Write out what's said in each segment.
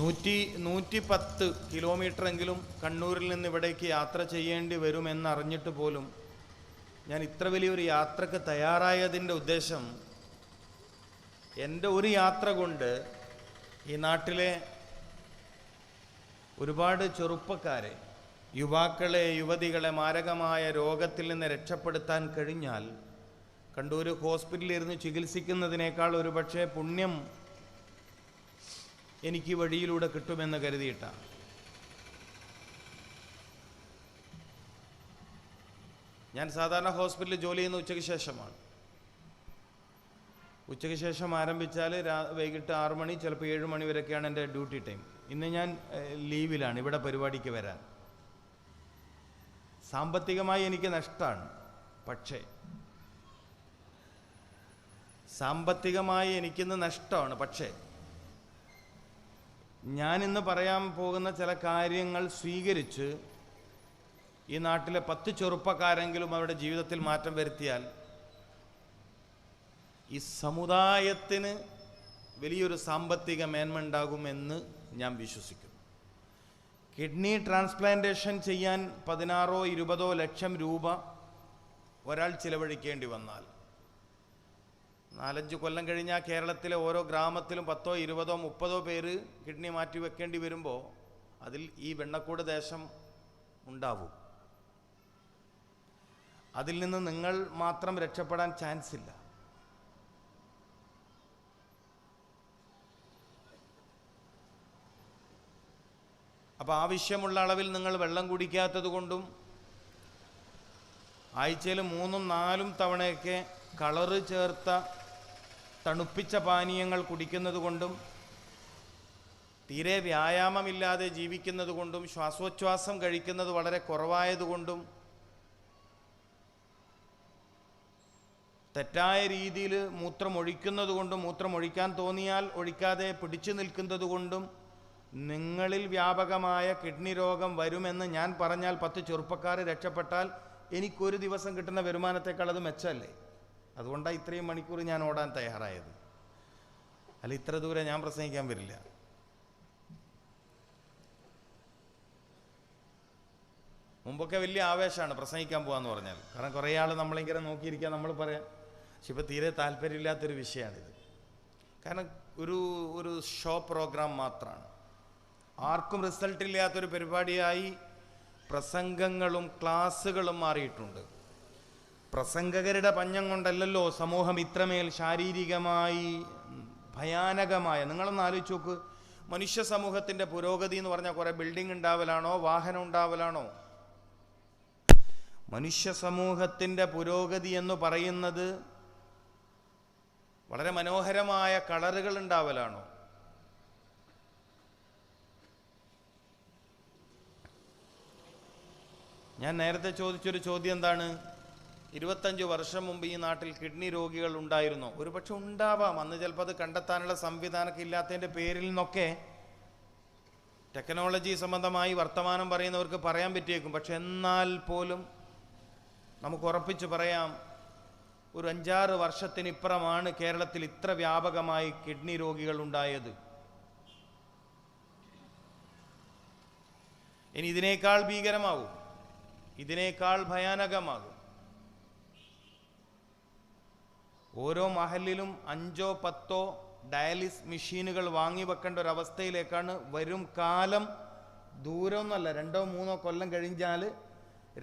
110 കിലോമീറ്ററെങ്കിലും കണ്ണൂരിൽ നിന്ന് ഇവിടേക്ക് യാത്ര ചെയ്യേണ്ടി വരുമെന്നറിഞ്ഞിട്ട് പോലും ഞാൻ ഇത്ര വലിയൊരു യാത്രക്ക് തയ്യാറായതിൻ്റെ ഉദ്ദേശം, എൻ്റെ ഒരു യാത്ര കൊണ്ട് ഈ നാട്ടിലെ ഒരുപാട് ചെറുപ്പക്കാരെ, യുവാക്കളെ, യുവതികളെ മാരകമായ രോഗത്തിൽ നിന്ന് രക്ഷപ്പെടുത്താൻ കഴിഞ്ഞാൽ കണ്ണൂർ ഹോസ്പിറ്റലിൽ ഇരുന്ന് ചികിത്സിക്കുന്നതിനേക്കാൾ ഒരുപക്ഷെ പുണ്യം എനിക്ക് വഴിയിലൂടെ കിട്ടുമെന്ന് കരുതിയിട്ടാണ്. ഞാൻ സാധാരണ ഹോസ്പിറ്റലിൽ ജോലി ചെയ്യുന്ന ഉച്ചയ്ക്ക് ശേഷമാണ്. ഉച്ചയ്ക്ക് ശേഷം ആരംഭിച്ചാൽ വൈകിട്ട് 6 മണി, ചിലപ്പോൾ 7 മണി വരെയൊക്കെയാണ് എൻ്റെ ഡ്യൂട്ടി ടൈം. ഇന്ന് ഞാൻ ലീവിലാണ് ഇവിടെ പരിപാടിക്ക് വരാൻ. സാമ്പത്തികമായി എനിക്ക് നഷ്ടമാണ്. പക്ഷേ സാമ്പത്തികമായി എനിക്കിന്ന് നഷ്ടമാണ്. പക്ഷേ ഞാനിന്ന് പറയാൻ പോകുന്ന ചില കാര്യങ്ങൾ സ്വീകരിച്ച് ഈ നാട്ടിലെ 10 ചെറുപ്പക്കാരെങ്കിലും അവരുടെ ജീവിതത്തിൽ മാറ്റം വരുത്തിയാൽ ഈ സമുദായത്തിന് വലിയൊരു സാമ്പത്തിക മേന്മ ഉണ്ടാകുമെന്ന് ഞാൻ വിശ്വസിക്കുന്നു. കിഡ്നി ട്രാൻസ്പ്ലാന്റേഷൻ ചെയ്യാൻ 16-20 ലക്ഷം രൂപ ഒരാൾ ചിലവഴിക്കേണ്ടി വന്നാൽ 4-5 കൊല്ലം കഴിഞ്ഞാൽ കേരളത്തിലെ ഓരോ ഗ്രാമത്തിലും 10, 20, 30 പേര് കിഡ്നി മാറ്റി വെക്കേണ്ടി വരുമ്പോൾ അതിൽ ഈ വെണ്ണക്കോട് ദേശം ഉണ്ടാവും. അതിൽ നിന്ന് നിങ്ങൾ മാത്രം രക്ഷപ്പെടാൻ ചാൻസ് ഇല്ല. അപ്പോൾ ആവശ്യമുള്ള അളവിൽ നിങ്ങൾ വെള്ളം കുടിക്കാത്തത് കൊണ്ടും ആഴ്ചയിൽ 3-4 തവണയൊക്കെ കളറ് ചേർത്ത തണുപ്പിച്ച പാനീയങ്ങൾ കുടിക്കുന്നത് കൊണ്ടും തീരെ വ്യായാമമില്ലാതെ ജീവിക്കുന്നത് കൊണ്ടും ശ്വാസോച്ഛ്വാസം കഴിക്കുന്നത് വളരെ കുറവായതുകൊണ്ടും തെറ്റായ രീതിയിൽ മൂത്രമൊഴിക്കുന്നത് കൊണ്ടും മൂത്രമൊഴിക്കാൻ തോന്നിയാൽ ഒഴിക്കാതെ പിടിച്ചു നിൽക്കുന്നത് കൊണ്ടും നിങ്ങളിൽ വ്യാപകമായ കിഡ്നി രോഗം വരുമെന്ന് ഞാൻ പറഞ്ഞാൽ 10 ചെറുപ്പക്കാർ രക്ഷപ്പെട്ടാൽ എനിക്കൊരു ദിവസം കിട്ടുന്ന വരുമാനത്തേക്കാൾ അത് മെച്ചമല്ലേ? അതുകൊണ്ടാണ് ഇത്രയും മണിക്കൂർ ഞാൻ ഓടാൻ തയ്യാറായത്. അല്ല, ഇത്ര ദൂരെ ഞാൻ പ്രസംഗിക്കാൻ വരില്ല. മുമ്പൊക്കെ വലിയ ആവേശമാണ് പ്രസംഗിക്കാൻ പോകാന്ന് പറഞ്ഞാൽ. കാരണം കുറേ ആൾ നമ്മളിങ്ങനെ നോക്കിയിരിക്കാൻ നമ്മൾ പറയാം. പക്ഷെ ഇപ്പോൾ തീരെ താല്പര്യമില്ലാത്തൊരു വിഷയമാണിത്. കാരണം ഒരു ഷോ പ്രോഗ്രാം മാത്രമാണ്. ആർക്കും റിസൾട്ടില്ലാത്തൊരു പരിപാടിയായി പ്രസംഗങ്ങളും ക്ലാസ്സുകളും മാറിയിട്ടുണ്ട്. പ്രസംഗകരുടെ പഞ്ഞം കൊണ്ടല്ലല്ലോ സമൂഹം ഇത്രമേൽ ശാരീരികമായി ഭയാനകമായ, നിങ്ങളൊന്ന് ആലോചിച്ച് നോക്ക്, മനുഷ്യ സമൂഹത്തിൻ്റെ പുരോഗതി എന്ന് പറഞ്ഞാൽ കുറേ ബിൽഡിംഗ് ഉണ്ടാവലാണോ, വാഹനം ഉണ്ടാവലാണോ? മനുഷ്യ സമൂഹത്തിൻ്റെ പുരോഗതി എന്ന് പറയുന്നത് വളരെ മനോഹരമായ കളറുകൾ ഉണ്ടാവലാണോ? ഞാൻ നേരത്തെ ചോദിച്ചൊരു ചോദ്യം എന്താണ്? 25 വർഷം മുമ്പ് ഈ നാട്ടിൽ കിഡ്നി രോഗികൾ ഉണ്ടായിരുന്നോ? ഒരുപക്ഷെ ഉണ്ടാവാം. അന്ന് ചിലപ്പോൾ അത് കണ്ടെത്താനുള്ള സംവിധാനമൊക്കെ ഇല്ലാത്തതിൻ്റെ പേരിൽ നിന്നൊക്കെ ടെക്നോളജി സംബന്ധമായി വർത്തമാനം പറയുന്നവർക്ക് പറയാൻ പറ്റിയേക്കും. പക്ഷെ എന്നാൽ പോലും നമുക്ക് ഉറപ്പിച്ച് പറയാം, ഒരു 5-6 വർഷത്തിനിപ്പുറമാണ് കേരളത്തിൽ ഇത്ര വ്യാപകമായി കിഡ്നി രോഗികൾ ഉണ്ടായത്. ഇനി ഇതിനേക്കാൾ ഭീകരമാകും, ഇതിനേക്കാൾ ഭയാനകമാകും. ഓരോ മഹലിലും 5-10 ഡയാലിസ് മെഷീനുകൾ വാങ്ങി വെക്കേണ്ട ഒരവസ്ഥയിലേക്കാണ് വരും കാലം. ദൂരമൊന്നുമല്ല, 2-3 കൊല്ലം കഴിഞ്ഞാൽ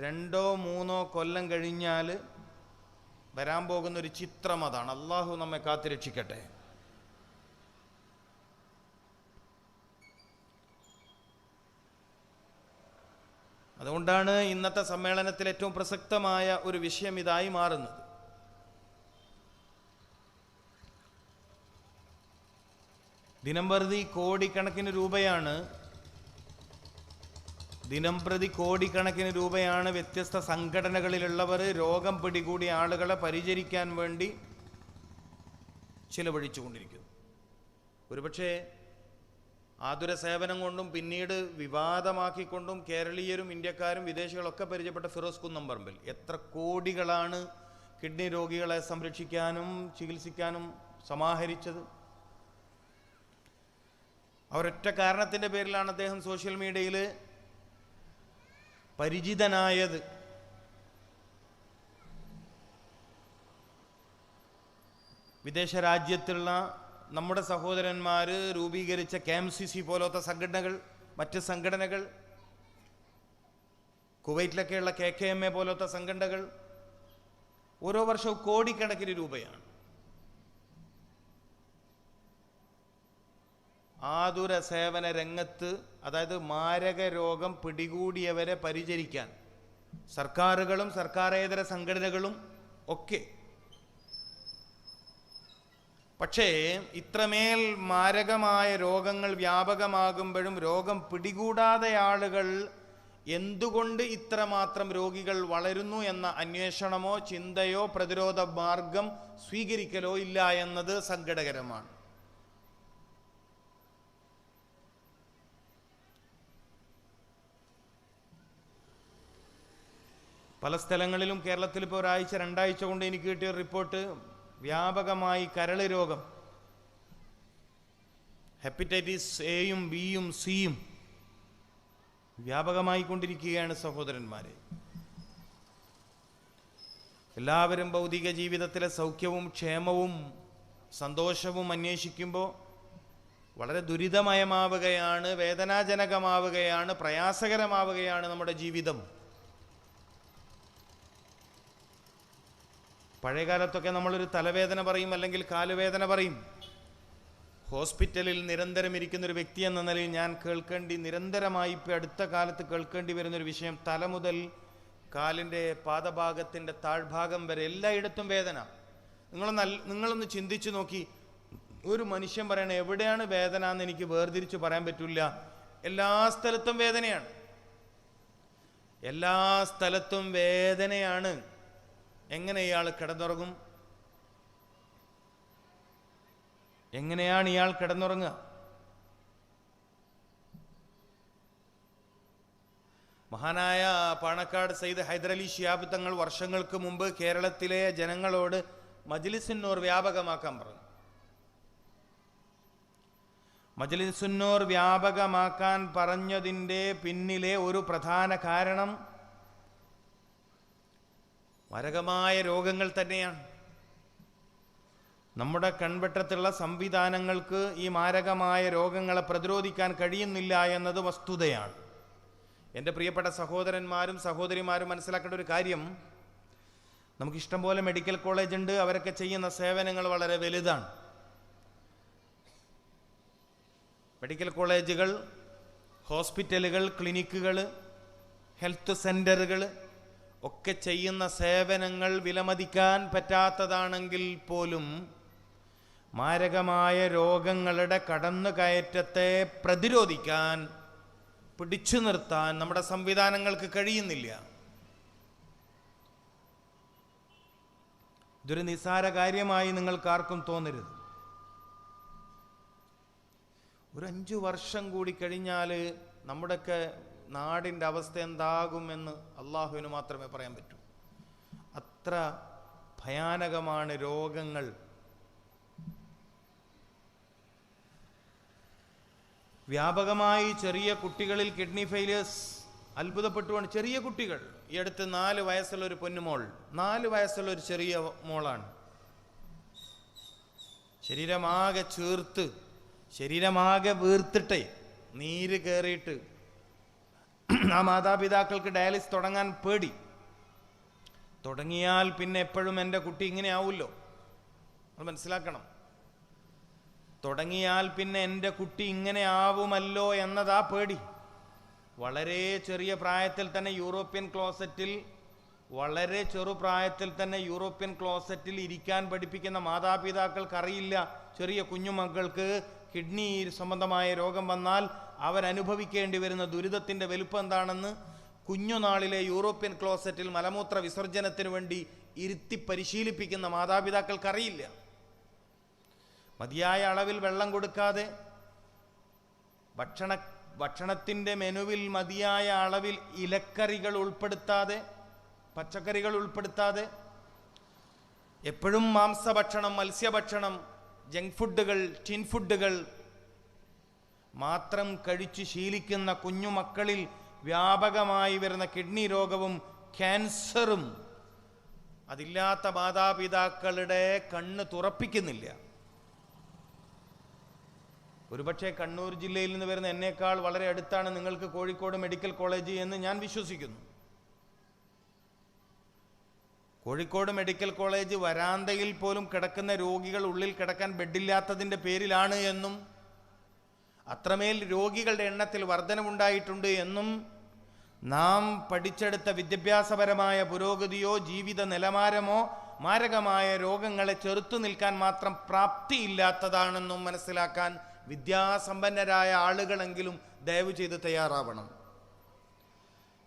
2-3 കൊല്ലം കഴിഞ്ഞാൽ വരാൻ പോകുന്നൊരു ചിത്രം അതാണ്. അള്ളാഹു നമ്മെ കാത്തുരക്ഷിക്കട്ടെ. അതുകൊണ്ടാണ് ഇന്നത്തെ സമ്മേളനത്തിൽ ഏറ്റവും പ്രസക്തമായ ഒരു വിഷയം ഇതായി മാറുന്നത്. ദിനംപ്രതി കോടിക്കണക്കിന് രൂപയാണ് വ്യത്യസ്ത സംഘടനകളിലുള്ളവർ രോഗം പിടികൂടിയ ആളുകളെ പരിചരിക്കാൻ വേണ്ടി ചിലവഴിച്ചുകൊണ്ടിരിക്കുന്നു. ഒരുപക്ഷെ ആതുര സേവനം കൊണ്ടും പിന്നീട് വിവാദമാക്കിക്കൊണ്ടും കേരളീയരും ഇന്ത്യക്കാരും വിദേശികളൊക്കെ പരിചയപ്പെട്ട ഫിറോസ് കുന്നംപറമ്പിൽ എത്ര കോടികളാണ് കിഡ്നി രോഗികളെ സംരക്ഷിക്കാനും ചികിത്സിക്കാനും സമാഹരിച്ചത്. ഒരൊറ്റ കാരണത്തിൻ്റെ പേരിലാണ് അദ്ദേഹം സോഷ്യൽ മീഡിയയിൽ പരിചിതനായത്. വിദേശ രാജ്യത്തുള്ള നമ്മുടെ സഹോദരന്മാർ രൂപീകരിച്ച KMCC പോലത്തെ സംഘടനകൾ, മറ്റ് സംഘടനകൾ, കുവൈറ്റിലൊക്കെയുള്ള KKMA പോലത്തെ സംഘടനകൾ ഓരോ വർഷവും കോടിക്കണക്കിന് രൂപയാണ് ആതുര സേവന രംഗത്ത്, അതായത് മാരക രോഗം പിടികൂടിയവരെ പരിചരിക്കാൻ സർക്കാരുകളും സർക്കാരേതര സംഘടനകളും ഒക്കെ. പക്ഷേ ഇത്രമേൽ മാരകമായ രോഗങ്ങൾ വ്യാപകമാകുമ്പോഴും രോഗം പിടികൂടാതെ ആളുകൾ എന്തുകൊണ്ട് ഇത്രമാത്രം രോഗികൾ വളരുന്നു എന്ന അന്വേഷണമോ ചിന്തയോ പ്രതിരോധ മാർഗം സ്വീകരിക്കലോ ഇല്ല എന്നത് സങ്കടകരമാണ്. പല സ്ഥലങ്ങളിലും കേരളത്തിൽ ഇപ്പോൾ ഒരാഴ്ച 2 ആഴ്ച കൊണ്ട് എനിക്ക് കിട്ടിയ റിപ്പോർട്ട്, വ്യാപകമായി കരള് രോഗം, ഹെപ്പറ്റൈറ്റിസ് എയും ബിയും സിയും വ്യാപകമായി കൊണ്ടിരിക്കുകയാണ് സഹോദരന്മാരെ. എല്ലാവരും ഭൗതിക ജീവിതത്തിലെ സൗഖ്യവും ക്ഷേമവും സന്തോഷവും അന്വേഷിക്കുമ്പോൾ വളരെ ദുരിതമയമാവുകയാണ്, വേദനാജനകമാവുകയാണ്, പ്രയാസകരമാവുകയാണ് നമ്മുടെ ജീവിതം. പഴയകാലത്തൊക്കെ നമ്മളൊരു തലവേദന പറയും, അല്ലെങ്കിൽ കാലുവേദന പറയും. ഹോസ്പിറ്റലിൽ നിരന്തരം ഇരിക്കുന്നൊരു വ്യക്തി എന്ന നിലയിൽ ഞാൻ നിരന്തരമായി ഇപ്പോൾ അടുത്ത കാലത്ത് കേൾക്കേണ്ടി വരുന്നൊരു വിഷയം, തല മുതൽ കാലിൻ്റെ പാദഭാഗത്തിൻ്റെ താഴ്ഭാഗം വരെ എല്ലായിടത്തും വേദന. നിങ്ങളൊന്ന് ചിന്തിച്ചു നോക്കി, ഒരു മനുഷ്യൻ പറയണ എവിടെയാണ് വേദന എന്ന് എനിക്ക് വേർതിരിച്ച് പറയാൻ പറ്റില്ല. എല്ലാ സ്ഥലത്തും വേദനയാണ്, എല്ലാ സ്ഥലത്തും വേദനയാണ്. എങ്ങനെ ഇയാൾ കിടന്നുറങ്ങും? എങ്ങനെയാണ് ഇയാൾ കിടന്നുറങ്ങുക? മഹാനായ പാണക്കാട് സയ്യിദ് ഹൈദരലി ശിഹാബ് തങ്ങൾ വർഷങ്ങൾക്ക് മുമ്പ് കേരളത്തിലെ ജനങ്ങളോട് മജ്ലിസുന്നൂർ വ്യാപകമാക്കാൻ പറഞ്ഞു. മജ്ലിസുന്നൂർ വ്യാപകമാക്കാൻ പറഞ്ഞതിൻ്റെ പിന്നിലെ ഒരു പ്രധാന കാരണം മാരകമായ രോഗങ്ങൾ തന്നെയാണ്. നമ്മുടെ കൺവെട്ടത്തുള്ള സംവിധാനങ്ങൾക്ക് ഈ മാരകമായ രോഗങ്ങളെ പ്രതിരോധിക്കാൻ കഴിയുന്നില്ല എന്നത് വസ്തുതയാണ്. എൻ്റെ പ്രിയപ്പെട്ട സഹോദരന്മാരും സഹോദരിമാരും മനസ്സിലാക്കേണ്ട ഒരു കാര്യം, നമുക്കിഷ്ടം പോലെ മെഡിക്കൽ കോളേജ് ഉണ്ട്, അവരൊക്കെ ചെയ്യുന്ന സേവനങ്ങൾ വളരെ വലുതാണ്. മെഡിക്കൽ കോളേജുകൾ, ഹോസ്പിറ്റലുകൾ, ക്ലിനിക്കുകൾ, ഹെൽത്ത് സെൻ്ററുകൾ ഒക്കെ ചെയ്യുന്ന സേവനങ്ങൾ വിലമതിക്കാൻ പറ്റാത്തതാണെങ്കിൽ പോലും മാരകമായ രോഗങ്ങളുടെ കടന്നുകയറ്റത്തെ പ്രതിരോധിക്കാൻ, പിടിച്ചു നിർത്താൻ നമ്മുടെ സംവിധാനങ്ങൾക്ക് കഴിയുന്നില്ല. ഇതൊരു നിസ്സാര കാര്യമായി നിങ്ങൾക്കാർക്കും തോന്നരുത്. ഒരു 5 വർഷം കൂടി കഴിഞ്ഞാൽ നമ്മുടെയൊക്കെ നാടിൻ്റെ അവസ്ഥ എന്താകുമെന്ന് അള്ളാഹുവിന് മാത്രമേ പറയാൻ പറ്റൂ. അത്ര ഭയാനകമാണ് രോഗങ്ങൾ. വ്യാപകമായി ചെറിയ കുട്ടികളിൽ കിഡ്നി ഫെയിലിയേഴ്സ് അത്ഭുതപ്പെട്ടുകൊണ്ട് ചെറിയ കുട്ടികൾ. ഈ അടുത്ത് 4 വയസ്സുള്ള ഒരു പൊന്നുമോൾ, 4 വയസ്സുള്ള ഒരു ചെറിയ മോളാണ്, ശരീരമാകെ ചീർത്ത്, ശരീരമാകെ വീർത്തിട്ടേ നീര് കയറിയിട്ട് ആ മാതാപിതാക്കൾക്ക് ഡയാലിസിസ് തുടങ്ങാൻ പേടി. തുടങ്ങിയാൽ പിന്നെ എപ്പോഴും എൻ്റെ കുട്ടി ഇങ്ങനെ ആവുമല്ലോ, അത് മനസ്സിലാക്കണം. തുടങ്ങിയാൽ പിന്നെ എൻ്റെ കുട്ടി ഇങ്ങനെ ആവുമല്ലോ എന്നതാ പേടി. വളരെ ചെറിയ പ്രായത്തിൽ തന്നെ യൂറോപ്യൻ ക്ലോസറ്റിൽ, വളരെ ചെറുപ്രായത്തിൽ തന്നെ യൂറോപ്യൻ ക്ലോസറ്റിൽ ഇരിക്കാൻ പഠിപ്പിക്കുന്ന മാതാപിതാക്കൾക്കറിയില്ല ചെറിയ കുഞ്ഞുമക്കൾക്ക് കിഡ്നി സംബന്ധമായ രോഗം വന്നാൽ അവരനുഭവിക്കേണ്ടി വരുന്ന ദുരിതത്തിൻ്റെ വലുപ്പം എന്താണെന്ന്. കുഞ്ഞുനാളിലെ യൂറോപ്യൻ ക്ലോസറ്റിൽ മലമൂത്ര വിസർജനത്തിന് വേണ്ടി ഇരുത്തി പരിശീലിപ്പിക്കുന്ന മാതാപിതാക്കൾക്കറിയില്ല. മതിയായ അളവിൽ വെള്ളം കൊടുക്കാതെ, ഭക്ഷണത്തിൻ്റെ മെനുവിൽ മതിയായ അളവിൽ ഇലക്കറികൾ ഉൾപ്പെടുത്താതെ, പച്ചക്കറികൾ ഉൾപ്പെടുത്താതെ, എപ്പോഴും മാംസഭക്ഷണം, മത്സ്യഭക്ഷണം, ജങ്ക് ഫുഡുകൾ, ടിൻ ഫുഡുകൾ, മാത്രം കഴിച്ച് ശീലിക്കുന്ന കുഞ്ഞുമക്കളിൽ വ്യാപകമായി വരുന്ന കിഡ്നി രോഗവും ക്യാൻസറും അതില്ലാത്ത മാതാപിതാക്കളുടെ കണ്ണ് തുറപ്പിക്കുന്നില്ല. ഒരുപക്ഷെ കണ്ണൂർ ജില്ലയിൽ നിന്ന് വരുന്ന എന്നേക്കാൾ വളരെ അടുത്താണ് നിങ്ങൾക്ക് കോഴിക്കോട് മെഡിക്കൽ കോളേജ് എന്ന് ഞാൻ വിശ്വസിക്കുന്നു. കോഴിക്കോട് മെഡിക്കൽ കോളേജ് വരാന്തയിൽ പോലും കിടക്കുന്ന രോഗികൾ ഉള്ളിൽ കിടക്കാൻ ബെഡില്ലാത്തതിൻ്റെ പേരിലാണ് എന്നും അത്രമേൽ രോഗികളുടെ എണ്ണത്തിൽ വർധനവുണ്ടായിട്ടുണ്ട് എന്നും നാം പഠിച്ചെടുത്ത വിദ്യാഭ്യാസപരമായ പുരോഗതിയോ ജീവിത നിലവാരമോ മാരകമായ രോഗങ്ങളെ ചെറുത്തു നിൽക്കാൻ മാത്രം പ്രാപ്തിയില്ലാത്തതാണെന്നും മനസ്സിലാക്കാൻ വിദ്യാസമ്പന്നരായ ആളുകളെങ്കിലും ദയവ് ചെയ്ത് തയ്യാറാവണം.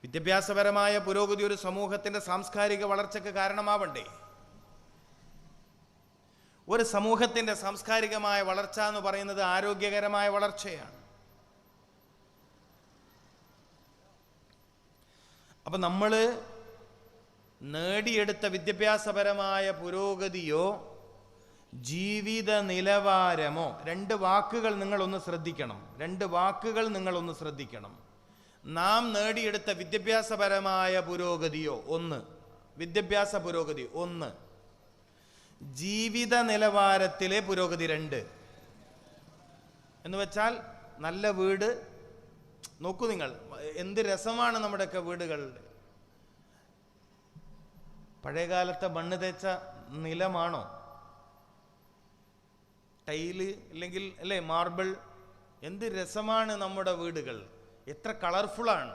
വിദ്യാഭ്യാസപരമായ പുരോഗതി ഒരു സമൂഹത്തിൻ്റെ സാംസ്കാരിക വളർച്ചയ്ക്ക് കാരണമാവണ്ടേ? ഒരു സമൂഹത്തിൻ്റെ സാംസ്കാരികമായ വളർച്ച എന്ന് പറയുന്നത് ആരോഗ്യകരമായ വളർച്ചയാണ്. അപ്പം നമ്മൾ നേടിയെടുത്ത വിദ്യാഭ്യാസപരമായ പുരോഗതിയോ ജീവിത നിലവാരമോ, രണ്ട് വാക്കുകൾ നിങ്ങളൊന്ന് ശ്രദ്ധിക്കണം. നാം നേടിയെടുത്ത വിദ്യാഭ്യാസപരമായ പുരോഗതിയോ ഒന്ന്, വിദ്യാഭ്യാസ പുരോഗതി ഒന്ന്, ജീവിത നിലവാരത്തിലെ പുരോഗതി രണ്ട്. എന്ന് വെച്ചാൽ നല്ല വീട് നോക്കൂ നിങ്ങൾ, എന്ത് രസമാണ് നമ്മുടെയൊക്കെ വീടുകൾ. പഴയകാലത്തെ മണ്ണ് തേച്ച നിലമാണോ, ടൈല് അല്ലെങ്കിൽ അല്ലേ മാർബിൾ, എന്ത് രസമാണ് നമ്മുടെ വീടുകൾ. എത്ര കളർഫുള്ളാണ്,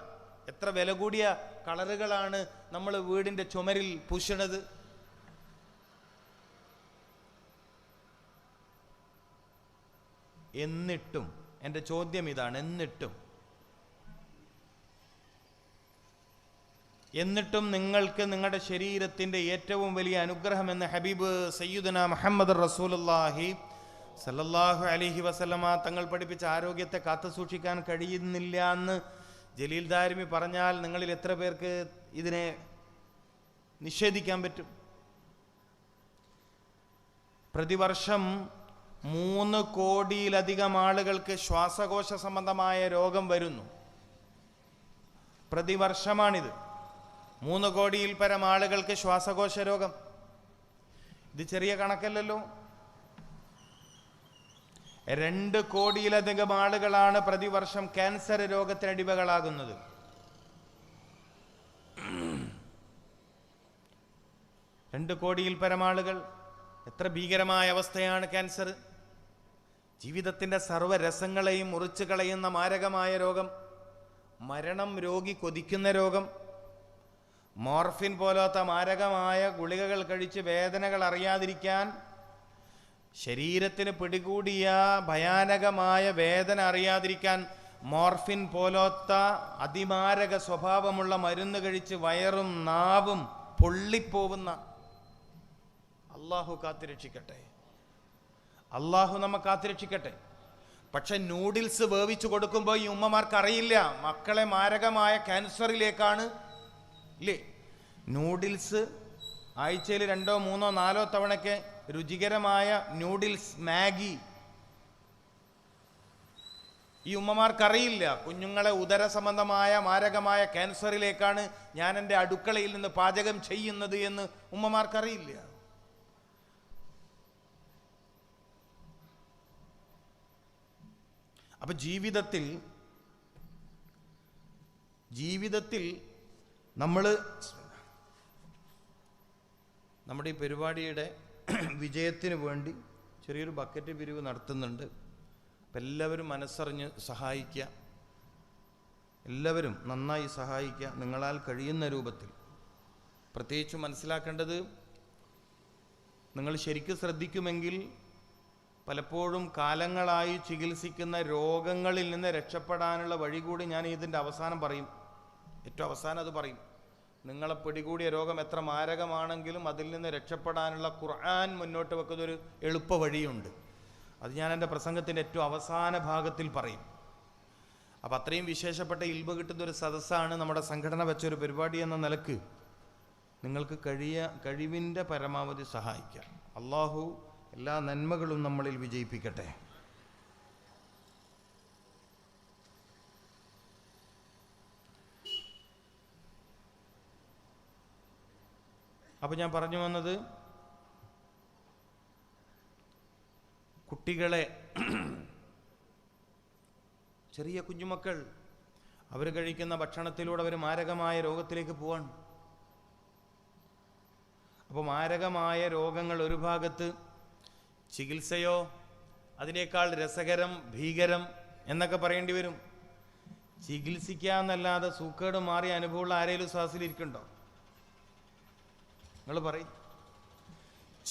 എത്ര വില കൂടിയ കളറുകളാണ് നമ്മൾ വീടിൻ്റെ ചുമരിൽ പൂശണത്. എന്നിട്ടും എൻ്റെ ചോദ്യം ഇതാണ്, എന്നിട്ടും നിങ്ങൾക്ക് നിങ്ങളുടെ ശരീരത്തിൻ്റെ ഏറ്റവും വലിയ അനുഗ്രഹമെന്ന് ഹബീബ് സയ്യിദുന മുഹമ്മദ് റസൂലുള്ളാഹി സല്ലല്ലാഹു അലൈഹി വസല്ലമ തങ്ങൾ പഠിപ്പിച്ച ആരോഗ്യത്തെ കാത്തു സൂക്ഷിക്കാൻ കഴിയുന്നില്ല എന്ന് ജലീൽ ദാരിമി പറഞ്ഞാൽ നിങ്ങളിൽ എത്ര പേർക്ക് ഇതിനെ നിഷേധിക്കാൻ പറ്റും? പ്രതിവർഷം 3 കോടിയിലധികം ആളുകൾക്ക് ശ്വാസകോശ സംബന്ധമായ രോഗം വരുന്നു. പ്രതിവർഷമാണിത്. 3 കോടിയിൽ പരം ആളുകൾക്ക് ശ്വാസകോശ രോഗം. ഇത് ചെറിയ കണക്കല്ലല്ലോ. 2 കോടിയിലധികം ആളുകളാണ് പ്രതിവർഷം ക്യാൻസർ രോഗത്തിന് അടിമകളാകുന്നത്. 2 കോടിയിൽ പരം ആളുകൾ. എത്ര ഭീകരമായ അവസ്ഥയാണ് ക്യാൻസർ. ജീവിതത്തിൻ്റെ സർവ്വരസങ്ങളെയും മുറിച്ചു കളയുന്ന മാരകമായ രോഗം, മരണം രോഗി കൊതിക്കുന്ന രോഗം, മോർഫിൻ പോലത്തെ മാരകമായ ഗുളികകൾ കഴിച്ച് വേദനകൾ അറിയാതിരിക്കാൻ, ശരീരത്തിന് പിടികൂടിയ ഭയാനകമായ വേദന അറിയാതിരിക്കാൻ മോർഫിൻ പോലത്തെ അതിമാരക സ്വഭാവമുള്ള മരുന്ന് കഴിച്ച് വയറും നാവും പൊള്ളിപ്പോവുന്ന, അള്ളാഹു കാത്തുരക്ഷിക്കട്ടെ, അള്ളാഹു നമ്മെ കാത്തുരക്ഷിക്കട്ടെ. പക്ഷെ നൂഡിൽസ് വേവിച്ചു കൊടുക്കുമ്പോൾ ഈ ഉമ്മമാർക്കറിയില്ല മക്കളെ മാരകമായ ക്യാൻസറിലേക്കാണ് ഇല്ലേ. നൂഡിൽസ് ആഴ്ചയിൽ 2, 3, 4 തവണയ്ക്ക് രുചികരമായ നൂഡിൽസ്, മാഗി. ഈ ഉമ്മമാർക്കറിയില്ല കുഞ്ഞുങ്ങളെ ഉദര സംബന്ധമായ മാരകമായ ക്യാൻസറിലേക്കാണ് ഞാൻ എൻ്റെ അടുക്കളയിൽ നിന്ന് പാചകം ചെയ്യുന്നത് എന്ന് ഉമ്മമാർക്കറിയില്ല. അപ്പൊ ജീവിതത്തിൽ നമ്മൾ നമ്മുടെ ഈ പരിപാടിയുടെ വിജയത്തിന് വേണ്ടി ചെറിയൊരു ബക്കറ്റ് പിരിവ് നടത്തുന്നുണ്ട്. അപ്പം എല്ലാവരും മനസ്സറിഞ്ഞ് സഹായിക്കുക, എല്ലാവരും നന്നായി സഹായിക്കുക നിങ്ങളാൽ കഴിയുന്ന രൂപത്തിൽ. പ്രത്യേകിച്ച് മനസ്സിലാക്കേണ്ടത്, നിങ്ങൾ ശരിക്കും ശ്രദ്ധിക്കുമെങ്കിൽ പലപ്പോഴും കാലങ്ങളായി ചികിത്സിക്കുന്ന രോഗങ്ങളിൽ നിന്ന് രക്ഷപ്പെടാനുള്ള വഴി കൂടി ഞാൻ ഇതിൻ്റെ അവസാനം പറയും. ഏറ്റവും അവസാനം അത് പറയും. നിങ്ങളെ പിടികൂടിയ രോഗം എത്ര മാരകമാണെങ്കിലും അതിൽ നിന്ന് രക്ഷപ്പെടാനുള്ള ഖുർആൻ മുന്നോട്ട് വെക്കുന്നൊരു എളുപ്പ വഴിയുണ്ട്. അത് ഞാൻ എൻ്റെ പ്രസംഗത്തിൻ്റെ ഏറ്റവും അവസാന ഭാഗത്തിൽ പറയും. അപ്പം അത്രയും വിശേഷപ്പെട്ട ഇൽമ കിട്ടുന്നൊരു സദസ്സാണ് നമ്മുടെ സംഘടന വെച്ചൊരു പരിപാടി എന്ന നിലക്ക് നിങ്ങൾക്ക് കഴിവിൻ്റെ പരമാവധി സഹായിക്കാം. അള്ളാഹു എല്ലാ നന്മകളും നമ്മളിൽ വിജയിപ്പിക്കട്ടെ. അപ്പോൾ ഞാൻ പറഞ്ഞു വന്നത്, കുട്ടികളെ, ചെറിയ കുഞ്ഞുമക്കൾ, അവർ കഴിക്കുന്ന ഭക്ഷണത്തിലൂടെ അവർ മാരകമായ രോഗത്തിലേക്ക് പോവാണ്. അപ്പോൾ മാരകമായ രോഗങ്ങൾ ഒരു ഭാഗത്ത്, ചികിത്സയോ അതിനേക്കാൾ രസകരം, ഭീകരം എന്നൊക്കെ പറയേണ്ടി വരും. ചികിത്സിക്കാന്നല്ലാതെ സൂക്കേട് മാറിയ അനുഭവമുള്ള ആരെങ്കിലും ശ്വാസത്തിലിരിക്കുന്നുണ്ടോ? നിങ്ങൾ പറയും.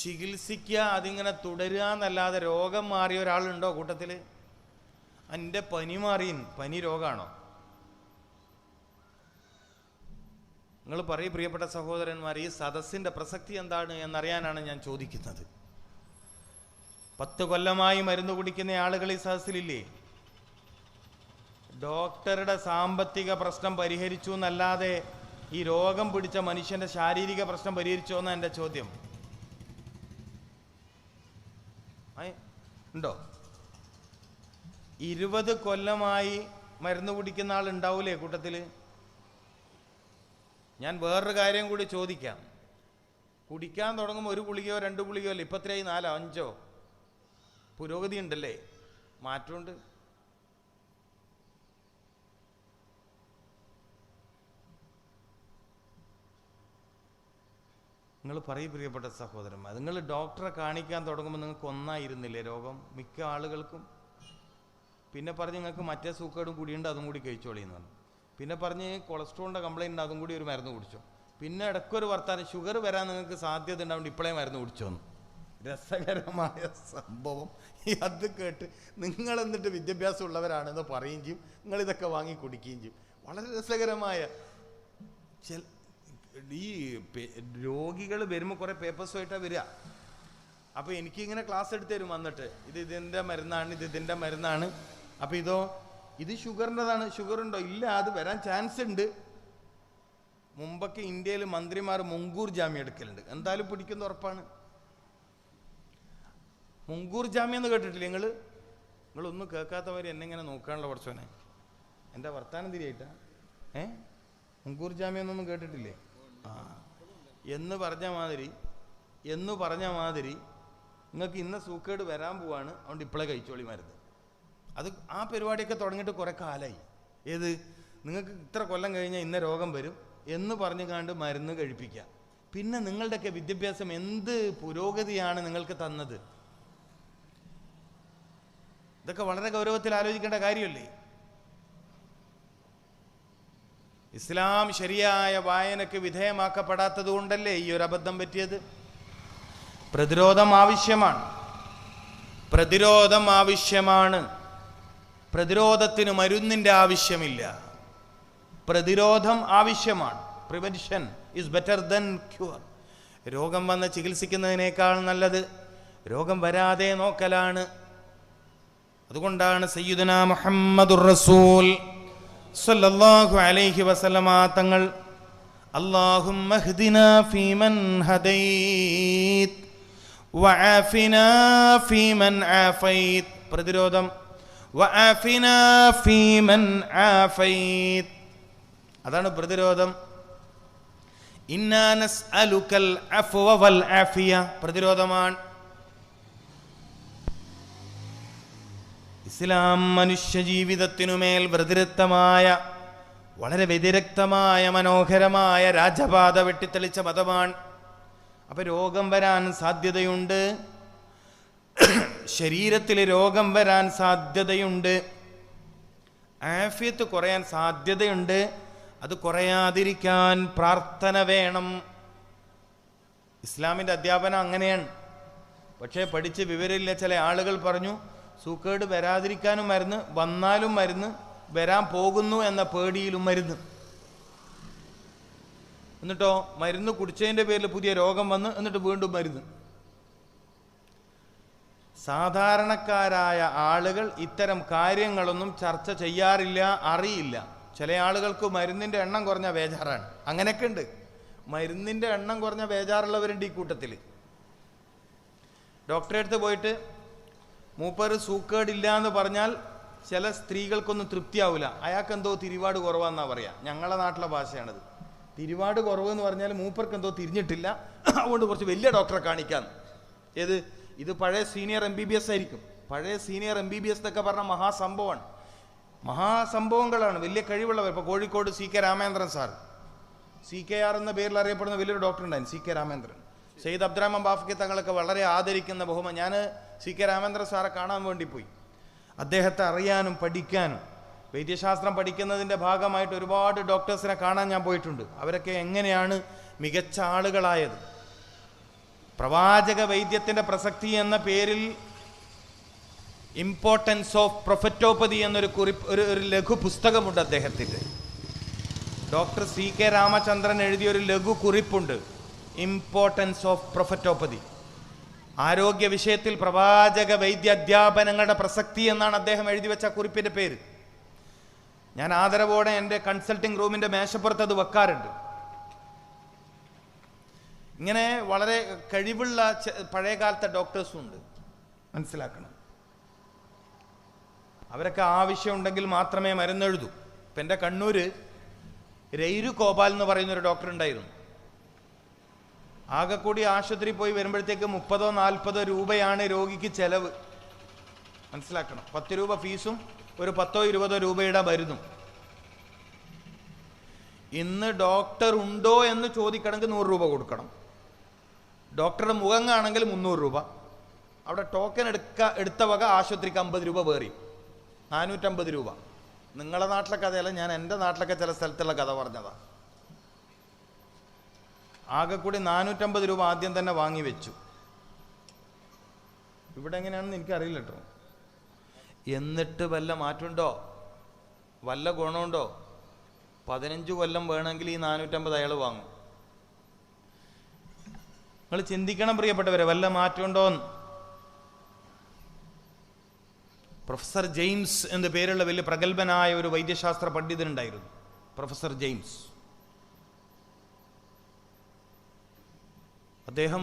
ചികിത്സിക്കുക, അതിങ്ങനെ തുടരുക എന്നല്ലാതെ രോഗം മാറിയ ഒരാളുണ്ടോ കൂട്ടത്തിൽ? എൻ്റെ പനി മാറിയും, പനി രോഗമാണോ? നിങ്ങൾ പറയും പ്രിയപ്പെട്ട സഹോദരന്മാർ, ഈ സദസ്സിൻ്റെ പ്രസക്തി എന്താണ് എന്നറിയാനാണ് ഞാൻ ചോദിക്കുന്നത്. 10 കൊല്ലമായി മരുന്ന് കുടിക്കുന്ന ആളുകൾ ഈ സദസ്സിലില്ലേ? ഡോക്ടറുടെ സാമ്പത്തിക പ്രശ്നം പരിഹരിച്ചു എന്നല്ലാതെ ഈ രോഗം പിടിച്ച മനുഷ്യൻ്റെ ശാരീരിക പ്രശ്നം പരിഹരിച്ചോ എന്നാണ് എൻ്റെ ചോദ്യം. ഉണ്ടോ? 20 കൊല്ലമായി മരുന്ന് കുടിക്കുന്ന ആളുണ്ടാവൂലേ കൂട്ടത്തിൽ? ഞാൻ വേറൊരു കാര്യം കൂടി ചോദിക്കാം. കുടിക്കാൻ തുടങ്ങുമ്പോൾ 1 ഗുളികയോ 2 ഗുളികയോ അല്ല, ഇപ്പം എത്രയായി? 4, 5? പുരോഗതി ഉണ്ടല്ലേ, മാറ്റമുണ്ട്. നിങ്ങൾ പറയും പ്രിയപ്പെട്ട സഹോദരന്മാർ, നിങ്ങൾ ഡോക്ടറെ കാണിക്കാൻ തുടങ്ങുമ്പോൾ നിങ്ങൾക്ക് ഒന്നായിരുന്നില്ലേ രോഗം മിക്ക ആളുകൾക്കും? പിന്നെ പറഞ്ഞ് നിങ്ങൾക്ക് മറ്റേ സൂക്കേടും കൂടിയുണ്ട്, അതും കൂടി കഴിച്ചോളിയെന്ന് പറഞ്ഞു. പിന്നെ പറഞ്ഞ് കൊളസ്ട്രോളിൻ്റെ കംപ്ലൈൻറ്റ് ഉണ്ട്, അതും കൂടി ഒരു മരുന്ന് കുടിച്ചോ. പിന്നെ ഇടയ്ക്കൊരു വർത്താനം, ഷുഗർ വരാൻ നിങ്ങൾക്ക് സാധ്യത ഉണ്ടാവുകൊണ്ട് ഇപ്പോഴേ മരുന്ന് കുടിച്ചോന്ന്. രസകരമായ സംഭവം. അത് കേട്ട് നിങ്ങൾ എന്നിട്ട് വിദ്യാഭ്യാസം ഉള്ളവരാണെന്ന് പറയുകയും ചെയ്യും, നിങ്ങളിതൊക്കെ വാങ്ങി കുടിക്കുകയും ചെയ്യും. വളരെ രസകരമായ ഈ രോഗികൾ വരുമ്പോൾ കുറേ പേപ്പേഴ്സുമായിട്ടാണ് വരിക. അപ്പോൾ എനിക്കിങ്ങനെ ക്ലാസ് എടുത്ത് തരും വന്നിട്ട്, ഇതിൻ്റെ മരുന്നാണ്, ഇതിൻ്റെ മരുന്നാണ്. അപ്പോൾ ഇത് ഷുഗറിൻ്റെതാണ്. ഷുഗറുണ്ടോ? ഇല്ല, അത് വരാൻ ചാൻസ് ഉണ്ട്. മുമ്പൊക്കെ ഇന്ത്യയിൽ മന്ത്രിമാർ മുൻകൂർ ജാമ്യം എടുക്കലുണ്ട്, എന്തായാലും പിടിക്കുന്ന ഉറപ്പാണ്. മുൻകൂർ ജാമ്യം എന്ന് കേട്ടിട്ടില്ല നിങ്ങളൊന്നും കേൾക്കാത്തവർ എന്നെ ഇങ്ങനെ നോക്കാനുള്ള കുറച്ചോനെ. എൻ്റെ വർത്താനം തിരിയായിട്ടാ? മുൻകൂർ ജാമ്യം എന്നൊന്നും കേട്ടിട്ടില്ലേ? എന്ന് പറഞ്ഞ മാതിരി നിങ്ങൾക്ക് ഇന്ന സൂക്കേട് വരാൻ പോവാണ്, അതുകൊണ്ട് ഇപ്പോഴേ കഴിച്ചോളി മരുന്ന്. അത് ആ പരിപാടിയൊക്കെ തുടങ്ങിയിട്ട് കുറേ കാലമായി. ഏത്? നിങ്ങൾക്ക് ഇത്ര കൊല്ലം കഴിഞ്ഞാൽ ഇന്ന രോഗം വരും എന്ന് പറഞ്ഞു കണ്ട് മരുന്ന് കഴിപ്പിക്കുക. പിന്നെ നിങ്ങളുടെയൊക്കെ വിദ്യാഭ്യാസം എന്ത് പുരോഗതിയാണ് നിങ്ങൾക്ക് തന്നത്? ഇതൊക്കെ വളരെ ഗൗരവത്തിൽ ആലോചിക്കേണ്ട കാര്യമല്ലേ? ഇസ്ലാം ശരിയായ വായനയ്ക്ക് വിധേയമാക്കപ്പെടാത്തത് കൊണ്ടല്ലേ ഈ ഒരു അബദ്ധം പറ്റിയത്? പ്രതിരോധം ആവശ്യമാണ്. പ്രതിരോധത്തിന് മരുന്നിൻ്റെ ആവശ്യമില്ല. പ്രതിരോധം ആവശ്യമാണ്. Prevention is better than cure. രോഗം വന്ന് ചികിത്സിക്കുന്നതിനേക്കാൾ നല്ലത് രോഗം വരാതെ നോക്കലാണ്. അതുകൊണ്ടാണ് സയ്യിദുനാ മുഹമ്മദുർ റസൂൽ സല്ലല്ലാഹു അലൈഹി വസല്ലമ തങ്ങൾ അല്ലാഹുമ്മ ഹ്ദിനാ ഫീമൻ ഹദൈത് വആഫിനാ ഫീമൻ ആഫൈത്. പ്രതിരോധം. വആഫിനാ ഫീമൻ ആഫൈത്, അതാണ് പ്രതിരോധം. ഇന്നാ നസ്അലുകൽ അഫ്വ വൽ ആഫിയ, പ്രതിരോധമാണ്. ഇസ്ലാം മനുഷ്യ ജീവിതത്തിനുമേൽ വ്യതിരിക്തമായ, വളരെ വ്യതിരിക്തമായ, മനോഹരമായ രാജപാത വെട്ടിത്തെളിച്ച മതമാണ്. അപ്പം രോഗം വരാൻ സാധ്യതയുണ്ട്, ശരീരത്തിൽ രോഗം വരാൻ സാധ്യതയുണ്ട്, ആഫിയത്ത് കുറയാൻ സാധ്യതയുണ്ട്. അത് കുറയാതിരിക്കാൻ പ്രാർത്ഥന വേണം. ഇസ്ലാമിൻ്റെ അധ്യാപനം അങ്ങനെയാണ്. പക്ഷേ പഠിച്ച് വിവരമില്ല ചില ആളുകൾ പറഞ്ഞു സൂക്കേട് വരാതിരിക്കാനും മരുന്ന്, വന്നാലും മരുന്ന്, വരാൻ പോകുന്നു എന്ന പേടിയിലും മരുന്ന്. എന്നിട്ടോ മരുന്ന് കുടിച്ചതിൻ്റെ പേരിൽ പുതിയ രോഗം വന്ന് എന്നിട്ട് വീണ്ടും മരുന്ന്. സാധാരണക്കാരായ ആളുകൾ ഇത്തരം കാര്യങ്ങളൊന്നും ചർച്ച ചെയ്യാറില്ല, അറിയില്ല. ചില ആളുകൾക്ക് മരുന്നിൻ്റെ എണ്ണം കുറഞ്ഞ ബേജാറാണ്. അങ്ങനെയൊക്കെ ഉണ്ട്. മരുന്നിൻ്റെ എണ്ണം കുറഞ്ഞ ബേജാറുള്ളവരുണ്ട് ഈ കൂട്ടത്തിൽ. ഡോക്ടറെ അടുത്ത് പോയിട്ട് മൂപ്പര് സൂക്കേടില്ല എന്ന് പറഞ്ഞാൽ ചില സ്ത്രീകൾക്കൊന്നും തൃപ്തിയാവില്ല. അയാൾക്കെന്തോ തിരിവാട് കുറവാന്നാ പറയാ. ഞങ്ങളുടെ നാട്ടിലെ ഭാഷയാണിത്. തിരുവാട് കുറവ് എന്ന് പറഞ്ഞാൽ മൂപ്പർക്ക് എന്തോ തിരിഞ്ഞിട്ടില്ല, അതുകൊണ്ട് കുറച്ച് വലിയ ഡോക്ടറെ കാണിക്കാം. ഇത് പഴയ സീനിയർ MBBS ആയിരിക്കും. പഴയ സീനിയർ MBBS എന്നൊക്കെ പറഞ്ഞ മഹാസംഭവമാണ്, മഹാസംഭവങ്ങളാണ്, വലിയ കഴിവുള്ളവർ. ഇപ്പോൾ Kozhikode CK Ramendran sir, CKR എന്ന പേരിൽ അറിയപ്പെടുന്ന വലിയൊരു ഡോക്ടർ ഉണ്ടായിരുന്നു, CK രാമേന്ദ്രൻ. സയ്യിദ് അബ്ദുറഹ്മാൻ ബാഫക്കി തങ്ങളൊക്കെ വളരെ ആദരിക്കുന്ന ബഹുമാനം. ഞാൻ CK രാമേന്ദ്രൻ സാറെ കാണാൻ വേണ്ടി പോയി. അദ്ദേഹത്തെ അറിയാനും പഠിക്കാനും, വൈദ്യശാസ്ത്രം പഠിക്കുന്നതിൻ്റെ ഭാഗമായിട്ട് ഒരുപാട് ഡോക്ടേഴ്സിനെ കാണാൻ ഞാൻ പോയിട്ടുണ്ട്. അവരൊക്കെ എങ്ങനെയാണ് മികച്ച ആളുകളായത്. പ്രവാചക വൈദ്യത്തിൻ്റെ പ്രസക്തി എന്ന പേരിൽ ഇമ്പോർട്ടൻസ് ഓഫ് പ്രൊഫറ്റോപ്പതി എന്നൊരു ഒരു ലഘു പുസ്തകമുണ്ട് അദ്ദേഹത്തിൻ്റെ. ഡോക്ടർ CK രാമചന്ദ്രൻ എഴുതിയൊരു ലഘു കുറിപ്പുണ്ട്, ഇമ്പോർട്ടൻസ് ഓഫ് പ്രൊഫറ്റോപ്പതി. ആരോഗ്യ വിഷയത്തിൽ പ്രവാചക വൈദ്യ അധ്യാപനങ്ങളുടെ പ്രസക്തി എന്നാണ് അദ്ദേഹം എഴുതി വെച്ച കുറിപ്പിൻ്റെ പേര്. ഞാൻ ആദരവോടെ എൻ്റെ കൺസൾട്ടിംഗ് റൂമിൻ്റെ മേശപ്പുറത്ത് അത് വെക്കാറുണ്ട്. ഇങ്ങനെ വളരെ കഴിവുള്ള പഴയ കാലത്തെ ഡോക്ടേഴ്സും ഉണ്ട്, മനസ്സിലാക്കണം. അവരൊക്കെ ആവശ്യമുണ്ടെങ്കിൽ മാത്രമേ മരുന്നെഴുതൂ. ഇപ്പം എൻ്റെ കണ്ണൂർ രൈരു ഗോപാൽ എന്ന് പറയുന്നൊരു ഡോക്ടർ ഉണ്ടായിരുന്നു. ആകെക്കൂടി ആശുപത്രി പോയി വരുമ്പോഴത്തേക്ക് 30-40 രൂപയാണ് രോഗിക്ക് ചെലവ്, മനസ്സിലാക്കണം. 10 രൂപ ഫീസും ഒരു 10-20 രൂപയുടെ മരുന്നും. ഇന്ന് ഡോക്ടർ ഉണ്ടോ എന്ന് ചോദിക്കണമെങ്കിൽ 100 രൂപ കൊടുക്കണം. ഡോക്ടറുടെ മുഖം ആണെങ്കിൽ 300 രൂപ. അവിടെ ടോക്കൺ എടുത്ത വക ആശുപത്രിക്ക് 50 രൂപ വേറി, 450 രൂപ. നിങ്ങളുടെ നാട്ടിലെ കഥയല്ല, ഞാൻ എൻ്റെ നാട്ടിലൊക്കെ ചില സ്ഥലത്തുള്ള കഥ പറഞ്ഞതാണ്. ആകെ കൂടി 450 രൂപ ആദ്യം തന്നെ വാങ്ങി വെച്ചു. ഇവിടെ എങ്ങനെയാണെന്ന് എനിക്കറിയില്ല കേട്ടോ. എന്നിട്ട് വല്ല മാറ്റമുണ്ടോ, വല്ല ഗുണമുണ്ടോ? 15 കൊല്ലം വേണമെങ്കിൽ ഈ 450 അയാൾ വാങ്ങും. നിങ്ങൾ ചിന്തിക്കണം പ്രിയപ്പെട്ടവരെ, വല്ല മാറ്റമുണ്ടോന്ന്. പ്രൊഫസർ ജെയിംസ് എന്ന പേരുള്ള വലിയ പ്രഗത്ഭനായ ഒരു വൈദ്യശാസ്ത്ര പണ്ഡിതനുണ്ടായിരുന്നു, പ്രൊഫസർ ജെയിംസ്. അദ്ദേഹം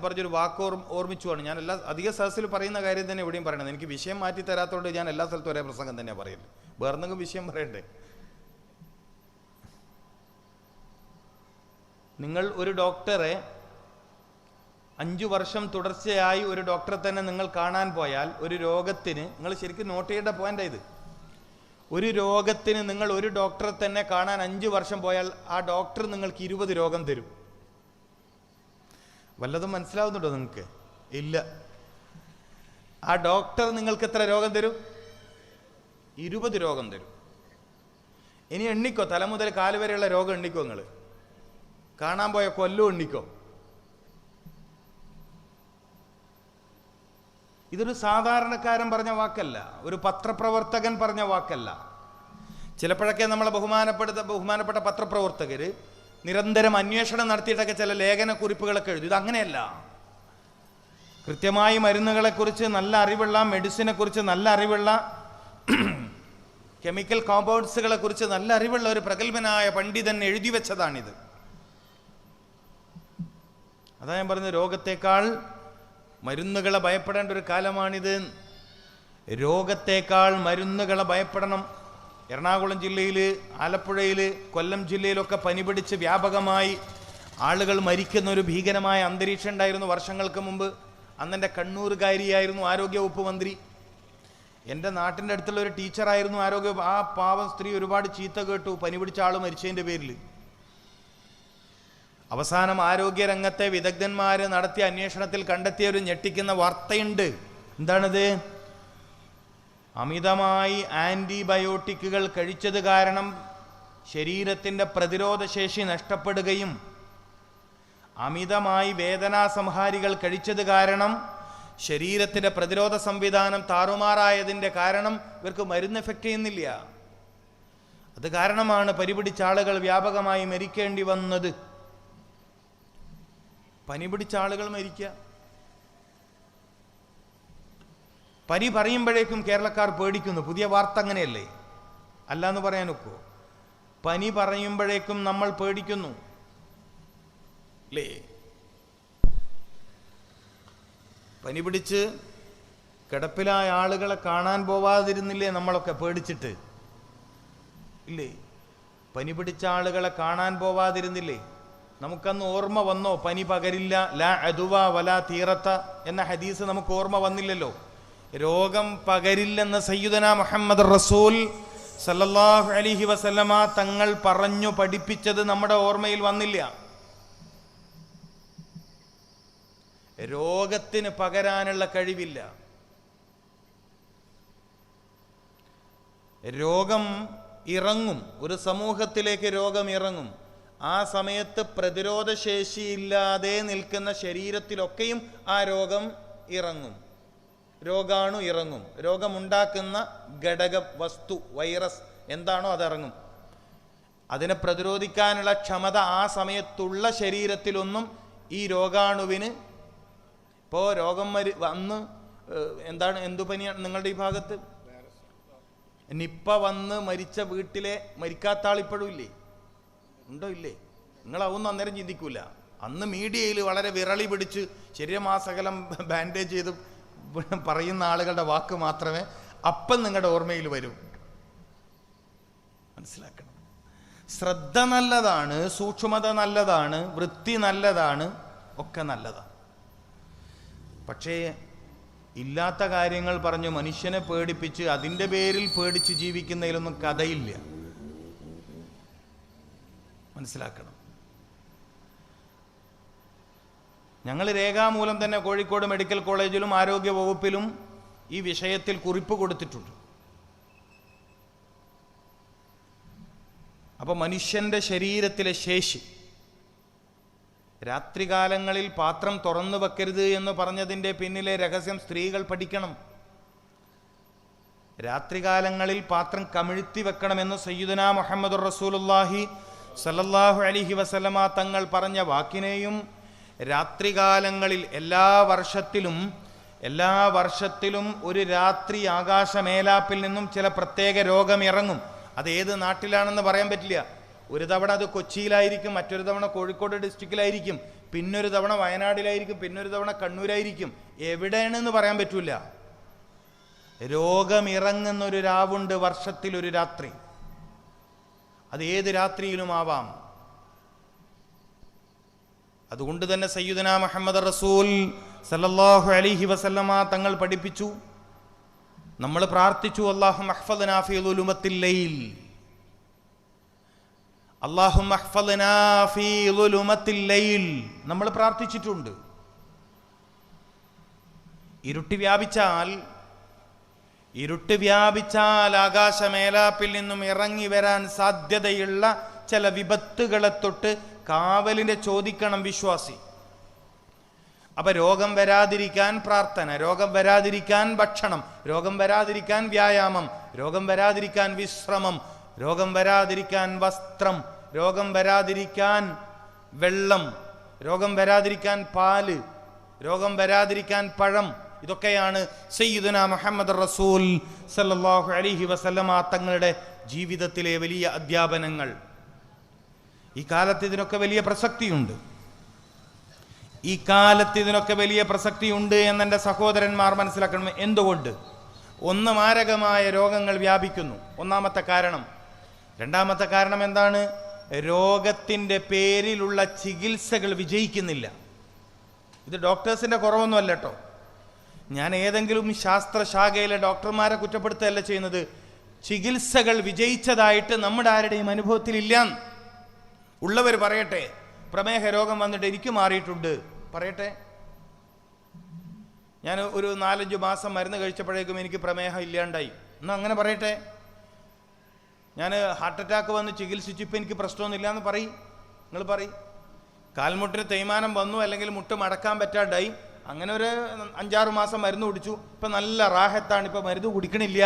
പറഞ്ഞൊരു വാക്ക് ഓർമ്മിച്ചുവാണ്. ഞാൻ അധിക സദസ്സിൽ പറയുന്ന കാര്യം തന്നെ എവിടെയും പറയണത്. എനിക്ക് വിഷയം മാറ്റി തരാത്തതുകൊണ്ട് ഞാൻ എല്ലാ സ്ഥലത്തും ഒരേ പ്രസംഗം തന്നെയാണ് പറയല്. വേറെന്തെങ്കിലും വിഷയം പറയണ്ടേ? നിങ്ങൾ ഒരു ഡോക്ടറെ 5 വർഷം തുടർച്ചയായി ഒരു ഡോക്ടറെ തന്നെ നിങ്ങൾ കാണാൻ പോയാൽ, ഒരു രോഗത്തിന്, നിങ്ങൾ ശരിക്കും നോട്ട് ചെയ്യേണ്ട പോയിന്റ് ഇത്, ഒരു രോഗത്തിന് നിങ്ങൾ ഒരു ഡോക്ടറെ തന്നെ കാണാൻ 5 വർഷം പോയാൽ ആ ഡോക്ടർ നിങ്ങൾക്ക് 20 രോഗം തരും. വല്ലതും മനസ്സിലാവുന്നുണ്ടോ നിങ്ങൾക്ക്? ഇല്ല. ആ ഡോക്ടർ നിങ്ങൾക്ക് എത്ര രോഗം തരും? 20 രോഗം തരും. ഇനി എണ്ണിക്കോ, തല മുതൽ കാല് വരെയുള്ള രോഗം എണ്ണിക്കോ. നിങ്ങൾ കാണാൻ പോയ കൊല്ലം എണ്ണിക്കോ. ഇതൊരു സാധാരണക്കാരൻ പറഞ്ഞ വാക്കല്ല, ഒരു പത്രപ്രവർത്തകൻ പറഞ്ഞ വാക്കല്ല. ചിലപ്പോഴൊക്കെ നമ്മളെ ബഹുമാനപ്പെട്ട പത്രപ്രവർത്തകർ നിരന്തരം അന്വേഷണം നടത്തിയിട്ടൊക്കെ ചില ലേഖന കുറിപ്പുകളൊക്കെ എഴുതി. ഇതങ്ങനെയല്ല. കൃത്യമായി മരുന്നുകളെക്കുറിച്ച് നല്ല അറിവുള്ള, മെഡിസിനെ കുറിച്ച് നല്ല അറിവുള്ള, കെമിക്കൽ കോമ്പൗണ്ട്സുകളെ കുറിച്ച് നല്ല അറിവുള്ള ഒരു പ്രഗത്ഭനായ പണ്ഡിതൻ എഴുതി വെച്ചതാണിത്. അതാ ഞാൻ പറഞ്ഞത്, രോഗത്തേക്കാൾ മരുന്നുകളെ ഭയപ്പെടേണ്ട ഒരു കാലമാണിത്. രോഗത്തേക്കാൾ മരുന്നുകളെ ഭയപ്പെടണം. എറണാകുളം ജില്ലയിൽ, ആലപ്പുഴയിൽ, കൊല്ലം ജില്ലയിലൊക്കെ പനി പിടിച്ച് വ്യാപകമായി ആളുകൾ മരിക്കുന്ന ഒരു ഭീകരമായ അന്തരീക്ഷം ഉണ്ടായിരുന്നു വർഷങ്ങൾക്ക് മുമ്പ്. അന്നെൻ്റെ കണ്ണൂരുകാരിയായിരുന്നു ആരോഗ്യവകുപ്പ് മന്ത്രി. എൻ്റെ നാട്ടിൻ്റെ അടുത്തുള്ള ഒരു ടീച്ചറായിരുന്നു ആ പാവം സ്ത്രീ ഒരുപാട് ചീത്ത കേട്ടു പനി പിടിച്ച ആൾ മരിച്ചതിൻ്റെ പേരിൽ. അവസാനം ആരോഗ്യരംഗത്തെ വിദഗ്ധന്മാർ നടത്തിയ അന്വേഷണത്തിൽ കണ്ടെത്തിയ ഒരു ഞെട്ടിക്കുന്ന വാർത്തയുണ്ട്. എന്താണത്? അമിതമായി ആൻറ്റിബയോട്ടിക്കുകൾ കഴിച്ചത് കാരണം ശരീരത്തിൻ്റെ പ്രതിരോധശേഷി നഷ്ടപ്പെടുകയും അമിതമായി വേദനാസംഹാരികൾ കഴിച്ചത് കാരണം ശരീരത്തിൻ്റെ പ്രതിരോധ സംവിധാനം താറുമാറായതിൻ്റെ കാരണം ഇവർക്ക് മരുന്ന് എഫക്റ്റ് ചെയ്യുന്നില്ല. അത് കാരണമാണ് പനി പിടിച്ച ആളുകൾ വ്യാപകമായി മരിക്കേണ്ടി വന്നത്. പനി പിടിച്ച ആളുകൾ മരിക്കുക. പനി പറയുമ്പോഴേക്കും കേരളക്കാർ പേടിക്കുന്നു. പുതിയ വാർത്ത അങ്ങനെയല്ലേ? അല്ല എന്ന് പറയാനൊക്കോ? പനി പറയുമ്പോഴേക്കും നമ്മൾ പേടിക്കുന്നു അല്ലേ? പനി പിടിച്ച് കിടപ്പിലായ ആളുകളെ കാണാൻ പോവാതിരുന്നില്ലേ നമ്മളൊക്കെ പേടിച്ചിട്ട്? ഇല്ലേ? പനി പിടിച്ച ആളുകളെ കാണാൻ പോവാതിരുന്നില്ലേ? നമുക്കന്ന് ഓർമ്മ വന്നോ? പനി പകരില്ല, ലാ അദുവ വലാ തീറത്ത എന്ന ഹദീസ് നമുക്ക് ഓർമ്മ വന്നില്ലല്ലോ. രോഗം പകരില്ലെന്ന് സയ്യിദുനാ മുഹമ്മദ് റസൂൽ സല്ലല്ലാഹു അലൈഹി വസല്ലമ തങ്ങൾ പറഞ്ഞു പഠിപ്പിച്ചത് നമ്മുടെ ഓർമ്മയിൽ വന്നില്ല. രോഗത്തിന് പകരാനുള്ള കഴിവില്ല. രോഗം ഇറങ്ങും, ഒരു സമൂഹത്തിലേക്ക് രോഗം ഇറങ്ങും. ആ സമയത്ത് പ്രതിരോധശേഷിയില്ലാതെ നിൽക്കുന്ന ശരീരത്തിലൊക്കെയും ആ രോഗം ഇറങ്ങും. രോഗാണു ഇറങ്ങും. രോഗമുണ്ടാക്കുന്ന ഘടക വസ്തു, വൈറസ് എന്താണോ അതിറങ്ങും. അതിനെ പ്രതിരോധിക്കാനുള്ള ക്ഷമത ആ സമയത്തുള്ള ശരീരത്തിലൊന്നും ഈ രോഗാണുവിന്, ഇപ്പോൾ രോഗം വന്ന് എന്താണ്, എന്തു പനിയാണ് നിങ്ങളുടെ ഈ ഭാഗത്ത്? നിപ്പ വന്ന് മരിച്ച വീട്ടിലെ മരിക്കാത്ത ആളിപ്പോഴും ഇല്ലേ? ഉണ്ടോ? ഇല്ലേ? നിങ്ങളതൊന്നും അന്നേരം ചിന്തിക്കൂല. അന്ന് മീഡിയയിൽ വളരെ വിരളി പിടിച്ച് ശരീരമാസകലം ബാൻഡേജ് ചെയ്ത് പറയുന്ന ആളുകളുടെ വാക്ക് മാത്രമേ അപ്പം നിങ്ങളുടെ ഓർമ്മയിൽ വരൂ. മനസ്സിലാക്കണം. ശ്രദ്ധ നല്ലതാണ്, സൂക്ഷ്മത നല്ലതാണ്, വൃത്തി നല്ലതാണ്, ഒക്കെ നല്ലതാണ്. പക്ഷേ ഇല്ലാത്ത കാര്യങ്ങൾ പറഞ്ഞു മനുഷ്യനെ പേടിപ്പിച്ച് അതിൻ്റെ പേരിൽ പേടിച്ച് ജീവിക്കുന്നതിലൊന്നും കഥയില്ല. മനസ്സിലാക്കണം. ഞങ്ങൾ രേഖാമൂലം തന്നെ കോഴിക്കോട് മെഡിക്കൽ കോളേജിലും ആരോഗ്യ വകുപ്പിലും ഈ വിഷയത്തിൽ കുറിപ്പ് കൊടുത്തിട്ടുണ്ട്. അപ്പോൾ മനുഷ്യൻ്റെ ശരീരത്തിലെ ശേഷി, രാത്രികാലങ്ങളിൽ പാത്രം തുറന്നു വെക്കരുത് എന്ന് പറഞ്ഞതിൻ്റെ പിന്നിലെ രഹസ്യം സ്ത്രീകൾ പഠിക്കണം. രാത്രികാലങ്ങളിൽ പാത്രം കമിഴ്ത്തി വെക്കണമെന്ന് സയ്യിദുനാ മുഹമ്മദുർ റസൂലുള്ളാഹി സല്ലല്ലാഹു അലൈഹി വസല്ലമ തങ്ങൾ പറഞ്ഞ വാക്കിനെയും രാത്രികാലങ്ങളിൽ എല്ലാ വർഷത്തിലും ഒരു രാത്രി ആകാശമേലാപ്പിൽ നിന്നും ചില പ്രത്യേക രോഗം ഇറങ്ങും. അത് ഏത് നാട്ടിലാണെന്ന് പറയാൻ പറ്റില്ല. ഒരു തവണ അത് കൊച്ചിയിലായിരിക്കും, മറ്റൊരു തവണ കോഴിക്കോട് ഡിസ്ട്രിക്റ്റിലായിരിക്കും, പിന്നൊരു തവണ വയനാട്ടിലായിരിക്കും, പിന്നൊരു തവണ കണ്ണൂരായിരിക്കും. എവിടെയാണെന്ന് പറയാൻ പറ്റൂല. രോഗമിറങ്ങുന്നൊരു രാവുണ്ട് വർഷത്തിലൊരു രാത്രി. അത് ഏത് രാത്രിയിലും ആവാം. അതുകൊണ്ട് തന്നെ സയ്യിദുനാ മുഹമ്മദ് റസൂൽ സല്ലല്ലാഹു അലൈഹി വസല്ലമ തങ്ങൾ പഠിപ്പിച്ചു, നമ്മൾ പ്രാർത്ഥിച്ചു, അല്ലാഹുമ്മ ഹ്ഫദ്നാ ഫീ ളുലുമത്തിൽ ലൈൽ, അല്ലാഹുമ്മ ഹ്ഫദ്നാ ഫീ ളുലുമത്തിൽ ലൈൽ നമ്മൾ പ്രാർത്ഥിച്ചിട്ടുണ്ട്. ഇരുട്ട് വ്യാപിച്ചാൽ ആകാശമേലാപ്പിൽ നിന്നും ഇറങ്ങി വരാൻ സാധ്യതയുള്ള ചില വിപത്തുകളെ തൊട്ട് കാവലിനെ ചോദിക്കണം വിശ്വാസി. അപ്പൊ രോഗം വരാതിരിക്കാൻ പ്രാർത്ഥന, രോഗം വരാതിരിക്കാൻ ഭക്ഷണം, രോഗം വരാതിരിക്കാൻ വ്യായാമം, രോഗം വരാതിരിക്കാൻ വിശ്രമം, രോഗം വരാതിരിക്കാൻ വസ്ത്രം, രോഗം വരാതിരിക്കാൻ വെള്ളം, രോഗം വരാതിരിക്കാൻ പാല്, രോഗം വരാതിരിക്കാൻ പഴം. ഇതൊക്കെയാണ് സയ്യിദുനാ മുഹമ്മദ് റസൂൽ സല്ലല്ലാഹു അലൈഹി വസല്ലമ തങ്ങളുടെ ജീവിതത്തിലെ വലിയ അധ്യാപനങ്ങൾ. ഈ കാലത്ത് ഇതിനൊക്കെ വലിയ പ്രസക്തിയുണ്ട് എന്നെൻ്റെ സഹോദരന്മാർ മനസ്സിലാക്കണം. എന്തുകൊണ്ട്? ഒന്ന്, മാരകമായ രോഗങ്ങൾ വ്യാപിക്കുന്നു, ഒന്നാമത്തെ കാരണം. രണ്ടാമത്തെ കാരണം എന്താണ്? രോഗത്തിൻ്റെ പേരിലുള്ള ചികിത്സകൾ വിജയിക്കുന്നില്ല. ഇത് ഡോക്ടേഴ്സിൻ്റെ കുറവൊന്നുമല്ല കേട്ടോ. ഞാൻ ഏതെങ്കിലും ശാസ്ത്രശാഖയിലെ ഡോക്ടർമാരെ കുറ്റപ്പെടുത്തുകയല്ല ചെയ്യുന്നത്. ചികിത്സകൾ വിജയിച്ചതായിട്ട് നമ്മുടെ ആരുടെയും അനുഭവത്തിലില്ല. ഉള്ളവർ പറയട്ടെ. പ്രമേഹ രോഗം വന്നിട്ട് എനിക്ക് മാറിയിട്ടുണ്ട് പറയട്ടെ. ഞാൻ ഒരു 4-5 മാസം മരുന്ന് കഴിച്ചപ്പോഴേക്കും എനിക്ക് പ്രമേഹം ഇല്ലാണ്ടായി എന്നാൽ അങ്ങനെ പറയട്ടെ. ഞാൻ ഹാർട്ട് അറ്റാക്ക് വന്ന് ചികിത്സിച്ചു, ഇപ്പം എനിക്ക് പ്രശ്നമൊന്നുമില്ല എന്ന് പറയും. നിങ്ങൾ പറയും. കാൽമുട്ടിന് തേയ്മാനം വന്നു, അല്ലെങ്കിൽ മുട്ട് മടക്കാൻ പറ്റാണ്ടായി, അങ്ങനെ ഒരു 5-6 മാസം മരുന്ന് കുടിച്ചു, ഇപ്പം നല്ല റാഹത്താണ്, ഇപ്പം മരുന്ന് കുടിക്കണില്ല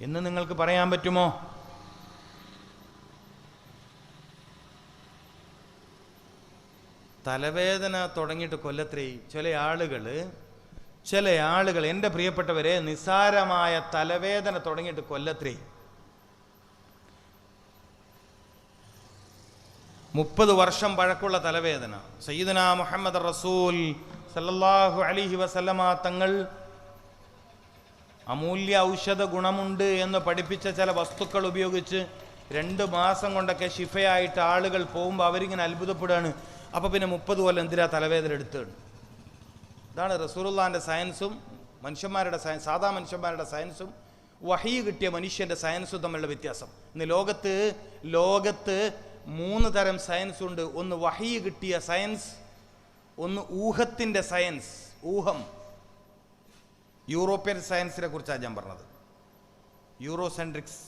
എന്ന് നിങ്ങൾക്ക് പറയാൻ പറ്റുമോ? തലവേദന തുടങ്ങിയിട്ട് കൊല്ലത്രേ. ചില ആളുകൾ എൻ്റെ പ്രിയപ്പെട്ടവരെ, നിസ്സാരമായ തലവേദന തുടങ്ങിയിട്ട് കൊല്ലത്രേ. 30 വർഷം പഴക്കമുള്ള തലവേദന. സയ്യിദുനാ മുഹമ്മദ് റസൂൽ സല്ലല്ലാഹു അലൈഹി വസല്ലമ തങ്ങൾ അമൂല്യ ഔഷധ ഗുണമുണ്ട് എന്ന് പഠിപ്പിച്ച ചില വസ്തുക്കൾ ഉപയോഗിച്ച് 2 മാസം കൊണ്ടൊക്കെ ഷിഫയായിട്ട് ആളുകൾ പോകുമ്പോൾ അവരിങ്ങനെ അത്ഭുതപ്പെടുകയാണ്. അപ്പോൾ പിന്നെ 30 കൊല്ലം എന്തിനാ തലവേദന എടുത്തതാണ്. ഇതാണ് റസൂലുള്ളാഹിൻ്റെ സയൻസും മനുഷ്യന്മാരുടെ സയൻസ്, സാധാ മനുഷ്യന്മാരുടെ സയൻസും വഹീ കിട്ടിയ മനുഷ്യൻ്റെ സയൻസും തമ്മിലുള്ള വ്യത്യാസം. ഇന്ന് ലോകത്ത് 3 തരം സയൻസ് ഉണ്ട്. ഒന്ന് വഹീ കിട്ടിയ സയൻസ്, ഒന്ന് ഊഹത്തിൻ്റെ സയൻസ്, ഊഹം. യൂറോപ്യൻ സയൻസിനെ കുറിച്ചാണ് ഞാൻ പറഞ്ഞത്, യൂറോസെൻട്രിക്സ്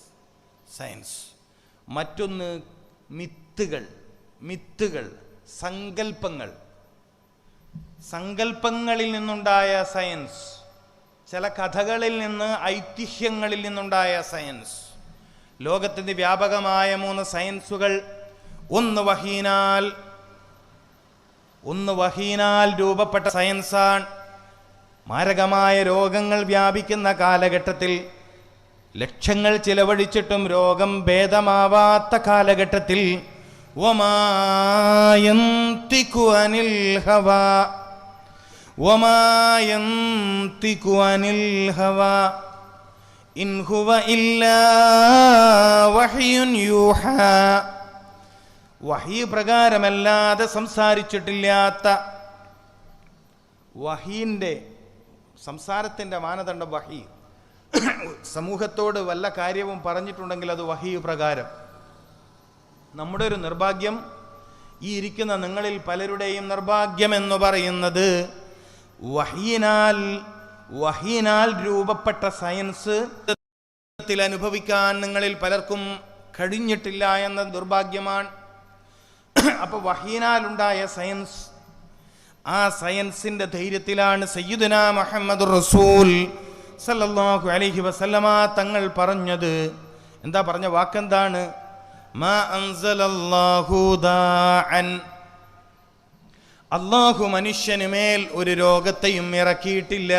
സയൻസ്. മറ്റൊന്ന് മിത്തുകൾ, സങ്കല്പങ്ങളിൽ നിന്നുണ്ടായ സയൻസ്, ചില കഥകളിൽ നിന്ന്, ഐതിഹ്യങ്ങളിൽ നിന്നുണ്ടായ സയൻസ്. ലോകത്തിൻ്റെ വ്യാപകമായ 3 സയൻസുകൾ. ഒന്ന് വഹീനാൽ രൂപപ്പെട്ട സയൻസാണ്. മാരകമായ രോഗങ്ങൾ വ്യാപിക്കുന്ന കാലഘട്ടത്തിൽ, ലക്ഷങ്ങൾ ചിലവഴിച്ചിട്ടും രോഗം ഭേദമാവാത്ത കാലഘട്ടത്തിൽ, വമാ യന്തിഖു അനിൽ ഹവാ ഇൻ ഹുവ ഇല്ലാ വഹ്യുൻ യൂഹാ. വഹീ പ്രകാരമല്ലാതെ സംസാരിച്ചിട്ടില്ലാത്ത, വഹീൻ്റെ സംസാരത്തിൻ്റെ മാനദണ്ഡം വഹീ. സമൂഹത്തോട് വല്ല കാര്യവും പറഞ്ഞിട്ടുണ്ടെങ്കിൽ അത് വഹീ പ്രകാരം. നമ്മുടെ ഒരു നിർഭാഗ്യം, ഈ ഇരിക്കുന്ന നിങ്ങളിൽ പലരുടെയും നിർഭാഗ്യം എന്ന് പറയുന്നത് വഹീനാൽ രൂപപ്പെട്ട സയൻസ് അനുഭവിക്കാൻ നിങ്ങളിൽ പലർക്കും കഴിഞ്ഞിട്ടില്ല എന്ന ദുർഭാഗ്യമാണ്. അപ്പോൾ വഹീനാലുണ്ടായ സയൻസ്, ആ സയൻസിൻ്റെ ധൈര്യത്തിലാണ് സയ്യിദുനാ മുഹമ്മദുർ റസൂൽ സല്ലല്ലാഹു അലൈഹി വസല്ലമ തങ്ങൾ പറഞ്ഞത്. എന്താ പറഞ്ഞ വാക്കെന്താണ്? മാ അൻസലല്ലാഹു ദാഅൻ, അല്ലാഹു മനുഷ്യന് മേൽ ഒരു രോഗത്തെയും ഇറക്കിയിട്ടില്ല.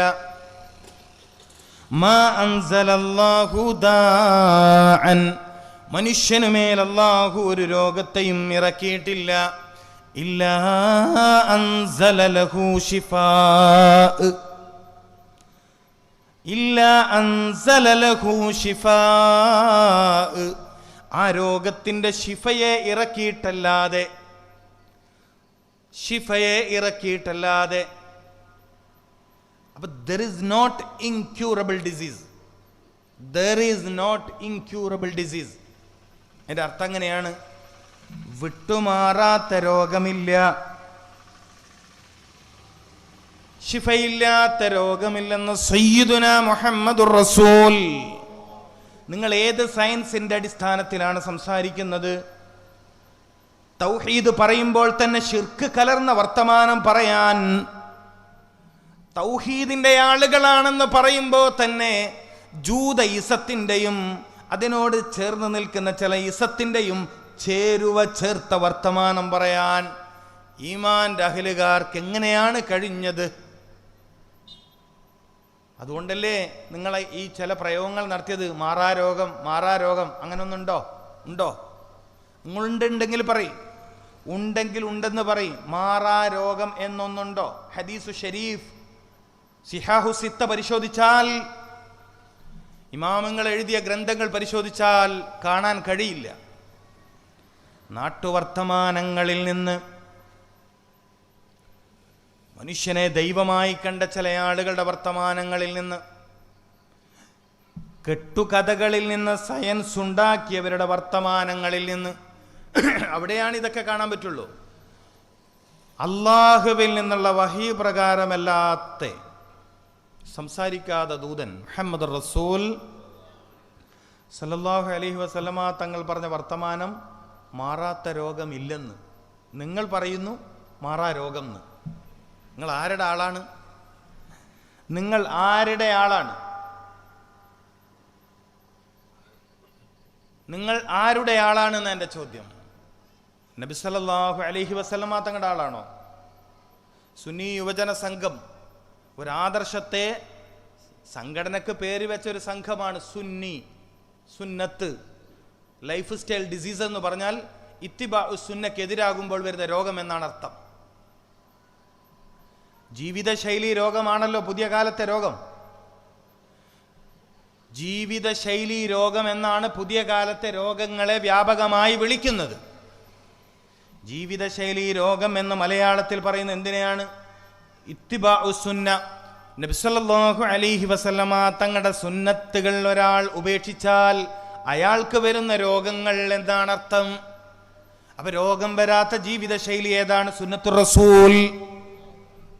മാ അൻസലല്ലാഹു ദാഅൻ, മനുഷ്യന് മേൽ അല്ലാഹു ഒരു രോഗത്തെയും ഇറക്കിയിട്ടില്ല. ഇല്ലാ അൻസല ലഹു ശിഫാ, ഇല്ലാ അൻസല ലഹു ശിഫാ, ആ രോഗത്തിൻ്റെ ശിഫയെ ഇറക്കിയിട്ടല്ലാതെ, അപ്പൊ there is not incurable disease. എൻ്റെ അർത്ഥം എങ്ങനെയാണ്? വിട്ടുമാറാത്ത രോഗമില്ല, ശിഫയില്ലാത്ത രോഗമില്ലെന്ന് സയ്യിദുനാ മുഹമ്മദുർ റസൂൽ. നിങ്ങൾ ഏത് സയൻസിന്റെ അടിസ്ഥാനത്തിലാണ് സംസാരിക്കുന്നത്? തൗഹീദ് പറയുമ്പോൾ തന്നെ ശിർക്ക് കലർന്ന വർത്തമാനം പറയാൻ, തൗഹീദിന്റെ ആളുകളാണെന്ന് പറയുമ്പോൾ തന്നെ ജൂതയിസത്തിൻ്റെയും അതിനോട് ചേർന്ന് നിൽക്കുന്ന ചില ഇസത്തിൻ്റെയും ചേരുവ ചേർത്ത വർത്തമാനം പറയാൻ ഈമാന്റെ അഹ്ലുകാർക്ക് എങ്ങനെയാണ് കഴിഞ്ഞത്? അതുകൊണ്ടല്ലേ നിങ്ങൾ ഈ ചില പ്രയോഗങ്ങൾ നടത്തിയത്. മാറാരോഗം അങ്ങനൊന്നുണ്ടോ? നിങ്ങളുണ്ടെങ്കിൽ പറയും, ഉണ്ടെങ്കിൽ ഉണ്ടെന്ന് പറയും. മാറാരോഗം എന്നൊന്നുണ്ടോ? ഹദീസു ഷരീഫ് സിഹാഹു സിത്ത പരിശോധിച്ചാൽ, ഇമാമുകൾ എഴുതിയ ഗ്രന്ഥങ്ങൾ പരിശോധിച്ചാൽ കാണാൻ കഴിയില്ല. നാട്ടുവർത്തമാനങ്ങളിൽ നിന്ന് മനുഷ്യനെ ദൈവമായി കണ്ട ചില ആളുകളുടെ വർത്തമാനങ്ങളിൽ നിന്ന്, കെട്ടുകഥകളിൽ നിന്ന്, സയൻസ് ഉണ്ടാക്കിയവരുടെ വർത്തമാനങ്ങളിൽ നിന്ന്, അവിടെയാണ് ഇതൊക്കെ കാണാൻ പറ്റുള്ളൂ. അള്ളാഹുവിൽ നിന്നുള്ള വഹീ പ്രകാരമല്ലാത്ത സംസാരിക്കാതെ ദൂതൻ മുഹമ്മദ് റസൂൽ സല്ലല്ലാഹു അലൈഹി വസല്ലമ തങ്ങൾ പറഞ്ഞ വർത്തമാനം മാറാത്ത രോഗമില്ലെന്ന്. നിങ്ങൾ പറയുന്നു മാറാ രോഗം എന്ന്. നിങ്ങൾ ആരുടെ ആളാണ്? നിങ്ങൾ ആരുടെ ആളാണ്? നിങ്ങൾ ആരുടെ ആളാണെന്ന് എൻ്റെ ചോദ്യം. നബി സല്ലല്ലാഹു അലൈഹി വസല്ലമ തങ്ങളുടെ ആളാണോ? സുന്നി യുവജന സംഘം ഒരാദർശത്തെ, സംഘടനക്ക് പേര് വെച്ചൊരു സംഘമാണ് സുന്നത്ത്. ലൈഫ് സ്റ്റൈൽ ഡിസീസ് എന്ന് പറഞ്ഞാൽ ഇത്തിബാഉ സുന്നക്കെതിരാകുമ്പോൾ വരുന്ന രോഗം എന്നാണ് അർത്ഥം. ജീവിതശൈലി രോഗമാണല്ലോ പുതിയ കാലത്തെ രോഗം. ജീവിതശൈലി രോഗം എന്നാണ് പുതിയ കാലത്തെ രോഗങ്ങളെ വ്യാപകമായി വിളിക്കുന്നത്. ജീവിതശൈലി രോഗം എന്ന് മലയാളത്തിൽ പറയുന്നത് എന്തിനെയാണ്? ഇത്തിബാഉ സുന്ന. നബി സല്ലല്ലാഹു അലൈഹി വസല്ലമ തങ്ങളുടെ സുന്നത്തുകൾ ഒരാൾ ഉപേക്ഷിച്ചാൽ അയാൾക്ക് വരുന്ന രോഗങ്ങൾ എന്താണ് അർത്ഥം? അപ്പൊ രോഗം വരാത്ത ജീവിതശൈലി ഏതാണ്? സുന്നത്തുർ റസൂൽ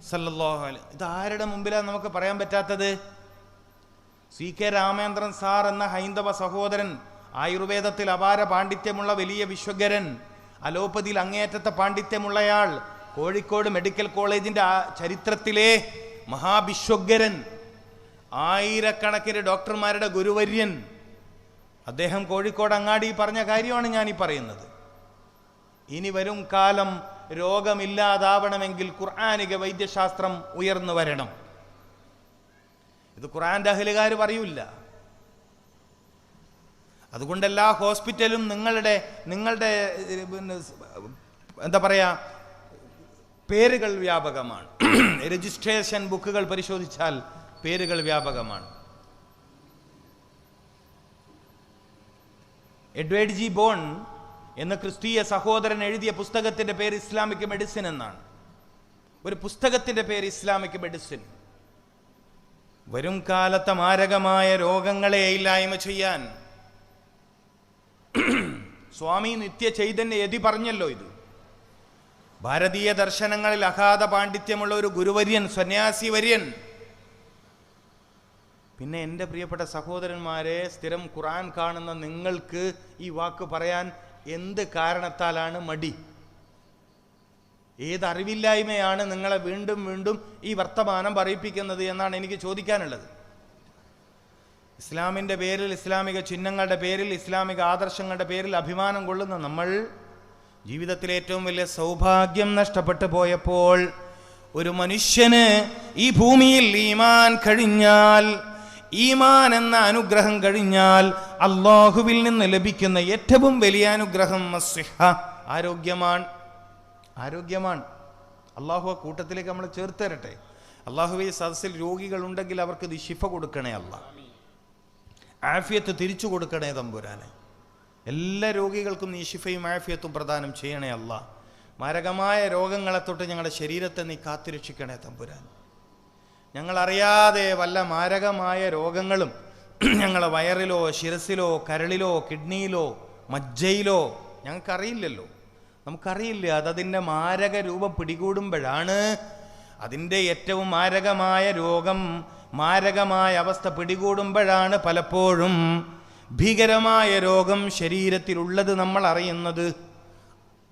സല്ലല്ലാഹു അലൈഹി. ഇത് ആരുടെ മുമ്പിലാണ് നമുക്ക് പറയാൻ പറ്റാത്തത്? CK രാമേന്ദ്രൻ സാർ എന്ന ഹൈന്ദവ സഹോദരൻ, ആയുർവേദത്തിൽ അപാര പാണ്ഡിത്യമുള്ള വലിയ വിശ്വഗരൻ, അലോപ്പതിയിൽ അങ്ങേയറ്റത്തെ പാണ്ഡിത്യമുള്ളയാൾ, കോഴിക്കോട് മെഡിക്കൽ കോളേജിന്റെ ചരിത്രത്തിലെ മഹാവിശ്വഗരൻ, ആയിരക്കണക്കിന് ഡോക്ടർമാരുടെ ഗുരുവര്യൻ, അദ്ദേഹം കോഴിക്കോട് അങ്ങാടി പറഞ്ഞ കാര്യമാണ് ഞാൻ ഈ പറയുന്നത്. ഇനി വരും കാലം രോഗമില്ലാതാവണമെങ്കിൽ ഖുർആനിക വൈദ്യശാസ്ത്രം ഉയർന്നു വരണം. ഇത് ഖുർആന്റെ അഹ്ലുകാർ പറയൂല. അതുകൊണ്ട് എല്ലാ ഹോസ്പിറ്റലും നിങ്ങളുടെ എന്താ പറയാ പേരുകൾ വ്യാപകമാണ്. രജിസ്ട്രേഷൻ ബുക്കുകൾ പരിശോധിച്ചാൽ പേരുകൾ വ്യാപകമാണ്. എഡ്വേർഡ് ജി ബോൺ എന്ന ക്രിസ്തീയ സഹോദരൻ എഴുതിയ പുസ്തകത്തിന്റെ പേര് ഇസ്ലാമിക് മെഡിസിൻ എന്നാണ്. ഒരു പുസ്തകത്തിന്റെ പേര് ഇസ്ലാമിക് മെഡിസിൻ. വരും കാലത്തെ മാരകമായ രോഗങ്ങളെ ഇല്ലായ്മ ചെയ്യാൻ സ്വാമി നിത്യ ചൈതന്യ യതി പറഞ്ഞല്ലോ. ഇത് ഭാരതീയ ദർശനങ്ങളിൽ അഗാധ പാണ്ഡിത്യമുള്ള ഒരു ഗുരുവര്യൻ, സന്യാസി വര്യൻ. പിന്നെ എൻ്റെ പ്രിയപ്പെട്ട സഹോദരന്മാരെ, സ്ഥിരം ഖുർആൻ കാണുന്ന നിങ്ങൾക്ക് ഈ വാക്ക് പറയാൻ എന്ത് കാരണത്താലാണ് മടി? ഏത് അറിവില്ലായ്മയാണ് നിങ്ങളെ വീണ്ടും വീണ്ടും ഈ വർത്തമാനം പറയിപ്പിക്കുന്നത് എന്നാണ് എനിക്ക് ചോദിക്കാനുള്ളത്. ഇസ്ലാമിൻ്റെ പേരിൽ, ഇസ്ലാമിക ചിഹ്നങ്ങളുടെ പേരിൽ, ഇസ്ലാമിക ആദർശങ്ങളുടെ പേരിൽ അഭിമാനം കൊള്ളുന്ന നമ്മൾ ജീവിതത്തിലെ ഏറ്റവും വലിയ സൗഭാഗ്യം നഷ്ടപ്പെട്ടു പോയപ്പോൾ, ഒരു മനുഷ്യന് ഈ ഭൂമിയിൽ ഈമാൻ കഴിഞ്ഞാൽ, ഈമാൻ എന്ന അനുഗ്രഹം കഴിഞ്ഞാൽ അള്ളാഹുവിൽ നിന്ന് ലഭിക്കുന്ന ഏറ്റവും വലിയ അനുഗ്രഹം ആരോഗ്യമാണ്. ആരോഗ്യമാണ്. അള്ളാഹു ആ കൂട്ടത്തിലേക്ക് നമ്മൾ ചേർത്ത് തരട്ടെ. അള്ളാഹുവെ സദസ്സിൽ രോഗികൾ ഉണ്ടെങ്കിൽ അവർക്ക് ഇത് ശിഫ കൊടുക്കണേ അല്ല, ആഫിയത്ത് തിരിച്ചു കൊടുക്കണേ തമ്പുരാനെ. എല്ലാ രോഗികൾക്കും നീ ശിഫയും ആഫിയത്തും പ്രദാനം ചെയ്യണേ അല്ല. മാരകമായ രോഗങ്ങളെ തൊട്ട് ഞങ്ങളുടെ ശരീരത്തെ നീ കാത്തുരക്ഷിക്കണേ തമ്പുരാൻ. ഞങ്ങളറിയാതെ വല്ല മാരകമായ രോഗങ്ങളും ഞങ്ങളെ വയറിലോ ശിരസിലോ കരളിലോ കിഡ്നിയിലോ മജ്ജയിലോ ഞങ്ങൾക്കറിയില്ലല്ലോ, നമുക്കറിയില്ല. അതതിൻ്റെ മാരക രൂപം പിടികൂടുമ്പോഴാണ്, അതിൻ്റെ ഏറ്റവും മാരകമായ രോഗം, മാരകമായ അവസ്ഥ പിടികൂടുമ്പോഴാണ് പലപ്പോഴും ഭീകരമായ രോഗം ശരീരത്തിലുള്ളത് നമ്മൾ അറിയുന്നത്.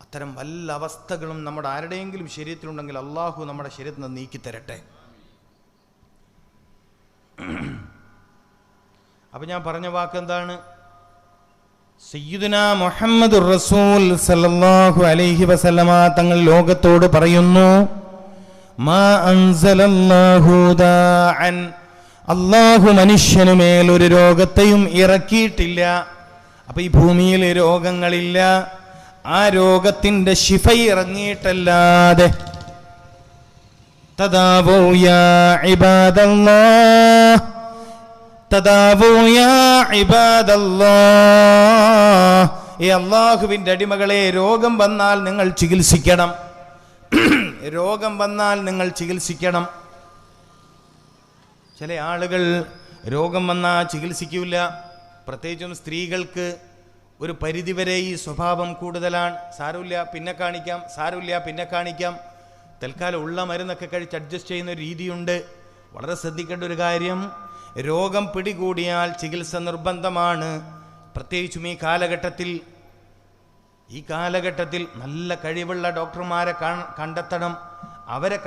അത്തരം വല്ല അവസ്ഥകളും നമ്മുടെ ആരുടെയെങ്കിലും ശരീരത്തിലുണ്ടെങ്കിൽ അള്ളാഹു നമ്മുടെ ശരീരത്തിൽ നിന്ന് നീക്കിത്തരട്ടെ. അപ്പൊ ഞാൻ പറഞ്ഞ വാക്കെന്താണ്? സയ്യിദുനാ മുഹമ്മദുർ റസൂൽ സല്ലല്ലാഹു അലൈഹി വസല്ലമ തങ്ങൾ ലോകത്തോട് പറയുന്നു, മാ അൻസലല്ലാഹു ദാഅൻ, അല്ലാഹു മനുഷ്യനുമേൽ ഒരു രോഗത്തെയും ഇറക്കിയിട്ടില്ല. അപ്പൊ ഈ ഭൂമിയിൽ രോഗങ്ങളില്ല, ആ രോഗത്തിന്റെ ശിഫ ഇറങ്ങിയിട്ടല്ലാതെ. തദാവൂ യാ ഇബാദല്ലാഹ്, തദാവൂ യാ ഇബാദല്ലാഹ്, ഈ അല്ലാഹുവിൻ്റെ അടിമകളെ, രോഗം വന്നാൽ നിങ്ങൾ ചികിത്സിക്കണം. രോഗം വന്നാൽ നിങ്ങൾ ചികിത്സിക്കണം. ചില ആളുകൾ രോഗം വന്നാൽ ചികിത്സിക്കില്ല. പ്രത്യേകിച്ചും സ്ത്രീകൾക്ക് ഒരു പരിധിവരെ ഈ സ്വഭാവം കൂടുതലാണ്. സാരമില്ല പിന്നെ കാണിക്കാം, സാരമില്ല പിന്നെ കാണിക്കാം, തൽക്കാലം ഉള്ള മരുന്നൊക്കെ കഴിച്ച് അഡ്ജസ്റ്റ് ചെയ്യുന്ന ഒരു രീതിയുണ്ട്. വളരെ ശ്രദ്ധിക്കേണ്ട ഒരു കാര്യം, രോഗം പിടികൂടിയാൽ ചികിത്സ നിർബന്ധമാണ്. പ്രത്യേകിച്ചും ഈ കാലഘട്ടത്തിൽ നല്ല കഴിവുള്ള ഡോക്ടർമാരെ കണ്ടെത്തണം. അവരെ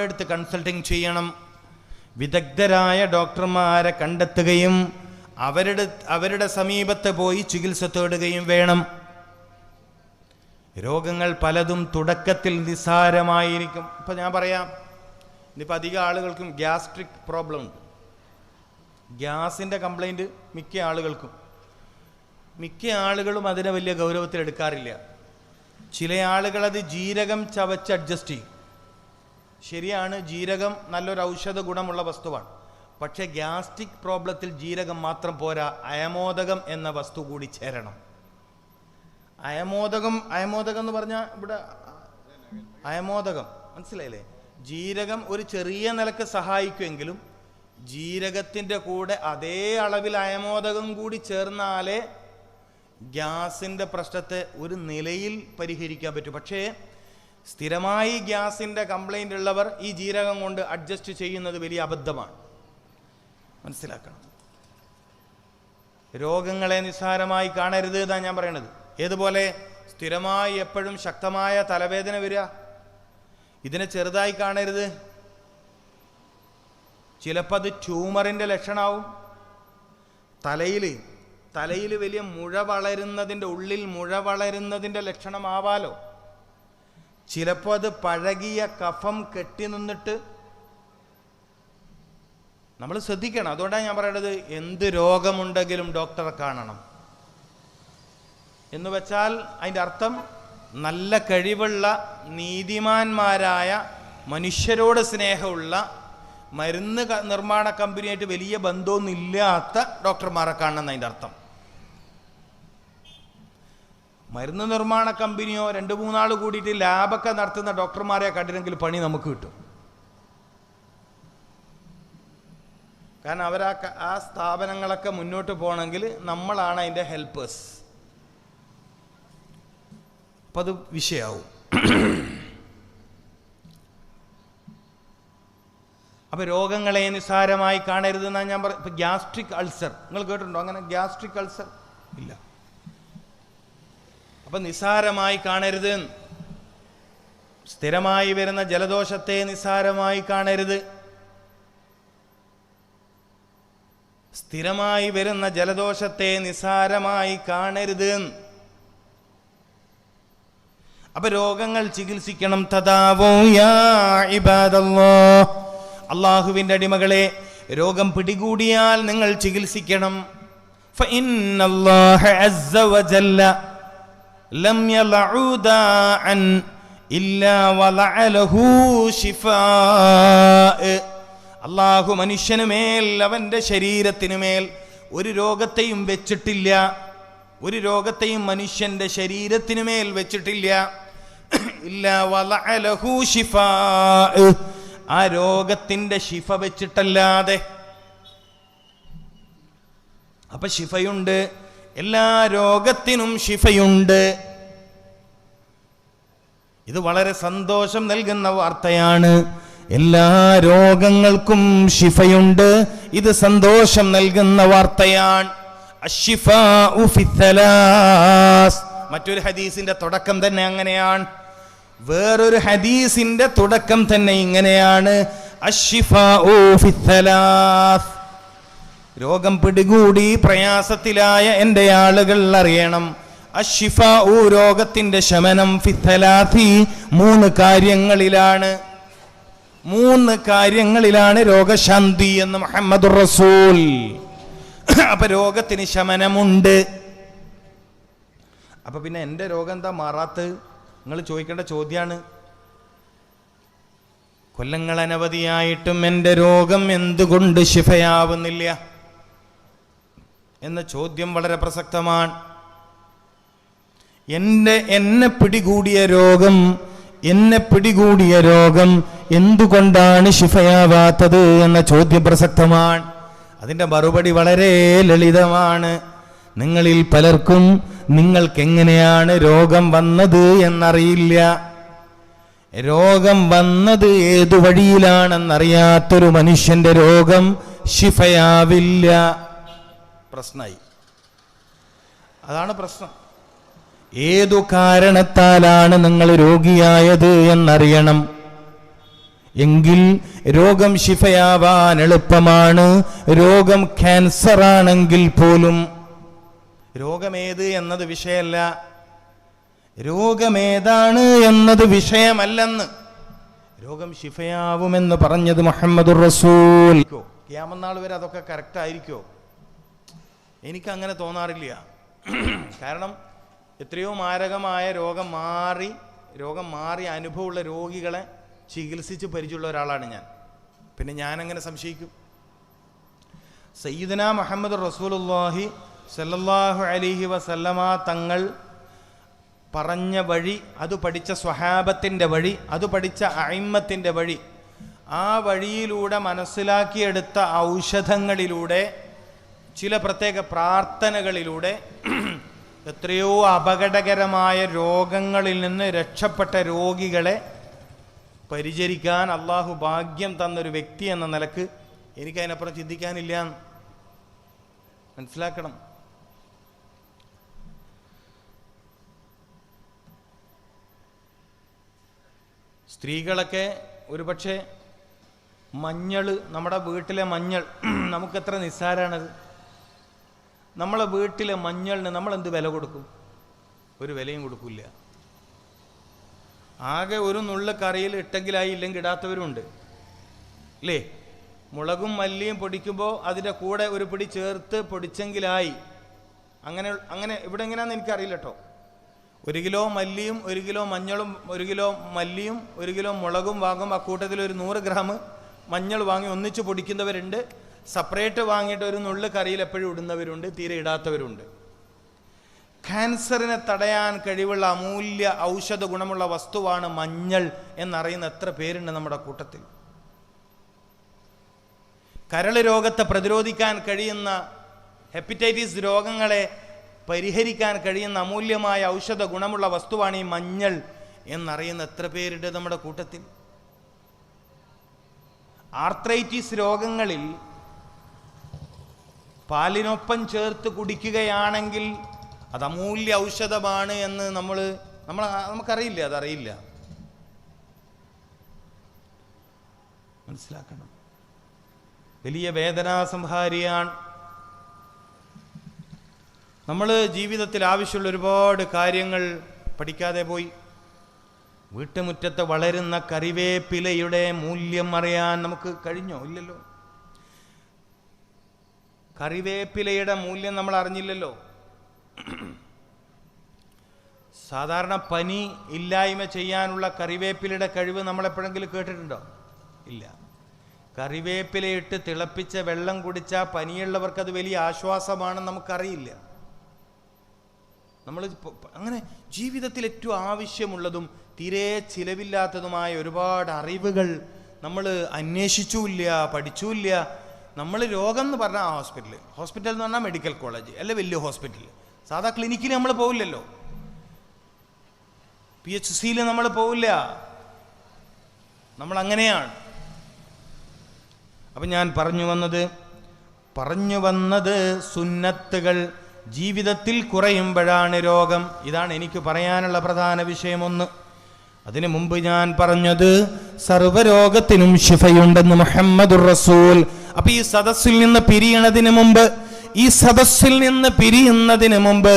അടുത്ത് കൺസൾട്ടിങ് ചെയ്യണം. വിദഗ്ധരായ ഡോക്ടർമാരെ കണ്ടെത്തുകയും അവരുടെ സമീപത്ത് പോയി ചികിത്സ തേടുകയും വേണം. രോഗങ്ങൾ പലതും തുടക്കത്തിൽ നിസ്സാരമായിരിക്കും. ഇപ്പം ഞാൻ പറയാം, ഇന്നിപ്പോൾ അധികം ആളുകൾക്കും ഗ്യാസ്ട്രിക് പ്രോബ്ലം ഉണ്ട്. ഗ്യാസിൻ്റെ കംപ്ലൈൻറ്റ് മിക്ക ആളുകളും അതിനെ വലിയ ഗൗരവത്തിൽ എടുക്കാറില്ല. ചില ആളുകൾ അത് ജീരകം ചവച്ച് അഡ്ജസ്റ്റ് ചെയ്യും. ശരിയാണ്, ജീരകം നല്ലൊരു ഔഷധ ഗുണമുള്ള വസ്തുവാണ്. പക്ഷേ ഗ്യാസ്ട്രിക് പ്രോബ്ലത്തിൽ ജീരകം മാത്രം പോരാ, അയമോദകം എന്ന വസ്തു കൂടി ചേരണം. അയമോദകം എന്ന് പറഞ്ഞാൽ ഇവിടെ അയമോദകം മനസ്സിലായില്ലേ? ജീരകം ഒരു ചെറിയ നിലക്ക് സഹായിക്കുമെങ്കിലും ജീരകത്തിൻ്റെ കൂടെ അതേ അളവിൽ അയമോദകം കൂടി ചേർന്നാലേ ഗ്യാസിൻ്റെ പ്രശ്നത്തെ ഒരു നിലയിൽ പരിഹരിക്കാൻ പറ്റും. പക്ഷേ സ്ഥിരമായി ഗ്യാസിൻ്റെ കംപ്ലൈൻ്റ് ഉള്ളവർ ഈ ജീരകം കൊണ്ട് അഡ്ജസ്റ്റ് ചെയ്യുന്നത് വലിയ അബദ്ധമാണ്, മനസ്സിലാക്കണം. രോഗങ്ങളെ നിസ്സാരമായി കാണരുത് എന്നാണ് ഞാൻ പറയണത്. ഏതുപോലെ സ്ഥിരമായി എപ്പോഴും ശക്തമായ തലവേദന വരിക, ഇതിനെ ചെറുതായി കാണരുത്. ചിലപ്പോൾ അത് ട്യൂമറിൻ്റെ ലക്ഷണമാവും. തലയിൽ വലിയ മുഴ വളരുന്നതിൻ്റെ ഉള്ളിൽ മുഴ വളരുന്നതിൻ്റെ ലക്ഷണമാവാലോ. ചിലപ്പോൾ അത് പഴകിയ കഫം കെട്ടി നിന്നിട്ട് നമ്മൾ ശ്രദ്ധിക്കണം. അതുകൊണ്ടാണ് ഞാൻ പറയുന്നത് എന്ത് രോഗമുണ്ടെങ്കിലും ഡോക്ടറെ കാണണം എന്ന് വെച്ചാൽ അതിൻ്റെ അർത്ഥം നല്ല കഴിവുള്ള നീതിമാന്മാരായ മനുഷ്യരോട് സ്നേഹമുള്ള മരുന്ന് നിർമ്മാണ കമ്പനിയായിട്ട് വലിയ ബന്ധമൊന്നുമില്ലാത്ത ഡോക്ടർമാരെ കാണണം എന്നതിൻ്റെ അർത്ഥം. മരുന്ന് നിർമ്മാണ കമ്പനിയോ 2-3 ആൾ കൂടിയിട്ട് ലാബൊക്കെ നടത്തുന്ന ഡോക്ടർമാരെ കണ്ടില്ലെങ്കിൽ പണി നമുക്ക് കിട്ടും. കാരണം ആ സ്ഥാപനങ്ങളൊക്കെ മുന്നോട്ട് പോകണമെങ്കിൽ നമ്മളാണ് അതിൻ്റെ ഹെൽപ്പേഴ്സ്. അപ്പം അത് വിഷയമാവും. അപ്പം രോഗങ്ങളെ നിസ്സാരമായി കാണരുതെന്നാണ് ഞാൻ ഇപ്പം ഗ്യാസ്ട്രിക് അൾസർ നിങ്ങൾ കേട്ടിട്ടുണ്ടോ? അങ്ങനെ ഗ്യാസ്ട്രിക് അൾസർ ഇല്ല. അപ്പം നിസ്സാരമായി കാണരുത്. സ്ഥിരമായി വരുന്ന ജലദോഷത്തെ നിസ്സാരമായി കാണരുത്. സ്ഥിരമായി വരുന്ന ജലദോഷത്തെ നിസ്സാരമായി കാണരുത്. അപ്പൊ രോഗങ്ങൾ ചികിത്സിക്കണം. തദാവൂ യാ ഇബാദല്ലാഹ്, അല്ലാഹുവിൻ്റെ അടിമകളെ, രോഗം പിടികൂടിയാൽ നിങ്ങൾ ചികിത്സിക്കണം. ഫഇന്നല്ലാഹ അസ്സ വജല്ല ലം യലഉ ദാഅൻ ഇല്ലാ വലഅ ലഹു ശിഫാ. അല്ലാഹു മനുഷ്യനുമേൽ അവൻ്റെ ശരീരത്തിനുമേൽ ഒരു രോഗത്തെയും വെച്ചിട്ടില്ല. ഒരു രോഗത്തെയും മനുഷ്യൻ്റെ ശരീരത്തിനുമേൽ വെച്ചിട്ടില്ല. ഇല്ലാ വലഅ ലഹു ശിഫാ, ആ രോഗത്തിൻ്റെ ശിഫ വെച്ചിട്ടല്ലാതെ. അപ്പൊ ശിഫയുണ്ട്, എല്ലാ രോഗത്തിനും ശിഫയുണ്ട്. ഇത് വളരെ സന്തോഷം നൽകുന്ന വാർത്തയാണ്. എല്ലാ രോഗങ്ങൾക്കും ശിഫയുണ്ട്. ഇത് സന്തോഷം നൽകുന്ന വാർത്തയാണ്. അശ്ശിഫാഉ ഫിത്തലാസ്. മറ്റൊരു ഹദീസിന്റെ തുടക്കം തന്നെ അങ്ങനെയാണ്. വേറൊരു ഹദീസിന്റെ തുടക്കം തന്നെ ഇങ്ങനെയാണ്. അശ്ശിഫാഉ ഫിത്തലാസ്. രോഗം പിടികൂടി പ്രയാസത്തിലായ എൻ്റെ ആളുകൾ അറിയണം, അശ്ശിഫാഉ രോഗത്തിന്റെ ശമനം ഫിത്തലാത്തി 3 കാര്യങ്ങളിലാണ്. 3 കാര്യങ്ങളിലാണ് രോഗശാന്തി എന്ന് മുഹമ്മദുർ റസൂൽ. അപ്പൊ രോഗത്തിന് ശമനമുണ്ട്. അപ്പൊ പിന്നെ എൻ്റെ രോഗം എന്താ മാറാത്ത? നിങ്ങൾ ചോദിക്കേണ്ട ചോദ്യമാണ്. കൊല്ലങ്ങൾ അനവധിയായിട്ടും എൻ്റെ രോഗം എന്തുകൊണ്ട് ശിഫയാവുന്നില്ല എന്ന ചോദ്യം വളരെ പ്രസക്തമാണ്. എന്നെ പിടികൂടിയ രോഗം എന്തുകൊണ്ടാണ് ശിഫയാവാത്തത് എന്ന ചോദ്യം പ്രസക്തമാണ്. അതിൻ്റെ മറുപടി വളരെ ലളിതമാണ്. നിങ്ങളിൽ പലർക്കും നിങ്ങൾക്കെങ്ങനെയാണ് രോഗം വന്നത് എന്നറിയില്ല. രോഗം വന്നത് ഏതു വഴിയിലാണെന്നറിയാത്തൊരു മനുഷ്യന്റെ രോഗം ശിഫയാവില്ല. പ്രശ്നമായി. അതാണ് പ്രശ്നം. ഏതു കാരണത്താലാണ് നിങ്ങൾ രോഗിയായത് എന്നറിയണം. എങ്കിൽ രോഗം ശിഫയാവാൻ എളുപ്പമാണ്. രോഗം ക്യാൻസർ ആണെങ്കിൽ പോലും. രോഗമേത് എന്നത് വിഷയമല്ല, രോഗമേതാണ് എന്നത് വിഷയമല്ലെന്ന്. രോഗം ശിഫയാവുമെന്ന് പറഞ്ഞത് മുഹമ്മദുർ റസൂൽ. ഖിയാമത്ത് നാൾ വരെ അതൊക്കെ കറക്റ്റ് ആയിരിക്കോ? എനിക്കങ്ങനെ തോന്നാറില്ല. കാരണം എത്രയോ മാരകമായ രോഗം മാറി അനുഭവമുള്ള രോഗികളെ ചികിത്സിച്ച് പരിചയമുള്ള ഒരാളാണ് ഞാൻ. പിന്നെ ഞാനങ്ങനെ സംശയിക്കും? സയ്യിദനാ മുഹമ്മദ് റസൂലുള്ളാഹി സല്ലല്ലാഹു അലൈഹി വസല്ലമ തങ്ങൾ പറഞ്ഞ വഴി, അത് പഠിച്ച സ്വഹാബത്തിൻ്റെ വഴി, അത് പഠിച്ച അഇമ്മത്തിൻ്റെ വഴി, ആ വഴിയിലൂടെ മനസ്സിലാക്കിയെടുത്ത ഔഷധങ്ങളിലൂടെ, ചില പ്രത്യേക പ്രാർത്ഥനകളിലൂടെ എത്രയോ അപകടകരമായ രോഗങ്ങളിൽ നിന്ന് രക്ഷപ്പെട്ട രോഗികളെ പരിചരിക്കാൻ അള്ളാഹു ഭാഗ്യം തന്നൊരു വ്യക്തി എന്ന നിലക്ക് എനിക്കതിനപ്പുറം ചിന്തിക്കാനില്ല. മനസ്സിലാക്കണം. സ്ത്രീകളൊക്കെ ഒരുപക്ഷെ മഞ്ഞൾ, നമ്മുടെ വീട്ടിലെ മഞ്ഞൾ നമുക്കെത്ര നിസ്സാരാണത്. നമ്മളെ വീട്ടിലെ മഞ്ഞളിന് നമ്മളെന്ത് വില കൊടുക്കും? ഒരു വിലയും കൊടുക്കില്ല. ആകെ ഒരു നുള്ളു കറിയിൽ ഇട്ടെങ്കിലായി, ഇല്ലെങ്കിൽ ഇടാത്തവരുണ്ട് അല്ലേ? മുളകും മല്ലിയും പൊടിക്കുമ്പോൾ അതിൻ്റെ കൂടെ ഒരു പിടി ചേർത്ത് പൊടിച്ചെങ്കിലായി. അങ്ങനെ ഇവിടെ എങ്ങനെയാണെന്ന് എനിക്കറിയില്ല കേട്ടോ. 1 കിലോ മല്ലിയും 1 കിലോ മഞ്ഞളും 1 കിലോ മല്ലിയും 1 കിലോ മുളകും വാങ്ങും. ആ കൂട്ടത്തിൽ ഒരു 100 ഗ്രാം മഞ്ഞൾ വാങ്ങി ഒന്നിച്ച് പൊടിക്കുന്നവരുണ്ട്. സെപ്പറേറ്റ് വാങ്ങിയിട്ട് ഒരു നുള്ളു കറിയിൽ എപ്പോഴും ഇടുന്നവരുണ്ട്, തീരെ ഇടാത്തവരുണ്ട്. ക്യാൻസറിനെ തടയാൻ കഴിവുള്ള അമൂല്യ ഔഷധ ഗുണമുള്ള വസ്തുവാണ് മഞ്ഞൾ എന്നറിയുന്ന എത്ര പേരുണ്ട് നമ്മുടെ കൂട്ടത്തിൽ? കരൾ രോഗത്തെ പ്രതിരോധിക്കാൻ കഴിയുന്ന, ഹെപ്പറ്റൈറ്റിസ് രോഗങ്ങളെ പരിഹരിക്കാൻ കഴിയുന്ന അമൂല്യമായ ഔഷധ ഗുണമുള്ള വസ്തുവാണ് ഈ മഞ്ഞൾ എന്നറിയുന്ന എത്ര പേരുണ്ട് നമ്മുടെ കൂട്ടത്തിൽ? ആർത്രൈറ്റിസ് രോഗങ്ങളിൽ പാലിനൊപ്പം ചേർത്ത് കുടിക്കുകയാണെങ്കിൽ അത് അമൂല്യ ഔഷധമാണ് എന്ന് നമുക്കറിയില്ല, അതറിയില്ല. മനസ്സിലാക്കണം. വലിയ വേദനാസംഹാരിയാണ്. നമ്മൾ ജീവിതത്തിൽ ആവശ്യമുള്ള ഒരുപാട് കാര്യങ്ങൾ പഠിക്കാതെ പോയി. വീട്ടുമുറ്റത്ത് വളരുന്ന കറിവേപ്പിലയുടെ മൂല്യം അറിയാൻ നമുക്ക് കഴിഞ്ഞോ? ഇല്ലല്ലോ. കറിവേപ്പിലയുടെ മൂല്യം നമ്മൾ അറിഞ്ഞില്ലല്ലോ. സാധാരണ പനി ഇല്ലായ്മ ചെയ്യാനുള്ള കറിവേപ്പിലയുടെ കഴിവ് നമ്മളെപ്പോഴെങ്കിലും കേട്ടിട്ടുണ്ടോ? ഇല്ല. കറിവേപ്പിലയിട്ട് തിളപ്പിച്ച വെള്ളം കുടിച്ചാൽ പനിയുള്ളവർക്ക് അത് വലിയ ആശ്വാസമാണെന്ന് നമുക്കറിയില്ല. നമ്മൾ അങ്ങനെ ജീവിതത്തിൽ ഏറ്റവും ആവശ്യമുള്ളതും തീരെ ചിലവില്ലാത്തതുമായ ഒരുപാട് അറിവുകൾ നമ്മൾ അന്വേഷിച്ചുമില്ല, പഠിച്ചുമില്ല. നമ്മൾ രോഗം എന്ന് പറഞ്ഞാൽ ഹോസ്പിറ്റൽ എന്ന് പറഞ്ഞാൽ മെഡിക്കൽ കോളേജ് അല്ലെ വലിയ ഹോസ്പിറ്റൽ. സാധാ ക്ലിനിക്കിൽ നമ്മൾ പോവില്ലല്ലോ, PHCയിൽ നമ്മൾ പോവില്ല. നമ്മൾ അങ്ങനെയാണ്. അപ്പം ഞാൻ പറഞ്ഞു വന്നത് സുന്നത്തുകൾ ജീവിതത്തിൽ കുറയുമ്പോഴാണ് രോഗം. ഇതാണ് എനിക്ക് പറയാനുള്ള പ്രധാന വിഷയം. അതിനു മുമ്പ് ഞാൻ പറഞ്ഞത് സർവ്വരോഗത്തിനും ശിഫയുണ്ടെന്ന് മുഹമ്മദുർ റസൂൽ. അപ്പൊ ഈ സദസ്സിൽ നിന്ന് പിരിയുന്നതിന് മുമ്പ്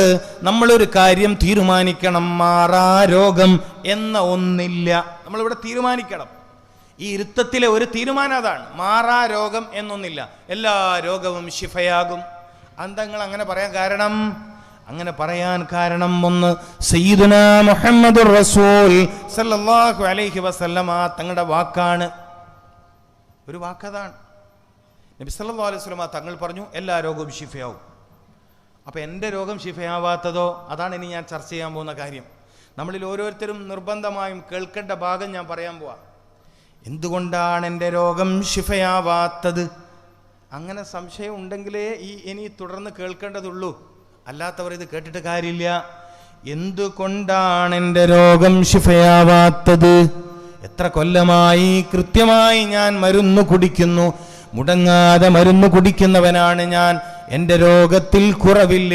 നമ്മളൊരു കാര്യം തീരുമാനിക്കണം. മാറാ രോഗം എന്ന ഒന്നില്ല. നമ്മളിവിടെ തീരുമാനിക്കണം. ഈ ഇരുത്തത്തിലെ ഒരു തീരുമാനം അതാണ്. മാറാ രോഗം എന്നൊന്നില്ല. എല്ലാ രോഗവും ശിഫയാകും. അന്തങ്ങൾ അങ്ങനെ പറയാൻ കാരണം? അങ്ങനെ പറയാൻ കാരണം ഒന്ന്, സയ്യിദുനാ മുഹമ്മദുർ റസൂൽ സല്ലല്ലാഹു അലൈഹി വസല്ലമ തങ്ങളുടെ വാക്കാണ്. ഒരു വാക്കതാണ്. നബി സല്ലല്ലാഹു അലൈഹി വസല്ലമ തങ്ങൾ പറഞ്ഞു എല്ലാ രോഗവും ശിഫയാവും. അപ്പം എൻ്റെ രോഗം ശിഫയാവാത്തതോ? അതാണ് ഇനി ഞാൻ ചർച്ച ചെയ്യാൻ പോകുന്ന കാര്യം. നമ്മളിൽ ഓരോരുത്തരും നിർബന്ധമായും കേൾക്കേണ്ട ഭാഗം ഞാൻ പറയാൻ പോവാം. എന്തുകൊണ്ടാണ് എൻ്റെ രോഗം ശിഫയാവാത്തത്? അങ്ങനെ സംശയം ഉണ്ടെങ്കിലേ ഇനി തുടർന്ന് കേൾക്കേണ്ടതുള്ളൂ. അല്ലാത്തവർ ഇത് കേട്ടിട്ട് കാര്യമില്ല. എന്തുകൊണ്ടാണ് എൻ്റെ രോഗം ശിഫയാവാത്തത്? എത്ര കൊല്ലമായി കൃത്യമായി ഞാൻ മരുന്ന് കുടിക്കുന്നു, മുടങ്ങാതെ മരുന്ന് കുടിക്കുന്നവനാണ് ഞാൻ, എൻ്റെ രോഗത്തിൽ കുറവില്ല.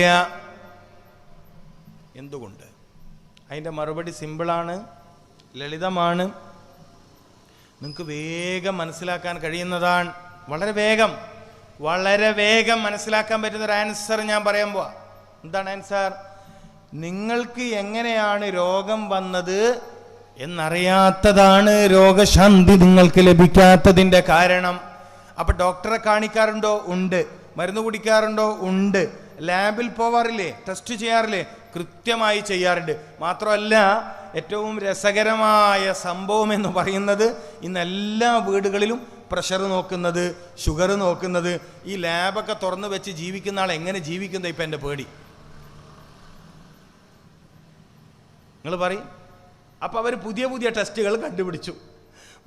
എന്തുകൊണ്ട്? അതിൻ്റെ മറുപടി സിമ്പിളാണ്, ലളിതമാണ്, നിങ്ങൾക്ക് വേഗം മനസ്സിലാക്കാൻ കഴിയുന്നതാണ്. വളരെ വേഗം മനസ്സിലാക്കാൻ പറ്റുന്നൊരു ആൻസർ ഞാൻ പറയാൻ പോവാ. എന്താണ് ആൻസർ? നിങ്ങൾക്ക് എങ്ങനെയാണ് രോഗം വന്നത് എന്നറിയാത്തതാണ് രോഗശാന്തി നിങ്ങൾക്ക് ലഭിക്കാത്തതിൻ്റെ കാരണം. അപ്പൊ ഡോക്ടറെ കാണിക്കാറുണ്ടോ? ഉണ്ട്. മരുന്ന് കുടിക്കാറുണ്ടോ? ഉണ്ട്. ലാബിൽ പോവാറില്ലേ? ടെസ്റ്റ് ചെയ്യാറില്ലേ? കൃത്യമായി ചെയ്യാറുണ്ട്. മാത്രമല്ല, ഏറ്റവും രസകരമായ സംഭവം എന്ന് പറയുന്നത് ഇന്ന് എല്ലാ വീടുകളിലും പ്രഷർ നോക്കുന്നത്, ഷുഗർ നോക്കുന്നത്. ഈ ലാബൊക്കെ തുറന്നു വെച്ച് ജീവിക്കുന്ന ആൾ എങ്ങനെ ജീവിക്കുന്നത് ഇപ്പം എൻ്റെ പേടി. നിങ്ങൾ പറയും. അപ്പോൾ അവർ പുതിയ പുതിയ ടെസ്റ്റുകൾ കണ്ടുപിടിച്ചു.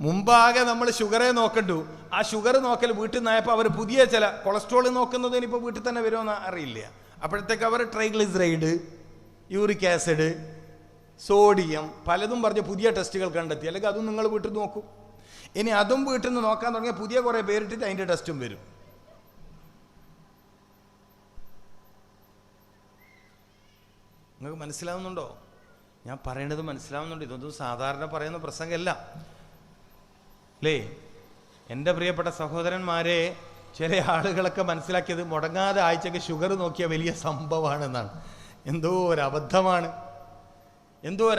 മുമ്പാകെ നമ്മൾ ഷുഗറേ നോക്കണ്ടു. ആ ഷുഗർ നോക്കൽ വീട്ടിൽ നിന്നായപ്പോൾ അവർ പുതിയ ചില കൊളസ്ട്രോൾ നോക്കുന്നത് ഇനിയിപ്പോൾ വീട്ടിൽ തന്നെ വരുമെന്ന് അറിയില്ല. അപ്പോഴത്തേക്ക് അവർ ട്രൈഗ്ലിസറൈഡ്, യൂറിക് ആസിഡ്, സോഡിയം പലതും പറഞ്ഞ് പുതിയ ടെസ്റ്റുകൾ കണ്ടെത്തി. അല്ലെങ്കിൽ അതും നിങ്ങൾ വീട്ടിൽ നോക്കും. ഇനി അതും വീട്ടിൽ നിന്ന് നോക്കാൻ തുടങ്ങിയ പുതിയ കുറേ പേരിട്ടിട്ട് അതിൻ്റെ ടെസ്റ്റും വരും. നിങ്ങൾക്ക് മനസ്സിലാവുന്നുണ്ടോ? ഞാൻ പറയേണ്ടത് മനസ്സിലാവുന്നുണ്ട്. ഇതൊന്നും സാധാരണ പറയുന്ന പ്രസംഗമല്ല അല്ലേ? എൻ്റെ പ്രിയപ്പെട്ട സഹോദരന്മാരെ, ചില ആളുകളൊക്കെ മനസ്സിലാക്കിയത് മുടങ്ങാതെ ആഴ്ചക്ക് ഷുഗർ നോക്കിയ വലിയ സംഭവമാണെന്നാണ്. എന്തോ ഒരു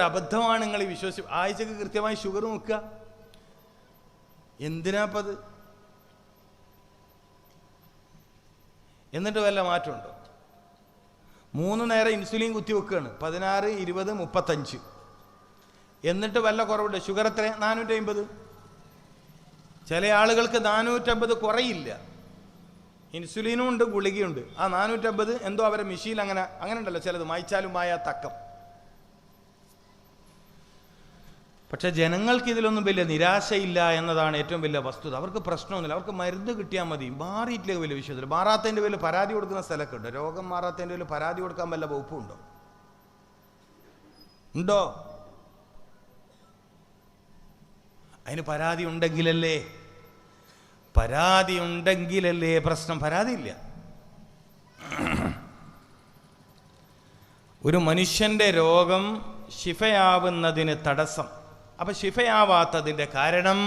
അബദ്ധമാണ് നിങ്ങൾ വിശ്വസിച്ച്. ആഴ്ചക്ക് കൃത്യമായി ഷുഗർ നോക്കുക. എന്തിനാപ്പത്? എന്നിട്ട് വല്ല മാറ്റമുണ്ടോ? 3 നേരം ഇൻസുലിൻ കുത്തി വെക്കുകയാണ്. 16, 20, 35. എന്നിട്ട് വല്ല കുറവുണ്ട്? ഷുഗർ എത്ര? 450. ചില ആളുകൾക്ക് 450 കുറയില്ല. ഇൻസുലിനും ഉണ്ട്, ഗുളികയുണ്ട്. ആ 450 എന്തോ അവരെ മെഷീൻ അങ്ങനെ ഉണ്ടല്ലോ ചിലത്, മായ്ച്ചാലും മായ തക്കം. പക്ഷെ ജനങ്ങൾക്ക് ഇതിലൊന്നും വലിയ നിരാശയില്ല എന്നതാണ് ഏറ്റവും വലിയ വസ്തുത. അവർക്ക് പ്രശ്നമൊന്നുമില്ല. അവർക്ക് മരുന്ന് കിട്ടിയാൽ മതി. മാറിയിട്ടില്ലെങ്കിൽ വലിയ വിഷയത്തില്ല. മാറാത്തതിൻ്റെ പേരിൽ പരാതി കൊടുക്കുന്ന സ്ഥലമൊക്കെ ഉണ്ട്. രോഗം മാറാത്തതിൻ്റെ പേരിൽ പരാതി കൊടുക്കാൻ വല്ല വകുപ്പുണ്ടോ? ഉണ്ടോ? അതിന് പരാതി ഉണ്ടെങ്കിലല്ലേ പ്രശ്നം. പരാതിയില്ല. ഒരു മനുഷ്യൻ്റെ രോഗം ശിഫയാവുന്നതിന് തടസ്സം. അപ്പം ശിഫയാവാത്തതിൻ്റെ കാരണം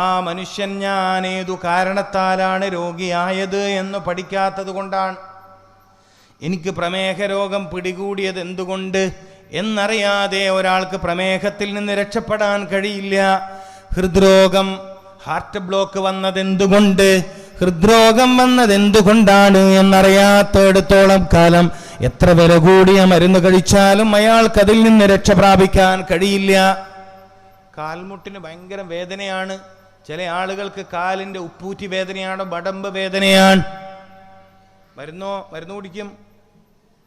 ആ മനുഷ്യൻ ഞാൻ ഏതു കാരണത്താലാണ് രോഗിയായത് എന്ന് പഠിക്കാത്തത് കൊണ്ടാണ്. എനിക്ക് പ്രമേഹ രോഗം പിടികൂടിയത് എന്തുകൊണ്ട് എന്നറിയാതെ ഒരാൾക്ക് പ്രമേഹത്തിൽ നിന്ന് രക്ഷപ്പെടാൻ കഴിയില്ല. ഹൃദ്രോഗം, ഹാർട്ട് ബ്ലോക്ക് വന്നതെന്തുകൊണ്ട്, ഹൃദ്രോഗം വന്നതെന്തുകൊണ്ടാണ് എന്നറിയാത്തിടത്തോളം കാലം എത്ര വില കൂടിയ മരുന്ന് കഴിച്ചാലും അയാൾക്ക് അതിൽ നിന്ന് രക്ഷ പ്രാപിക്കാൻ കഴിയില്ല. കാൽമുട്ടിന് ഭയങ്കര വേദനയാണ്. ചില ആളുകൾക്ക് കാലിൻ്റെ ഉപ്പൂറ്റി വേദനയാണ്, ബടമ്പ് വേദനയാണ്. മരുന്ന് കുടിക്കും.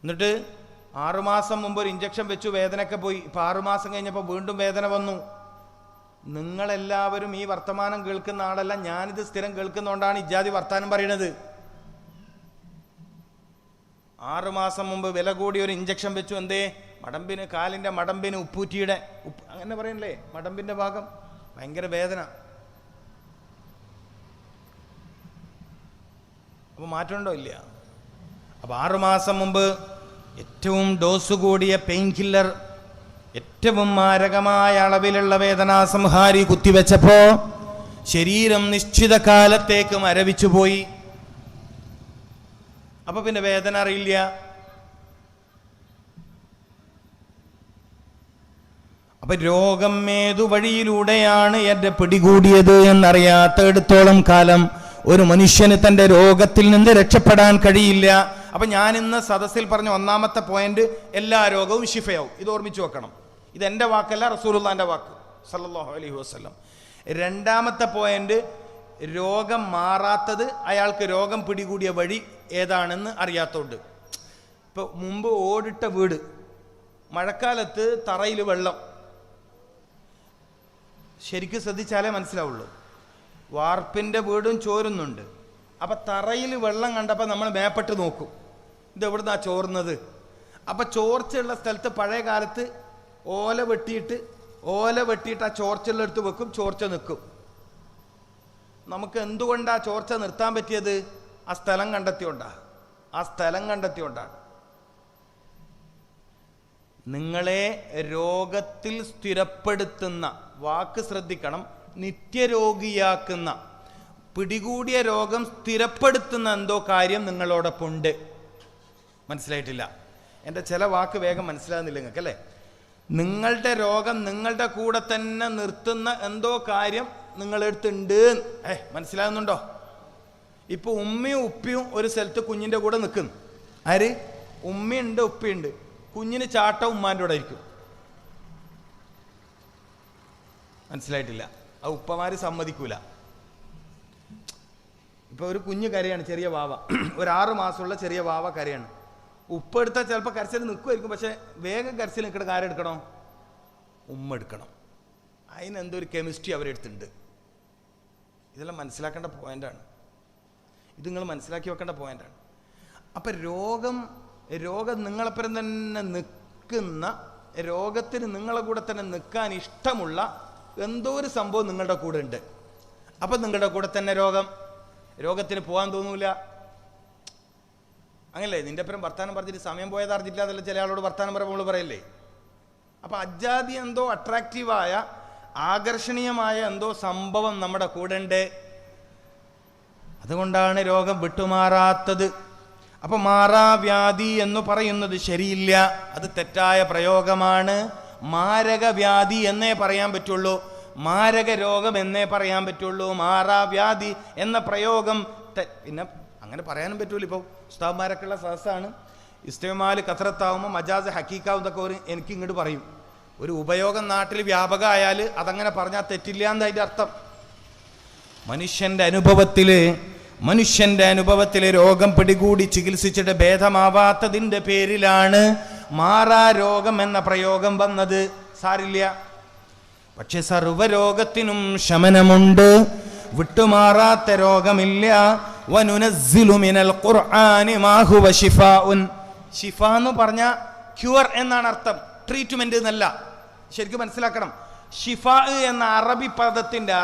എന്നിട്ട് 6 മാസം മുമ്പ് ഒരു ഇഞ്ചക്ഷൻ വെച്ചു, വേദനയൊക്കെ പോയി. ഇപ്പം 6 മാസം കഴിഞ്ഞപ്പോൾ വീണ്ടും വേദന വന്നു. നിങ്ങളെല്ലാവരും ഈ വർത്തമാനം കേൾക്കുന്ന ആളല്ല, ഞാനിത് സ്ഥിരം കേൾക്കുന്നതുകൊണ്ടാണ് ഇജാതി വർത്താനം പറയണത്. 6 മാസം മുമ്പ് വില കൂടി ഒരു ഇഞ്ചക്ഷൻ വെച്ചു. എന്തേ? മടമ്പിന്, കാലിൻ്റെ മടമ്പിന് ഉപ്പൂറ്റിയുടെ അങ്ങനെ പറയണല്ലേ, മടമ്പിൻ്റെ ഭാഗം ഭയങ്കര വേദന. അപ്പോൾ മാറ്റമുണ്ടോ? ഇല്ല. അപ്പോൾ 6 മാസം മുമ്പ് ഏറ്റവും ഡോസ് കൂടിയ പെയിൻ കില്ലർ, ഏറ്റവും മാരകമായ അളവിലുള്ള വേദനാസംഹാരി കുത്തിവെച്ചപ്പോ ശരീരം നിശ്ചിത കാലത്തേക്ക് മരവിച്ചു പോയി. അപ്പൊ പിന്നെ വേദന അറിയില്ല. അപ്പൊ രോഗം ഏതു വഴിയിലൂടെയാണ് എന്നെ പിടികൂടിയത് എന്നറിയാത്തിടത്തോളം കാലം ഒരു മനുഷ്യന് തൻ്റെ രോഗത്തിൽ നിന്ന് രക്ഷപ്പെടാൻ കഴിയില്ല. അപ്പൊ ഞാൻ ഇന്ന് സദസ്സിൽ പറഞ്ഞ 1ാമത്തെ പോയിന്റ്, എല്ലാ രോഗവും ശിഫയാവും. ഇത് ഓർമ്മിച്ചു വെക്കണം. ഇതെൻ്റെ വാക്കല്ല, റസൂലുള്ളാഹിന്റെ വാക്ക് സല്ലല്ലാഹു അലൈഹി വസല്ലം. 2ാമത്തെ പോയിന്റ്, രോഗം മാറാത്തത് അയാൾക്ക് രോഗം പിടികൂടിയ വഴി ഏതാണെന്ന് അറിയാത്തോണ്ട്. ഇപ്പോൾ മുമ്പ് ഓടിട്ട വീട്, മഴക്കാലത്ത് തറയിൽ വെള്ളം, ശരിക്കും ശ്രദ്ധിച്ചാലേ മനസ്സിലാവുള്ളൂ. വാർപ്പിൻ്റെ വീടും ചോരുന്നുണ്ട്. അപ്പം തറയിൽ വെള്ളം കണ്ടപ്പോൾ നമ്മൾ മേപ്പെട്ട് നോക്കും, ഇത് എവിടുന്നാ ചോർന്നത്. അപ്പം ചോർച്ചയുള്ള സ്ഥലത്ത് പഴയ കാലത്ത് ഓല വെട്ടിയിട്ട് ആ ചോർച്ചയുള്ളടുത്ത് വെക്കും, ചോർച്ച നിൽക്കും. നമുക്ക് എന്തുകൊണ്ടാണ് ചോർച്ച നിർത്താൻ പറ്റിയത്? ആ സ്ഥലം കണ്ടെത്തിയോണ്ടാണ്. നിങ്ങളെ രോഗത്തിൽ സ്ഥിരപ്പെടുത്തുന്ന, വാക്ക് ശ്രദ്ധിക്കണം, നിത്യരോഗിയാക്കുന്ന, പിടികൂടിയ രോഗം സ്ഥിരപ്പെടുത്തുന്ന എന്തോ കാര്യം നിങ്ങളോടൊപ്പം ഉണ്ട്. മനസ്സിലായിട്ടില്ല? എൻ്റെ ചില വാക്ക് വേഗം മനസ്സിലാകുന്നില്ല നിങ്ങൾക്ക് അല്ലേ? നിങ്ങളുടെ രോഗം നിങ്ങളുടെ കൂടെ തന്നെ നിർത്തുന്ന എന്തോ കാര്യം നിങ്ങളെടുത്തുണ്ട്. മനസ്സിലാകുന്നുണ്ടോ? ഇപ്പൊ ഉമ്മയും ഉപ്പയും ഒരു സ്ഥലത്ത് കുഞ്ഞിൻ്റെ കൂടെ നിൽക്കുന്നു. ആര്? ഉമ്മയുണ്ട്, ഉപ്പയുണ്ട്. കുഞ്ഞിന് ചാട്ട ഉമ്മാൻ്റെ കൂടെ ആയിരിക്കും. മനസ്സിലായിട്ടില്ല? ആ ഉപ്പമാര് സമ്മതിക്കൂല. ഇപ്പോൾ ഒരു കുഞ്ഞ് കരയാണ്, ചെറിയ വാവ, ഒരു 6 മാസമുള്ള ചെറിയ വാവ കരയാണ്. ഉപ്പ് എടുത്താൽ ചിലപ്പോൾ കരച്ചിൽ നിൽക്കുമായിരിക്കും, പക്ഷേ വേഗം കരച്ചിൽ നിൽക്കുന്ന ആരെടുക്കണോ? ഉമ്മ എടുക്കണം. അതിനെന്തോ ഒരു കെമിസ്ട്രി അവരെടുത്തിട്ടുണ്ട്. ഇതെല്ലാം മനസ്സിലാക്കേണ്ട പോയിൻ്റാണ്. ഇത് നിങ്ങൾ മനസ്സിലാക്കി വെക്കേണ്ട പോയിൻ്റാണ്. അപ്പം രോഗം നിങ്ങളെപ്പരം തന്നെ നിൽക്കുന്ന, രോഗത്തിന് നിങ്ങളെ കൂടെ തന്നെ നിൽക്കാൻ ഇഷ്ടമുള്ള എന്തോ ഒരു സംഭവം നിങ്ങളുടെ കൂടെ ഉണ്ട്. അപ്പം നിങ്ങളുടെ കൂടെ തന്നെ രോഗത്തിന് പോകാൻ തോന്നൂല. അങ്ങനല്ലേ? നിൻ്റെ അപ്പുറം വർത്താനം പറഞ്ഞിട്ട് സമയം പോയത് അറിഞ്ഞില്ല അതല്ല ചില ആളോട് വർത്താനം പറയുമ്പോൾ പറയല്ലേ. അപ്പം അജാതി എന്തോ അട്രാക്റ്റീവായ, ആകർഷണീയമായ എന്തോ സംഭവം നമ്മുടെ കൂടെ ഉണ്ട്. അതുകൊണ്ടാണ് രോഗം വിട്ടുമാറാത്തത്. അപ്പം മാറാവ്യാധി എന്ന് പറയുന്നത് ശരിയില്ല, അത് തെറ്റായ പ്രയോഗമാണ്. മാരകവ്യാധി എന്നേ പറയാൻ പറ്റുള്ളൂ, മാരക രോഗം എന്നേ പറയാൻ പറ്റുള്ളൂ. മാറാവ്യാധി എന്ന പ്രയോഗം പിന്നെ അങ്ങനെ പറയാനും പറ്റൂല. ഇപ്പോൾ ഉസ്താദ്മാരൊക്കെയുള്ള സദസ്സാണ്, ഇസ്തിമാൽ കസറത്താവുമ്പോൾ മജാസ് ഹക്കീക്കാവും എന്നൊക്കെ എനിക്ക് ഇങ്ങോട്ട് പറയും. ഒരു ഉപയോഗം നാട്ടിൽ വ്യാപകമായാൽ അതങ്ങനെ പറഞ്ഞാൽ തെറ്റില്ല എന്നതിൻ്റെ അർത്ഥം. മനുഷ്യൻ്റെ അനുഭവത്തിൽ രോഗം പിടികൂടി ചികിത്സിച്ചിട്ട് ഭേദമാവാത്തതിൻ്റെ പേരിലാണ് മാറാ രോഗം എന്ന പ്രയോഗം വന്നത്. സാരില്ല. പക്ഷെ സർവ്വരോഗത്തിനും ശമനമുണ്ട്, വിട്ടുമാറാത്ത രോഗമില്ല. വനുനസ്സിലു മിനൽ ഖുർആനി മാ ഹുവ ശിഫാഉൻ. ശിഫ എന്ന് പറഞ്ഞാൽ ക്യൂർ എന്നാണ് അർത്ഥം, ട്രീറ്റ്മെന്റ് എന്നല്ല. ശരിക്കും മനസ്സിലാക്കണം. ഷിഫ എന്ന അറബി പദത്തിന്റെ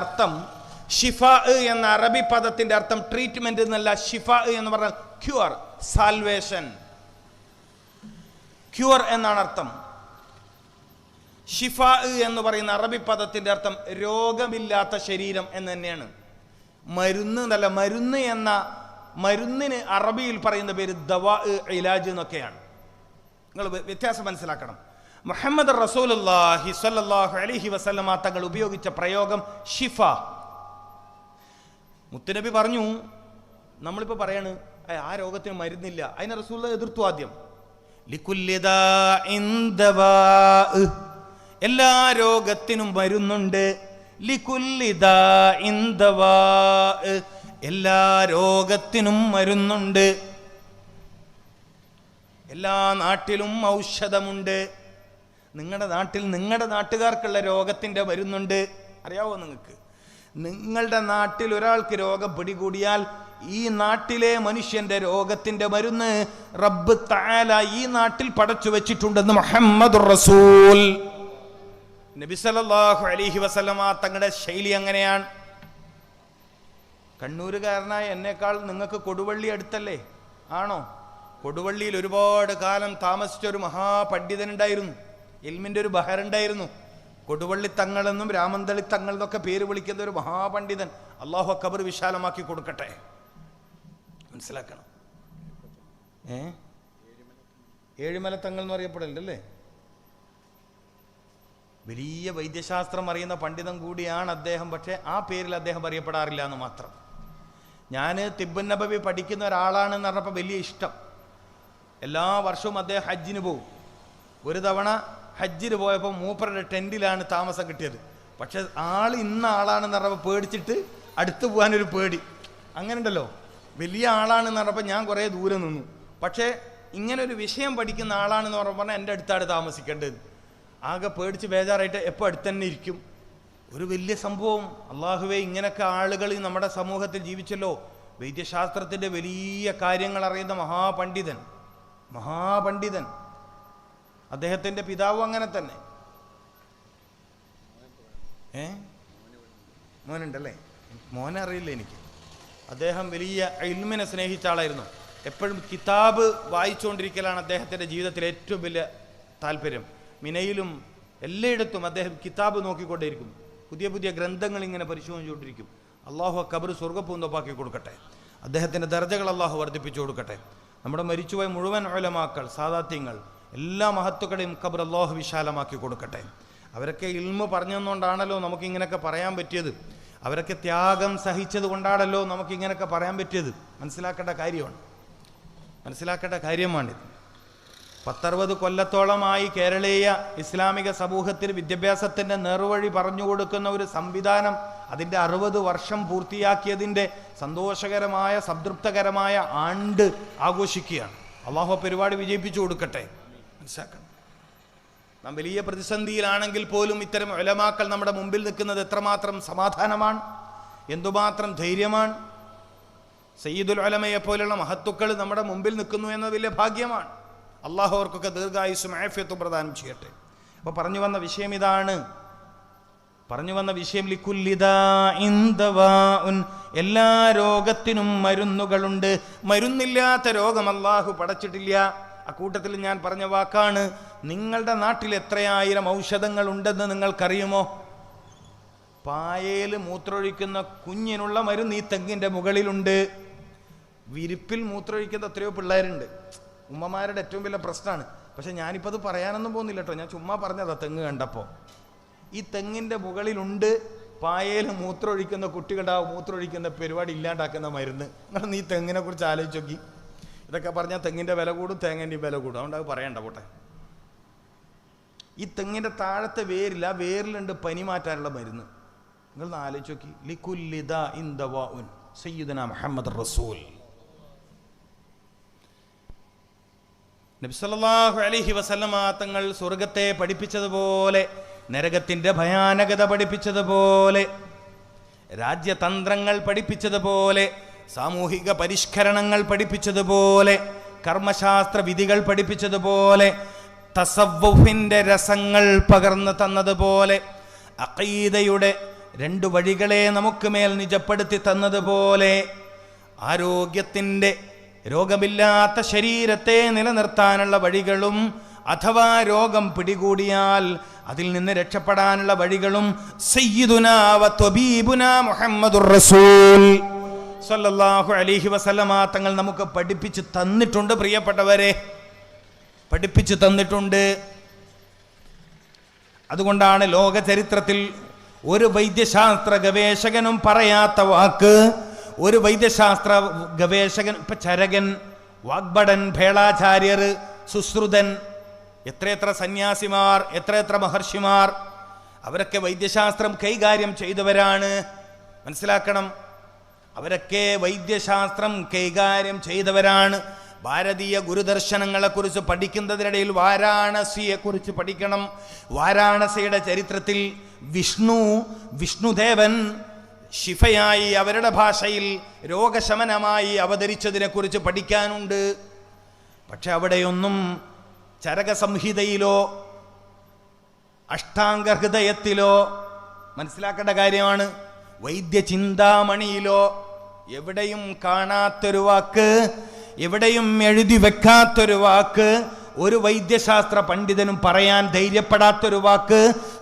അർത്ഥം ട്രീറ്റ്മെന്റ് എന്നല്ല. ഷിഫ എന്ന് പറഞ്ഞാൽ ക്യൂർ, സാൽവേഷൻ, ക്യൂർ എന്നാണ് അർത്ഥം. ഷിഫ എന്ന് പറയുന്ന അറബി പദത്തിന്റെ അർത്ഥം രോഗമില്ലാത്ത ശരീരം എന്ന് തന്നെയാണ്. മരുന്ന് എന്നല്ല, മരുന്നിന് അറബിയിൽ പറയുന്ന പേര് ദവാ, ഇലാജ് എന്നൊക്കെയാണ്. നിങ്ങൾ വ്യത്യാസം മനസ്സിലാക്കണം. മുഹമ്മദ് റസൂലുള്ളാഹി സ്വല്ലല്ലാഹു അലൈഹി വസല്ലമ തങ്ങൾ ഉപയോഗിച്ച പ്രയോഗം ഷിഫ. മുത്തുനബി പറഞ്ഞു, നമ്മളിപ്പോൾ പറയാണ് ആ രോഗത്തിന് മരുന്നില്ല, അതിനെ റസൂൽ എതിർത്തു. ആദ്യം എല്ലാ രോഗത്തിനും മരുന്നുണ്ട്. എല്ലാ രോഗത്തിനും മരുന്നുണ്ട്, എല്ലാ നാട്ടിലും ഔഷധമുണ്ട്. നിങ്ങളുടെ നാട്ടുകാർക്കുള്ള രോഗത്തിൻ്റെ മരുന്നുണ്ട്. അറിയാവോ നിങ്ങൾക്ക്? നിങ്ങളുടെ നാട്ടിൽ ഒരാൾക്ക് രോഗം പിടികൂടിയാൽ ഈ നാട്ടിലെ മനുഷ്യന്റെ രോഗത്തിന്റെ മരുന്ന് റബ്ബ് തആല ഈ നാട്ടിൽ പടച്ചു വെച്ചിട്ടുണ്ടെന്ന് മുഹമ്മദുർ റസൂൽ നബി സല്ലല്ലാഹു അലൈഹി വസല്ലമ തങ്ങളുടെ ശൈലി അങ്ങനെയാണ്. കണ്ണൂരുകാരനായ എന്നേക്കാൾ നിങ്ങൾക്ക് കൊടുവള്ളി അടുത്തല്ലേ? ആണോ? കൊടുവള്ളിയിൽ ഒരുപാട് കാലം താമസിച്ച ഒരു മഹാപണ്ഡിതനുണ്ടായിരുന്നു, ഇൽമിൻ്റെ ഒരു ബഹറുണ്ടായിരുന്നു. കൊടുവള്ളി തങ്ങളെന്നും രാമന്തളി തങ്ങൾ എന്നൊക്കെ പേര് വിളിക്കുന്ന ഒരു മഹാപണ്ഡിതൻ. അള്ളാഹു ഖബർ വിശാലമാക്കി കൊടുക്കട്ടെ. മനസ്സിലാക്കണം. ഏഴുമല തങ്ങൾ എന്ന് അറിയപ്പെടല്ലേ? വലിയ വൈദ്യശാസ്ത്രം അറിയുന്ന പണ്ഡിതൻ കൂടിയാണ് അദ്ദേഹം. പക്ഷേ ആ പേരിൽ അദ്ദേഹം അറിയപ്പെടാറില്ല എന്ന് മാത്രം. ഞാൻ തിബ്ബുൻ നബവി പഠിക്കുന്ന ഒരാളാണെന്ന് പറഞ്ഞപ്പോൾ വലിയ ഇഷ്ടം. എല്ലാ വർഷവും അദ്ദേഹം ഹജ്ജിന് പോകും. ഒരു തവണ ഹജ്ജിന് പോയപ്പോൾ മൂപ്പറുടെ ടെൻറ്റിലാണ് താമസം കിട്ടിയത്. പക്ഷെ ഇന്ന ആളാണെന്ന് പറഞ്ഞപ്പോൾ പേടിച്ചിട്ട് അടുത്ത് പോകാനൊരു പേടി. അങ്ങനെ ഉണ്ടല്ലോ, വലിയ ആളാണെന്ന് പറഞ്ഞപ്പോൾ ഞാൻ കുറേ ദൂരെ നിന്നു. പക്ഷേ ഇങ്ങനെ ഒരു വിഷയം പഠിക്കുന്ന ആളാണെന്ന് പറഞ്ഞാൽ എൻ്റെ അടുത്താണ് താമസിക്കേണ്ടത്. ആകെ പേടിച്ച് ബേജാറായിട്ട് എപ്പോൾ അടുത്ത് തന്നെ ഇരിക്കും. ഒരു വലിയ സംഭവം. അള്ളാഹുവേ, ഇങ്ങനെയൊക്കെ ആളുകൾ നമ്മുടെ സമൂഹത്തിൽ ജീവിച്ചല്ലോ. വൈദ്യശാസ്ത്രത്തിൻ്റെ വലിയ കാര്യങ്ങൾ അറിയുന്ന മഹാപണ്ഡിതൻ. അദ്ദേഹത്തിൻ്റെ പിതാവ് അങ്ങനെ തന്നെ. മോനുണ്ടല്ലേ? മോനെ അറിയില്ല എനിക്ക്. അദ്ദേഹം വലിയ ഇൽമിനെ സ്നേഹിച്ച ആളായിരുന്നു. എപ്പോഴും കിതാബ് വായിച്ചുകൊണ്ടിരിക്കലാണ് അദ്ദേഹത്തിൻ്റെ ജീവിതത്തിലെ ഏറ്റവും വലിയ താല്പര്യം. മിനയിലും എല്ലായിടത്തും അദ്ദേഹം കിതാബ് നോക്കിക്കൊണ്ടേയിരിക്കും. പുതിയ പുതിയ ഗ്രന്ഥങ്ങൾ ഇങ്ങനെ പരിശോധിച്ചുകൊണ്ടിരിക്കും. അള്ളാഹു ഖബർ സ്വർഗ്ഗപ്പൂന്തോപ്പാക്കി കൊടുക്കട്ടെ. അദ്ദേഹത്തിൻ്റെ ദർജകൾ അള്ളാഹു വർദ്ധിപ്പിച്ചു കൊടുക്കട്ടെ. നമ്മുടെ മരിച്ചുപോയ മുഴുവൻ ഉലമാക്കൾ, സാദാത്യങ്ങൾ, എല്ലാ മഹത്തുക്കളെയും ഖബർ അള്ളാഹു വിശാലമാക്കി കൊടുക്കട്ടെ. അവരൊക്കെ ഇൽമു പറഞ്ഞതുകൊണ്ടാണല്ലോ നമുക്കിങ്ങനെയൊക്കെ പറയാൻ പറ്റിയത്. അവരൊക്കെ ത്യാഗം സഹിച്ചത് കൊണ്ടാണല്ലോ നമുക്കിങ്ങനെയൊക്കെ പറയാൻ പറ്റിയത്. മനസ്സിലാക്കേണ്ട കാര്യമാണിത്. 10-60 കൊല്ലത്തോളമായി കേരളീയ ഇസ്ലാമിക സമൂഹത്തിൽ വിദ്യാഭ്യാസത്തിൻ്റെ നേർവഴി പറഞ്ഞു കൊടുക്കുന്ന ഒരു സംവിധാനം അതിൻ്റെ 60 വർഷം പൂർത്തിയാക്കിയതിൻ്റെ സന്തോഷകരമായ സംതൃപ്തകരമായ ആണ്ട് ആഘോഷിക്കുകയാണ്. അള്ളാഹു പരിപാടി വിജയിപ്പിച്ചു കൊടുക്കട്ടെ. മനസ്സിലാക്കണം, നാം വലിയ പ്രതിസന്ധിയിലാണെങ്കിൽ പോലും ഇത്തരം ഉലമാക്കൾ നമ്മുടെ മുമ്പിൽ നിൽക്കുന്നത് എത്രമാത്രം സമാധാനമാണ്, എന്തുമാത്രം ധൈര്യമാണ്. സയ്യിദുൽ ഉലമയെ പോലുള്ള മഹത്തുക്കൾ നമ്മുടെ മുമ്പിൽ നിൽക്കുന്നു എന്നത് വലിയ ഭാഗ്യമാണ്. അള്ളാഹു അവർക്കൊക്കെ ദീർഘായുസ്സും ആഫിയത്തും പ്രദാനം ചെയ്യട്ടെ. അപ്പോൾ പറഞ്ഞു വന്ന വിഷയം ഇതാണ്. എല്ലാ രോഗത്തിനും മരുന്നുകളുണ്ട്. മരുന്നില്ലാത്ത രോഗം അള്ളാഹു പടച്ചിട്ടില്ല. അക്കൂട്ടത്തിൽ ഞാൻ പറഞ്ഞ വാക്കാണ്, നിങ്ങളുടെ നാട്ടിൽ എത്രയായിരം ഔഷധങ്ങൾ ഉണ്ടെന്ന് നിങ്ങൾക്കറിയുമോ? പായയിൽ മൂത്രമൊഴിക്കുന്ന കുഞ്ഞിനുള്ള മരുന്ന് ഈ തെങ്ങിൻ്റെ മുകളിലുണ്ട്. വിരിപ്പിൽ മൂത്രമൊഴിക്കുന്ന എത്രയോ പിള്ളേരുണ്ട്. ഉമ്മമാരുടെ ഏറ്റവും വലിയ പ്രശ്നമാണ്. പക്ഷെ ഞാനിപ്പോൾ അത് പറയാനൊന്നും പോകുന്നില്ല കേട്ടോ, ഞാൻ ചുമ്മാ പറഞ്ഞതാ. തെങ്ങ് കണ്ടപ്പോൾ ഈ തെങ്ങിൻ്റെ മുകളിലുണ്ട് പായയിൽ മൂത്രമൊഴിക്കുന്ന കുട്ടികളുടെ ആ മൂത്രമൊഴിക്കുന്ന പരിപാടി ഇല്ലാണ്ടാക്കുന്ന മരുന്ന്. നിങ്ങൾ നീ തെങ്ങിനെ കുറിച്ച് ആലോചിച്ച് നോക്കി. ഇതൊക്കെ പറഞ്ഞാൽ തെങ്ങിൻ്റെ വില കൂടും, തേങ്ങേൻ്റെ വില കൂടും. അതുകൊണ്ട് അത് പറയണ്ട പോട്ടെ. ഈ തെങ്ങിൻ്റെ താഴത്തെ വേരില്ല, ആ വേരിലുണ്ട് പനി മാറ്റാനുള്ള മരുന്ന്. നിങ്ങൾ ആലോചിച്ച് നോക്കി. ലികുല്ലിദ ഇൻദവാഉൻ സയ്യിദുനാ മുഹമ്മദ് റസൂൽ നബി സല്ലല്ലാഹു അലൈഹി വസല്ലമ തങ്ങൾ സ്വർഗത്തെ പഠിപ്പിച്ചതുപോലെ, നരകത്തിൻ്റെ ഭയാനകത പഠിപ്പിച്ചതുപോലെ, രാജ്യതന്ത്രങ്ങൾ പഠിപ്പിച്ചതുപോലെ, സാമൂഹിക പരിഷ്കരണങ്ങൾ പഠിപ്പിച്ചതുപോലെ, കർമ്മശാസ്ത്ര വിധികൾ പഠിപ്പിച്ചതുപോലെ, തസവ്വുഫിൻ്റെ രസങ്ങൾ പകർന്നു തന്നതുപോലെ, അഖീദയുടെ 2 വഴികളെ നമുക്ക് മേൽ നിജപ്പെടുത്തി തന്നതുപോലെ, ആരോഗ്യത്തിൻ്റെ രോഗമില്ലാത്ത ശരീരത്തെ നിലനിർത്താനുള്ള വഴികളും അഥവാ രോഗം പിടികൂടിയാൽ അതിൽ നിന്ന് രക്ഷപ്പെടാനുള്ള വഴികളും സയ്യിദുനാ വ ത്വബീബുനാ മുഹമ്മദുർ റസൂൽ സല്ലല്ലാഹു അലൈഹി വസല്ലമ തങ്ങൾ നമുക്ക് പഠിപ്പിച്ചു തന്നിട്ടുണ്ട്. പ്രിയപ്പെട്ടവരെ, പഠിപ്പിച്ചു തന്നിട്ടുണ്ട്. അതുകൊണ്ടാണ് ലോക ചരിത്രത്തിൽ ഒരു വൈദ്യശാസ്ത്ര ഗവേഷകനും പറയാത്ത വാക്ക്, ഒരു വൈദ്യശാസ്ത്ര ഗവേഷകൻ, ഇപ്പം ചരകൻ, വാഗ്ഭടൻ, ഭേളാചാര്യർ, സുശ്രുതൻ, എത്രയെത്ര സന്യാസിമാർ, എത്രയെത്ര മഹർഷിമാർ, അവരൊക്കെ വൈദ്യശാസ്ത്രം കൈകാര്യം ചെയ്തവരാണ്. മനസ്സിലാക്കണം, അവരൊക്കെ വൈദ്യശാസ്ത്രം കൈകാര്യം ചെയ്തവരാണ്. ഭാരതീയ ഗുരുദർശനങ്ങളെക്കുറിച്ച് പഠിക്കുന്നതിനിടയിൽ വാരാണസിയെക്കുറിച്ച് പഠിക്കണം. വാരാണസിയുടെ ചരിത്രത്തിൽ വിഷ്ണുദേവൻ ശിഫയായി അവരുടെ ഭാഷയിൽ രോഗശമനമായി അവതരിച്ചതിനെക്കുറിച്ച് പഠിക്കാനുണ്ട്. പക്ഷെ അവിടെയൊന്നും ചരകസംഹിതയിലോ അഷ്ടാംഗഹൃദയത്തിലോ മനസ്സിലാക്കേണ്ട കാര്യമാണ്, വൈദ്യചിന്താമണിയിലോ എവിടെയും കാണാത്തൊരു വാക്ക്, എവിടെയും എഴുതി വെക്കാത്തൊരു വാക്ക്, ഒരു വൈദ്യശാസ്ത്ര പണ്ഡിതനും പറയാൻ ധൈര്യപ്പെടാത്തൊരു വാക്ക്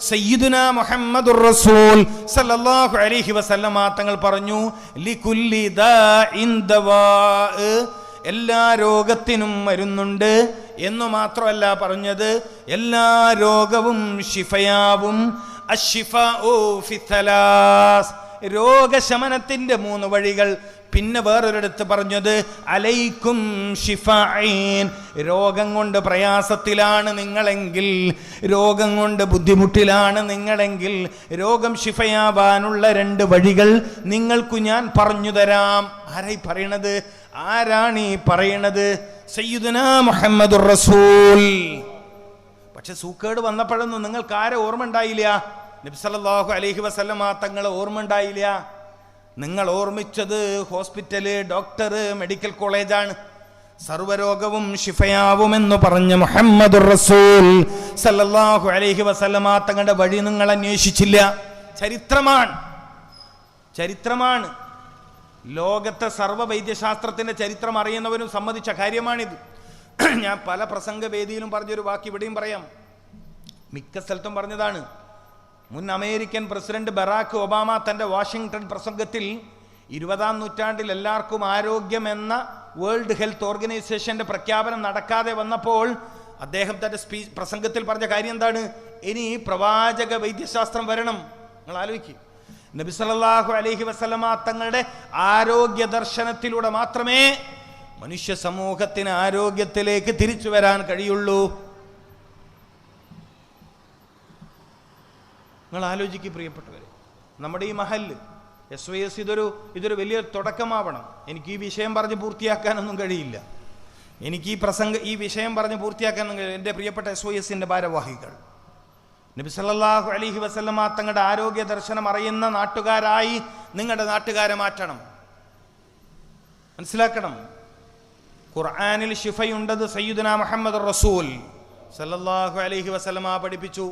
സയ്യിദുനാ മുഹമ്മദുർ റസൂൽ സല്ലല്ലാഹു അലൈഹി വസല്ലമ തങ്ങൾ പറഞ്ഞു, ലികുല്ലി ദാഇൻ ദവാ, എല്ലാ രോഗത്തിനും മരുന്നുണ്ട് എന്നു മാത്രമല്ല പറഞ്ഞത്, എല്ലാ രോഗവും ശിഫയാവും. അശ്ശിഫാഉ ഫി തലാസ്, രോഗശമനത്തിന്റെ 3 വഴികൾ. പിന്നെ വേറൊരിടത്ത് പറഞ്ഞത് അലൈക്കും ഷിഫാഈൻ, രോഗം കൊണ്ട് പ്രയാസത്തിലാണ് നിങ്ങളെങ്കിൽ, രോഗം കൊണ്ട് ബുദ്ധിമുട്ടിലാണ് നിങ്ങളെങ്കിൽ, രോഗം ശിഫയാവാനുള്ള 2 വഴികൾ നിങ്ങൾക്ക് ഞാൻ പറഞ്ഞു തരാം. ആരായി പറയണത്? ആരാണ് ഈ പറയണത്? സയ്യിദുനാ മുഹമ്മദുർ റസൂൽ. പക്ഷെ സൂക്കേട് വന്നപ്പോഴൊന്നും നിങ്ങൾക്ക് ആരെ ഓർമ്മ ഉണ്ടായില്ല? നബി സല്ലല്ലാഹു അലൈഹി വസല്ലമ തങ്ങളെ ഓർമ്മ ഉണ്ടായില്ല. നിങ്ങൾ ഓർമ്മിച്ചത് ഹോസ്പിറ്റല്, ഡോക്ടർ, മെഡിക്കൽ കോളേജാണ്. സർവരോഗവും ശിഫയാവുമെന്ന് പറഞ്ഞ മുഹമ്മദുർ റസൂൽ സല്ലല്ലാഹു അലൈഹി വസല്ലമ തങ്ങളുടെ വഴി നിങ്ങൾ അന്വേഷിച്ചില്ല. ചരിത്രമാണ്. ലോകത്തെ സർവ്വ വൈദ്യശാസ്ത്രത്തിന്റെ ചരിത്രം അറിയുന്നവരും സമ്മതിച്ച കാര്യമാണിത്. ഞാൻ പല പ്രസംഗവേദിയിലും പറഞ്ഞൊരു വാക്ക് ഇവിടെയും പറയാം, മിക്ക സ്ഥലത്തും പറഞ്ഞതാണ്. മുൻ അമേരിക്കൻ പ്രസിഡന്റ് ബറാക്ക് ഒബാമ തൻ്റെ വാഷിംഗ്ടൺ പ്രസംഗത്തിൽ 20-ാം നൂറ്റാണ്ടിൽ എല്ലാവർക്കും ആരോഗ്യം എന്ന വേൾഡ് ഹെൽത്ത് ഓർഗനൈസേഷന്റെ പ്രഖ്യാപനം നടക്കാതെ വന്നപ്പോൾ അദ്ദേഹം തൻ്റെ പ്രസംഗത്തിൽ പറഞ്ഞ കാര്യം എന്താണ്? ഇനി പ്രവാചക വൈദ്യശാസ്ത്രം വരണം. നിങ്ങൾ ആലോചിക്കുക, നബി സല്ലല്ലാഹു അലൈഹി വസല്ലമ തങ്ങളുടെ ആരോഗ്യ ദർശനത്തിലൂടെ മാത്രമേ മനുഷ്യ സമൂഹത്തിന് ആരോഗ്യത്തിലേക്ക് തിരിച്ചു വരാൻ കഴിയുള്ളൂ. നിങ്ങൾ ആലോചിക്കുക പ്രിയപ്പെട്ടവരെ, നമ്മുടെ ഈ മഹല്ല് SYS ഇതൊരു വലിയ തുടക്കമാവണം. എനിക്ക് ഈ വിഷയം പറഞ്ഞ് പൂർത്തിയാക്കാനൊന്നും കഴിയില്ല. എനിക്ക് ഈ വിഷയം പറഞ്ഞ് പൂർത്തിയാക്കാനൊന്നും കഴിയില്ല. എൻ്റെ പ്രിയപ്പെട്ട SYSൻ്റെ ഭാരവാഹികൾ, നബി സല്ലല്ലാഹു അലൈഹി വസല്ലമ തങ്ങളുടെ ആരോഗ്യ ദർശനം അറിയുന്ന നാട്ടുകാരായി നിങ്ങളുടെ നാട്ടുകാരെ മാറ്റണം. മനസ്സിലാക്കണം, ഖുർആനിൽ ശിഫയുണ്ടത് സയ്യിദുനാ മുഹമ്മദ് റസൂൽ സല്ലല്ലാഹു അലൈഹി വസല്ലമ പഠിപ്പിച്ചു.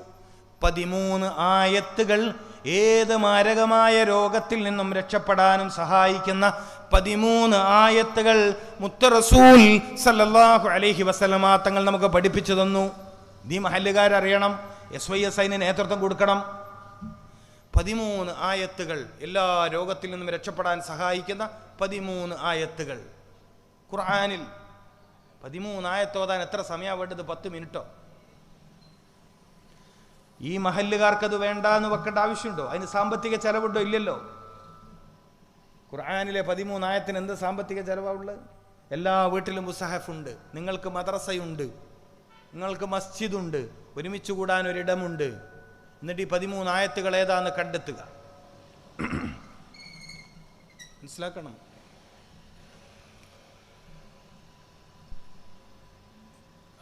13 ആയത്തുകൾ ഏത് മാരകമായ രോഗത്തിൽ നിന്നും രക്ഷപ്പെടാനും സഹായിക്കുന്ന 13 ആയത്തുകൾ മുത്ത് റസൂൽ സല്ലല്ലാഹു അലൈഹി വസല്ലമ തങ്ങൾ നമുക്ക് പഠിപ്പിച്ചു തന്നു. ഈ മഹല്ലുകാരറിയണം, SYS അതിന് നേതൃത്വം കൊടുക്കണം. 13 ആയത്തുകൾ, എല്ലാ രോഗത്തിൽ നിന്നും രക്ഷപ്പെടാൻ സഹായിക്കുന്ന 13 ആയത്തുകൾ ഖുർആനിൽ. 13 ആയത്തോതാൻ എത്ര സമയമാണ് വേണ്ടത്? 10 മിനിറ്റോ? ഈ മഹല്ലുകാർക്കത് വേണ്ട എന്ന് വെക്കേണ്ട ആവശ്യമുണ്ടോ? അതിന് സാമ്പത്തിക ചെലവുണ്ടോ? ഇല്ലല്ലോ. ഖുർആനിലെ 13 ആയത്തിന് എന്ത് സാമ്പത്തിക ചെലവാണുള്ളത്? എല്ലാ വീട്ടിലും മുസഹഫുണ്ട്, നിങ്ങൾക്ക് മദ്രസയുണ്ട്, നിങ്ങൾക്ക് മസ്ജിദുണ്ട്, ഒരുമിച്ച് കൂടാൻ ഒരിടമുണ്ട്. എന്നിട്ട് ഈ 13 ആയത്തുകൾ ഏതാന്ന് കണ്ടെത്തുക. മനസ്സിലാക്കണം.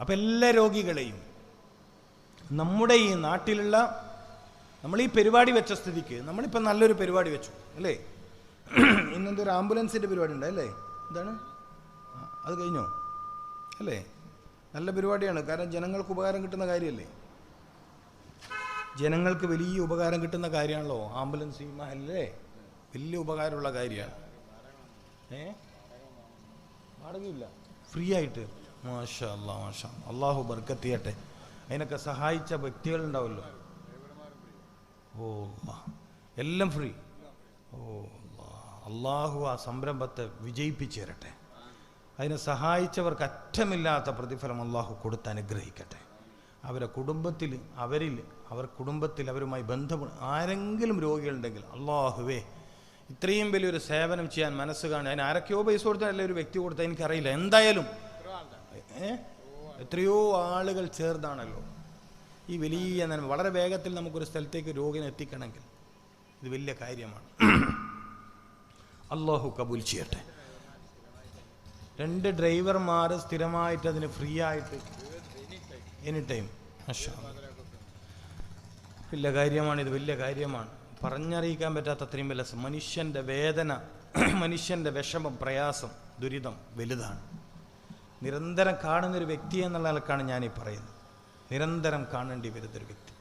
അപ്പം എല്ലാ രോഗികളെയും നമ്മുടെ ഈ നാട്ടിലുള്ള, നമ്മൾ ഈ പരിപാടി വെച്ച സ്ഥിതിക്ക്, നമ്മളിപ്പോൾ നല്ലൊരു പരിപാടി വെച്ചു അല്ലേ? ഇന്നെന്തൊരു ആംബുലൻസിൻ്റെ പരിപാടി ഉണ്ട് അല്ലേ? എന്താണ് അത്? കഴിഞ്ഞോ അല്ലേ? നല്ല പരിപാടിയാണ്. കാരണം ജനങ്ങൾക്ക് ഉപകാരം കിട്ടുന്ന കാര്യമല്ലേ? ജനങ്ങൾക്ക് വലിയ ഉപകാരം കിട്ടുന്ന കാര്യമാണല്ലോ ആംബുലൻസ്. ഈ മഹല്ലേ വലിയ ഉപകാരമുള്ള കാര്യമാണ്. വാടകയില്ല, ഫ്രീ ആയിട്ട്. മാഷാ അല്ലാഹ്, മാഷാ അല്ലാഹു ബർക്കത്ത് ചെയ്യട്ടെ. അതിനൊക്കെ സഹായിച്ച വ്യക്തികളുണ്ടാവല്ലോ. ഓ എല്ലാം ഫ്രീ. ഓ അല്ലാഹു ആ സംരംഭത്തെ വിജയിപ്പിച്ചു തരട്ടെ. അതിനെ സഹായിച്ചവർക്ക് അറ്റമില്ലാത്ത പ്രതിഫലം അല്ലാഹു കൊടുത്ത് അനുഗ്രഹിക്കട്ടെ. അവരുടെ കുടുംബത്തിൽ, അവരുമായി ബന്ധം ആരെങ്കിലും രോഗികളുണ്ടെങ്കിൽ അല്ലാഹുവേ ഇത്രയും വലിയൊരു സേവനം ചെയ്യാൻ മനസ്സ് കാണുക. അതിന് ആരൊക്കെയോ പൈസ കൊടുത്താൽ ഒരു വ്യക്തി കൊടുത്താൽ എനിക്കറിയില്ല. എന്തായാലും എത്രയോ ആളുകൾ ചേർന്നാണല്ലോ ഈ വലിയ നന്മ. വളരെ വേഗത്തിൽ നമുക്കൊരു സ്ഥലത്തേക്ക് രോഗിനെ എത്തിക്കണമെങ്കിൽ ഇത് വലിയ കാര്യമാണ്. അല്ലാഹു കബൂൽ ചെയ്യട്ടെ. 2 ഡ്രൈവർമാർ സ്ഥിരമായിട്ട് അതിന് ഫ്രീ ആയിട്ട് എനി ടൈം. വലിയ കാര്യമാണ് ഇത്, വലിയ കാര്യമാണ്. പറഞ്ഞറിയിക്കാൻ പറ്റാത്ത അത്രയും വലിയ മനുഷ്യൻ്റെ വേദന, മനുഷ്യൻ്റെ വിഷമം, പ്രയാസം, ദുരിതം വലുതാണ്. നിരന്തരം കാണുന്നൊരു വ്യക്തി എന്നുള്ള നിലക്കാണ് ഞാനീ പറയുന്നത്. നിരന്തരം കാണേണ്ടി വരുന്നൊരു വ്യക്തി.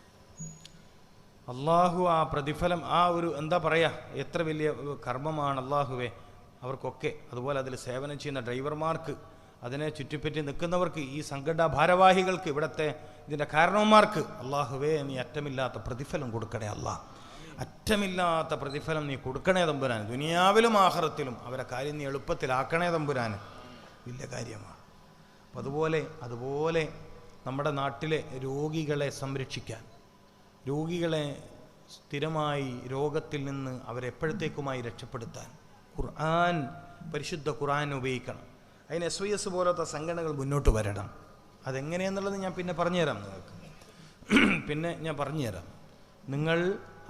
അള്ളാഹു ആ പ്രതിഫലം, ആ ഒരു എന്താ പറയുക, എത്ര വലിയ കർമ്മമാണ് അള്ളാഹുവേ അവർക്കൊക്കെ. അതുപോലെ അതിൽ സേവനം ചെയ്യുന്ന ഡ്രൈവർമാർക്ക്, അതിനെ ചുറ്റിപ്പറ്റി നിൽക്കുന്നവർക്ക്, ഈ സംഘടന ഭാരവാഹികൾക്ക്, ഇവിടുത്തെ ഇതിൻ്റെ കാരണവന്മാർക്ക് അള്ളാഹുവേ നീ അറ്റമില്ലാത്ത പ്രതിഫലം കൊടുക്കണേ. അള്ളാഹ് അറ്റമില്ലാത്ത പ്രതിഫലം നീ കൊടുക്കണേ തമ്പുരാൻ. ദുനിയാവിലും ആഖിറത്തിലും അവരെ കാര്യം നീ എളുപ്പത്തിലാക്കണേ തമ്പുരാൻ. വലിയ കാര്യമാണ്. അപ്പം അതുപോലെ നമ്മുടെ നാട്ടിലെ രോഗികളെ സംരക്ഷിക്കാൻ, രോഗികളെ സ്ഥിരമായി രോഗത്തിൽ നിന്ന് അവരെപ്പോഴത്തേക്കുമായി രക്ഷപ്പെടുത്താൻ ഖുർആൻ, പരിശുദ്ധ ഖുർആൻ ഉപയോഗിക്കണം. അതിന് SYS പോലത്തെ സംഘടനകൾ മുന്നോട്ട് വരണം. അതെങ്ങനെയെന്നുള്ളത് ഞാൻ പിന്നെ പറഞ്ഞുതരാം നിങ്ങൾക്ക്. നിങ്ങൾ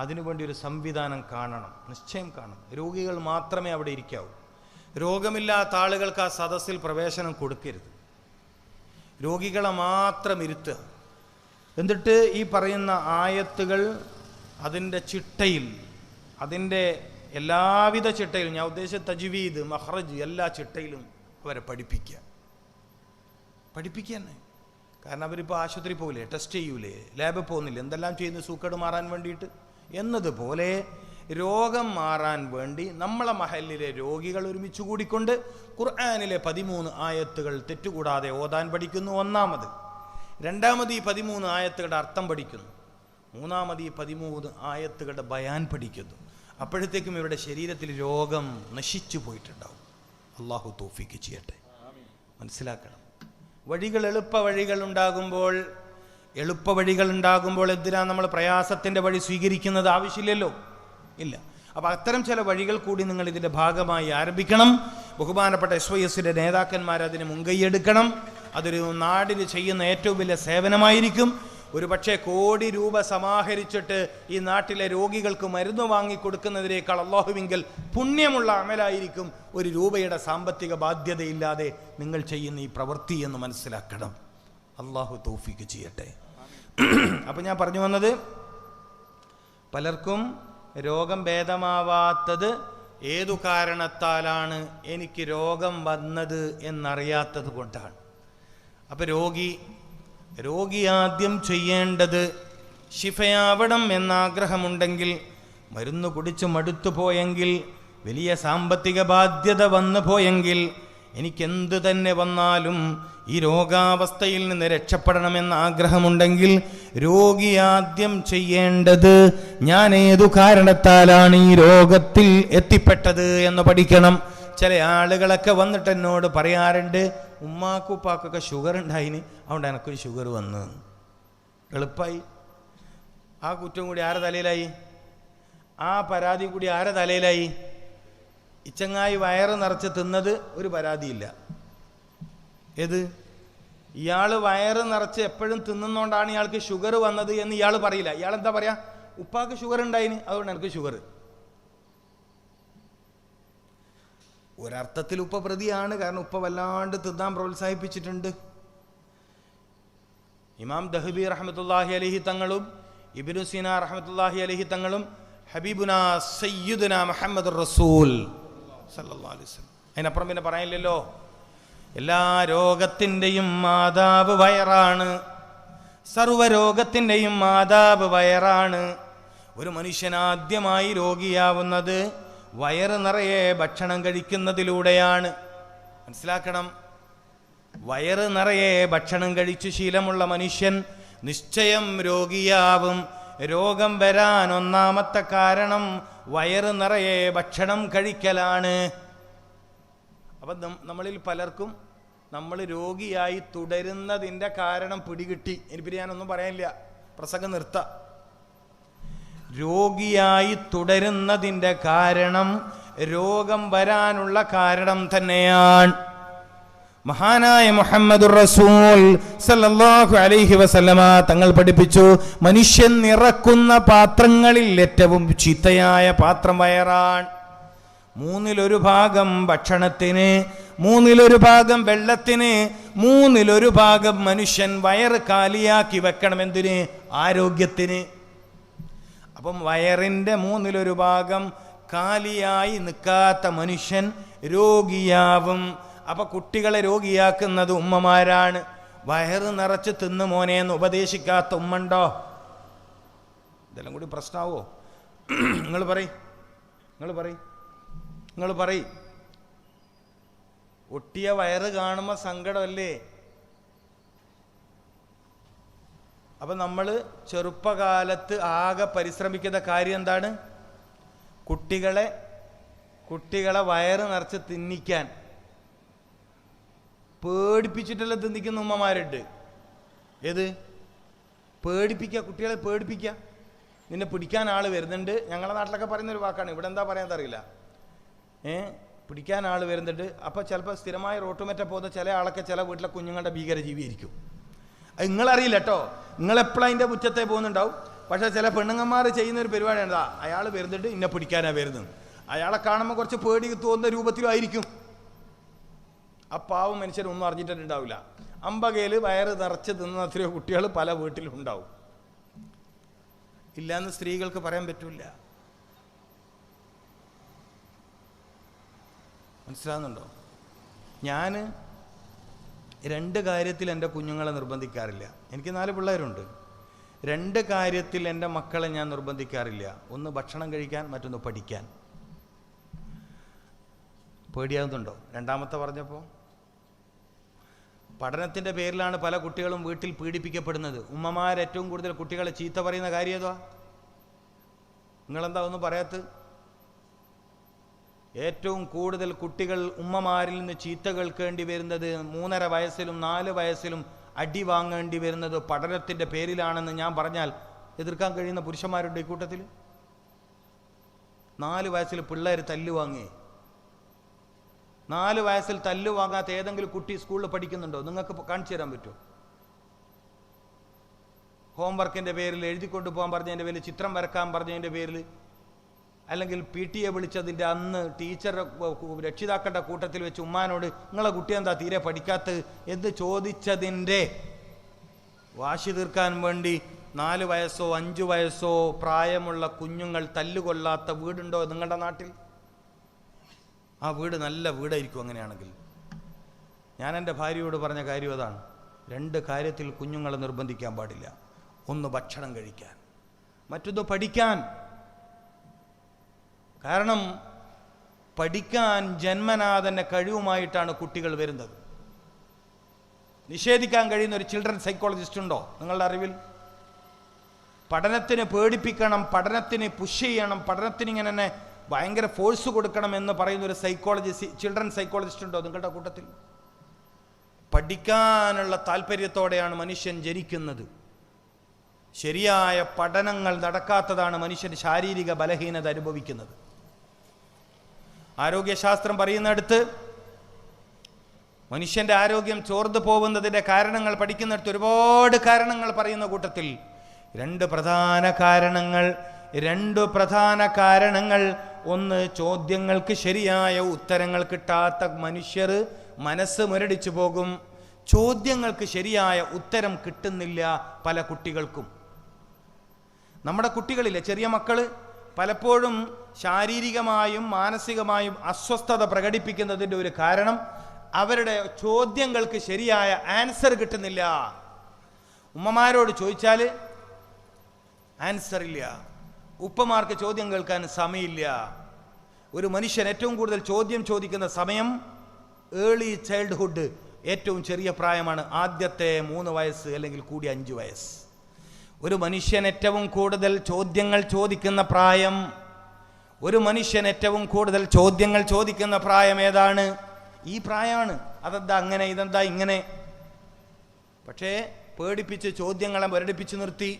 അതിനുവേണ്ടി ഒരു സംവിധാനം കാണണം, നിശ്ചയം കാണണം. രോഗികൾ മാത്രമേ അവിടെ ഇരിക്കാവൂ. രോഗമില്ലാത്ത ആളുകൾക്ക് ആ സദസ്സിൽ പ്രവേശനം കൊടുക്കരുത്. രോഗികളെ മാത്രം ഇരുത്തുക. എന്നിട്ട് ഈ പറയുന്ന ആയത്തുകൾ അതിൻ്റെ ചിട്ടയിൽ, അതിൻ്റെ എല്ലാവിധ ചിട്ടയിലും, ഞാൻ ഉദ്ദേശിച്ച തജ്വീദ്, മഖ്റജ്, എല്ലാ ചിട്ടയിലും അവരെ പഠിപ്പിക്കുക തന്നെ. കാരണം അവരിപ്പോൾ ആശുപത്രി പോകില്ലേ, ടെസ്റ്റ് ചെയ്യൂലേ, ലാബിൽ പോകുന്നില്ല, എന്തെല്ലാം ചെയ്യുന്നു സൂക്കേട് മാറാൻ വേണ്ടിയിട്ട്. എന്നതുപോലെ രോഗം മാറാൻ വേണ്ടി നമ്മളെ മഹല്ലിലെ രോഗികൾ ഒരുമിച്ച് കൂടിക്കൊണ്ട് ഖുർആനിലെ 13 ആയത്തുകൾ തെറ്റുകൂടാതെ ഓതാൻ പഠിക്കുന്നു. ഒന്നാമത്. രണ്ടാമത് ഈ 13 ആയത്തുകളുടെ അർത്ഥം പഠിക്കുന്നു. മൂന്നാമത് ഈ 13 ആയത്തുകളുടെ ബയാൻ പഠിക്കുന്നു. അപ്പോഴത്തേക്കും ഇവരുടെ ശരീരത്തിൽ രോഗം നശിച്ചു പോയിട്ടുണ്ടാവും. അള്ളാഹു തൗഫീഖ് ചെയ്യട്ടെ. മനസ്സിലാക്കണം, എളുപ്പ വഴികൾ ഉണ്ടാകുമ്പോൾ എന്തിനാണ് നമ്മൾ പ്രയാസത്തിൻ്റെ വഴി സ്വീകരിക്കുന്നത്? ആവശ്യമില്ലല്ലോ, ഇല്ല. അപ്പോൾ അത്തരം ചില വഴികൾ കൂടി നിങ്ങൾ ഇതിൻ്റെ ഭാഗമായി ആരംഭിക്കണം. ബഹുമാനപ്പെട്ട SYSൻ്റെ നേതാക്കന്മാർ അതിന് മുൻകൈയെടുക്കണം. അതൊരു നാടിന് ചെയ്യുന്ന ഏറ്റവും വലിയ സേവനമായിരിക്കും. ഒരു പക്ഷേ കോടി രൂപ സമാഹരിച്ചിട്ട് ഈ നാട്ടിലെ രോഗികൾക്ക് മരുന്ന് വാങ്ങിക്കൊടുക്കുന്നതിനേക്കാൾ അള്ളാഹുവിങ്കൽ പുണ്യമുള്ള അമലായിരിക്കും ഒരു രൂപയുടെ സാമ്പത്തിക ബാധ്യതയില്ലാതെ നിങ്ങൾ ചെയ്യുന്ന ഈ പ്രവൃത്തി എന്ന് മനസ്സിലാക്കണം. അള്ളാഹു തൗഫീക്ക് ചെയ്യട്ടെ. അപ്പം ഞാൻ പറഞ്ഞു വന്നത്, പലർക്കും രോഗം ഭേദമാവാത്തത് ഏതു കാരണത്താലാണ് എനിക്ക് രോഗം വന്നത് എന്നറിയാത്തത് കൊണ്ടാണ്. അപ്പം രോഗി ആദ്യം ചെയ്യേണ്ടത് ശിഫയാവണം എന്നാഗ്രഹമുണ്ടെങ്കിൽ, മരുന്ന് കുടിച്ച് മടുത്തു പോയെങ്കിൽ, വലിയ സാമ്പത്തിക ബാധ്യത വന്നു പോയെങ്കിൽ, എനിക്കെന്ത് തന്നെ വന്നാലും ഈ രോഗാവസ്ഥയിൽ നിന്ന് രക്ഷപ്പെടണമെന്ന ആഗ്രഹമുണ്ടെങ്കിൽ, രോഗി ആദ്യം ചെയ്യേണ്ടത് ഞാൻ ഏതു കാരണത്താലാണ് ഈ രോഗത്തിൽ എത്തിപ്പെട്ടത് എന്ന് പഠിക്കണം. ചില ആളുകളൊക്കെ വന്നിട്ട് എന്നോട് പറയാറുണ്ട്, ഉമ്മാക്കുപ്പാക്കൊക്കെ ഷുഗർ ഉണ്ടായിന്, അതുകൊണ്ട് എനിക്കൊരു ഷുഗർ വന്നു. എളുപ്പമായി. ആ കുറ്റം കൂടി ആരെ തലയിലായി? ആ പരാതി കൂടി ആരെ തലയിലായി? ഇച്ചങ്ങായി വയറ് നിറച്ച് തിന്നത് ഒരു പരാതിയില്ല. ഏത്? ഇയാൾ വയറ് നിറച്ച് എപ്പോഴും തിന്നുന്നോണ്ടാണ് ഇയാൾക്ക് ഷുഗർ വന്നത് എന്ന് ഇയാൾ പറയില്ല. ഇയാൾ എന്താ പറയാ? ഉപ്പാക്ക് ഷുഗർ ഉണ്ടായിന്, അതുകൊണ്ട് എനിക്ക് ഷുഗർ. ഒരർത്ഥത്തിൽ ഉപ്പ പ്രതിയാണ്, കാരണം ഉപ്പ വല്ലാണ്ട് തിന്നാൻ പ്രോത്സാഹിപ്പിച്ചിട്ടുണ്ട്. ഇമാം ദഹബി റഹ്മത്തുള്ളാഹി അലൈഹി തങ്ങളും ഇബ്നു സീന റഹ്മത്തുള്ളാഹി അലൈഹി തങ്ങളും ഹബീബുനാ സയ്യിദുനാ മുഹമ്മദുർ റസൂൽ സല്ലല്ലാഹു അലൈഹി വസല്ലം, അതിനപ്പുറം പിന്നെ പറയാനില്ലല്ലോ. എല്ലാ രോഗത്തിൻ്റെയും മാതാവ് വയറാണ്, സർവരോഗത്തിൻ്റെയും മാതാവ് വയറാണ്. ഒരു മനുഷ്യനാദ്യമായി രോഗിയാവുന്നത് വയറ് നിറയെ ഭക്ഷണം കഴിക്കുന്നതിലൂടെയാണ്. മനസ്സിലാക്കണം. വയറ് നിറയെ ഭക്ഷണം കഴിച്ചു ശീലമുള്ള മനുഷ്യൻ നിശ്ചയം രോഗിയാവും. രോഗം വരാൻ ഒന്നാമത്തെ കാരണം വയറ് നിറയെ ഭക്ഷണം കഴിക്കലാണ്. അപ്പം നമ്മളിൽ പലർക്കും നമ്മൾ രോഗിയായി തുടരുന്നതിൻ്റെ കാരണം പിടികിട്ടി. ഇനിയിപ്പോൾ ഞാനൊന്നും പറയാനില്ല, പ്രസംഗം നിർത്താം. രോഗിയായി തുടരുന്നതിൻ്റെ കാരണം രോഗം വരാനുള്ള കാരണം തന്നെയാണ്. മഹാനായ മുഹമ്മദുർ റസൂൽ സല്ലല്ലാഹു അലൈഹി വസല്ലമ തങ്ങൾ പഠിപ്പിച്ചു, മനുഷ്യൻ നിറക്കുന്ന പാത്രങ്ങളിൽ ഏറ്റവും ചീത്തയായ പാത്രം വയറാണ്. 1/3 ഭാഗം ഭക്ഷണത്തിന്, 1/3 ഭാഗം വെള്ളത്തിന്, 1/3 ഭാഗം മനുഷ്യൻ വയറ് കാലിയാക്കി വെക്കണം. എന്തിന്? ആരോഗ്യത്തിന്. അപ്പം വയറിൻ്റെ 1/3 ഭാഗം കാലിയായി നിൽക്കാത്ത മനുഷ്യൻ രോഗിയാവും. അപ്പം കുട്ടികളെ രോഗിയാക്കുന്നത് ഉമ്മമാരാണ്. വയറ് നിറച്ച് തിന്നു മോനെന്ന് ഉപദേശിക്കാത്ത ഉമ്മണ്ടോ? ഇതെല്ലാം കൂടി പ്രശ്നമാവോ? നിങ്ങൾ പറയ്. ഒട്ടിയ വയറ് കാണുമ്പോൾ സങ്കടമല്ലേ? അപ്പം നമ്മൾ ചെറുപ്പകാലത്ത് ആകെ പരിശ്രമിക്കുന്ന കാര്യം എന്താണ്? കുട്ടികളെ വയറ് നിറച്ച് തിന്നിക്കാൻ പേടിപ്പിച്ചിട്ടെല്ലാം തിന്നിക്കുന്ന ഉമ്മമാരുണ്ട്. ഏത്? പേടിപ്പിക്കുക, കുട്ടികളെ പേടിപ്പിക്കുക. നിന്നെ പിടിക്കാൻ ആൾ വരുന്നുണ്ട്. ഞങ്ങളുടെ നാട്ടിലൊക്കെ പറയുന്നൊരു വാക്കാണ്, ഇവിടെ എന്താ പറയാന്നറിയില്ല. പിടിക്കാൻ ആൾ വരുന്നുണ്ട്. അപ്പോൾ ചിലപ്പോൾ സ്ഥിരമായി റോട്ടുമറ്റ പോകുന്ന ചില ആളൊക്കെ ചില വീട്ടിലെ കുഞ്ഞുങ്ങളുടെ ഭീകരജീവിയായിരിക്കും. അത് നിങ്ങളറിയില്ല കേട്ടോ. നിങ്ങളെപ്പോഴും അതിൻ്റെ മുറ്റത്തെ പോകുന്നുണ്ടാവും. പക്ഷേ ചില പെണ്ണുങ്ങന്മാർ ചെയ്യുന്നൊരു പരിപാടി എന്താ, അയാൾ വരുന്നുണ്ട്, ഇന്നെ പിടിക്കാനാണ് വരുന്നത്. അയാളെ കാണുമ്പോൾ കുറച്ച് പേടി തോന്നുന്ന രൂപത്തിലും ആയിരിക്കും. ആ പാവം മനുഷ്യരൊന്നും അറിഞ്ഞിട്ടുണ്ടാവില്ല. അമ്പകയിൽ വയറ് നിറച്ച് തിന്ന എത്രയോ കുട്ടികൾ പല വീട്ടിലും ഉണ്ടാവും. ഇല്ലയെന്ന് സ്ത്രീകൾക്ക് പറയാൻ പറ്റില്ല. മനസ്സിലാകുന്നുണ്ടോ? ഞാൻ 2 കാര്യത്തിൽ എൻ്റെ കുഞ്ഞുങ്ങളെ നിർബന്ധിക്കാറില്ല. എനിക്ക് 4 പിള്ളേരുണ്ട്. 2 കാര്യത്തിൽ എൻ്റെ മക്കളെ ഞാൻ നിർബന്ധിക്കാറില്ല. ഒന്ന് ഭക്ഷണം കഴിക്കാൻ, മറ്റൊന്ന് പഠിക്കാൻ. പേടിയാകുന്നുണ്ടോ രണ്ടാമത്തെ പറഞ്ഞപ്പോൾ? പഠനത്തിൻ്റെ പേരിലാണ് പല കുട്ടികളും വീട്ടിൽ പീഡിപ്പിക്കപ്പെടുന്നത്. ഉമ്മമാരേറ്റവും കൂടുതൽ കുട്ടികളെ ചീത്ത പറയുന്ന കാര്യം ഏതാ? നിങ്ങളെന്താ ഒന്നും പറയാത്ത? ഏറ്റവും കൂടുതൽ കുട്ടികൾ ഉമ്മമാരിൽ നിന്ന് ചീത്ത കേൾക്കേണ്ടി വരുന്നത്, 3.5 വയസ്സിലും 4 വയസ്സിലും അടി വാങ്ങേണ്ടി വരുന്നത് പഠനത്തിൻ്റെ പേരിലാണെന്ന് ഞാൻ പറഞ്ഞാൽ എതിർക്കാൻ കഴിയുന്ന പുരുഷന്മാരുണ്ട് ഈ കൂട്ടത്തിൽ. 4 വയസ്സിൽ പിള്ളേർ തല്ലുവാങ്ങി. 4 വയസ്സിൽ തല്ലു വാങ്ങാത്ത ഏതെങ്കിലും കുട്ടി സ്കൂളിൽ പഠിക്കുന്നുണ്ടോ? നിങ്ങൾക്ക് കാണിച്ചു തരാൻ പറ്റുമോ? ഹോംവർക്കിൻ്റെ പേരിൽ എഴുതിക്കൊണ്ട് പോകാൻ പറഞ്ഞതിൻ്റെ പേരിൽ, ചിത്രം വരക്കാൻ പറഞ്ഞതിൻ്റെ പേരിൽ, അല്ലെങ്കിൽ PTA വിളിച്ചതിൻ്റെ അന്ന് ടീച്ചർ രക്ഷിതാക്കളുടെ കൂട്ടത്തിൽ വെച്ച് ഉമ്മാനോട് നിങ്ങളെ കുട്ടി എന്താ തീരെ പഠിക്കാത്തത് എന്ന് ചോദിച്ചതിൻ്റെ വാശി തീർക്കാൻ വേണ്ടി 4 വയസ്സോ 5 വയസ്സോ പ്രായമുള്ള കുഞ്ഞുങ്ങൾ തല്ലുകൊള്ളാത്ത വീടുണ്ടോ നിങ്ങളുടെ നാട്ടിൽ? ആ വീട് നല്ല വീടായിരിക്കും അങ്ങനെയാണെങ്കിൽ. ഞാൻ എൻ്റെ ഭാര്യയോട് പറഞ്ഞ കാര്യം അതാണ്. 2 കാര്യത്തിൽ കുഞ്ഞുങ്ങളെ നിർബന്ധിക്കാൻ പാടില്ല. ഒന്ന് ഭക്ഷണം കഴിക്കാൻ, മറ്റൊന്ന് പഠിക്കാൻ. കാരണം പഠിക്കാൻ ജന്മനാ തന്നെ കഴിവുമായിട്ടാണ് കുട്ടികൾ വരുന്നത്. നിഷേധിക്കാൻ കഴിയുന്ന ഒരു ചിൽഡ്രൻ സൈക്കോളജിസ്റ്റ് ഉണ്ടോ നിങ്ങളുടെ അറിവിൽ? പഠനത്തിന് പേടിപ്പിക്കണം, പഠനത്തിന് പുഷ് ചെയ്യണം, പഠനത്തിന് ഇങ്ങനെ തന്നെ ഭയങ്കര ഫോഴ്സ് കൊടുക്കണം എന്ന് പറയുന്ന ഒരു ചിൽഡ്രൻ സൈക്കോളജിസ്റ്റ് ഉണ്ടോ നിങ്ങളുടെ കൂട്ടത്തിൽ? പഠിക്കാനുള്ള താല്പര്യത്തോടെയാണ് മനുഷ്യൻ ജനിക്കുന്നത്. ശരിയായ പഠനങ്ങൾ നടക്കാത്തതാണ് മനുഷ്യൻ ശാരീരിക ബലഹീനത അനുഭവിക്കുന്നത്. ആരോഗ്യശാസ്ത്രം പറയുന്നിടത്ത് മനുഷ്യൻ്റെ ആരോഗ്യം ചോർന്നു പോകുന്നതിൻ്റെ കാരണങ്ങൾ പഠിക്കുന്നിടത്ത് ഒരുപാട് കാരണങ്ങൾ പറയുന്ന കൂട്ടത്തിൽ 2 പ്രധാന കാരണങ്ങൾ ഒന്ന്, ചോദ്യങ്ങൾക്ക് ശരിയായ ഉത്തരങ്ങൾ കിട്ടാത്ത മനുഷ്യർ മനസ്സ് മുരടിച്ചു പോകും. ചോദ്യങ്ങൾക്ക് ശരിയായ ഉത്തരം കിട്ടുന്നില്ല പല കുട്ടികൾക്കും. നമ്മുടെ കുട്ടികളിലെ ചെറിയ മക്കൾ പലപ്പോഴും ശാരീരികമായും മാനസികമായും അസ്വസ്ഥത പ്രകടിപ്പിക്കുന്നതിൻ്റെ ഒരു കാരണം അവരുടെ ചോദ്യങ്ങൾക്ക് ശരിയായ ആൻസർ കിട്ടുന്നില്ല. ഉമ്മമാരോട് ചോദിച്ചാൽ ആൻസർ ഇല്ല, ഉപ്പമാർക്ക് ചോദ്യം കേൾക്കാൻ സമയമില്ല. ഒരു മനുഷ്യൻ ഏറ്റവും കൂടുതൽ ചോദ്യം ചോദിക്കുന്ന സമയം ഏർലി ചൈൽഡ്ഹുഡ്, ഏറ്റവും ചെറിയ പ്രായമാണ്. ആദ്യത്തെ 3 വയസ്സ് അല്ലെങ്കിൽ കൂടി 5 വയസ്സ്. ഒരു മനുഷ്യൻ ഏറ്റവും കൂടുതൽ ചോദ്യങ്ങൾ ചോദിക്കുന്ന പ്രായം, ഏതാണ്? ഈ പ്രായമാണ്. അതെന്താ അങ്ങനെ, ഇതെന്താ ഇങ്ങനെ? പക്ഷേ പേടിപ്പിച്ച് ചോദ്യങ്ങളെ മുരടിപ്പിച്ച് നിർത്തി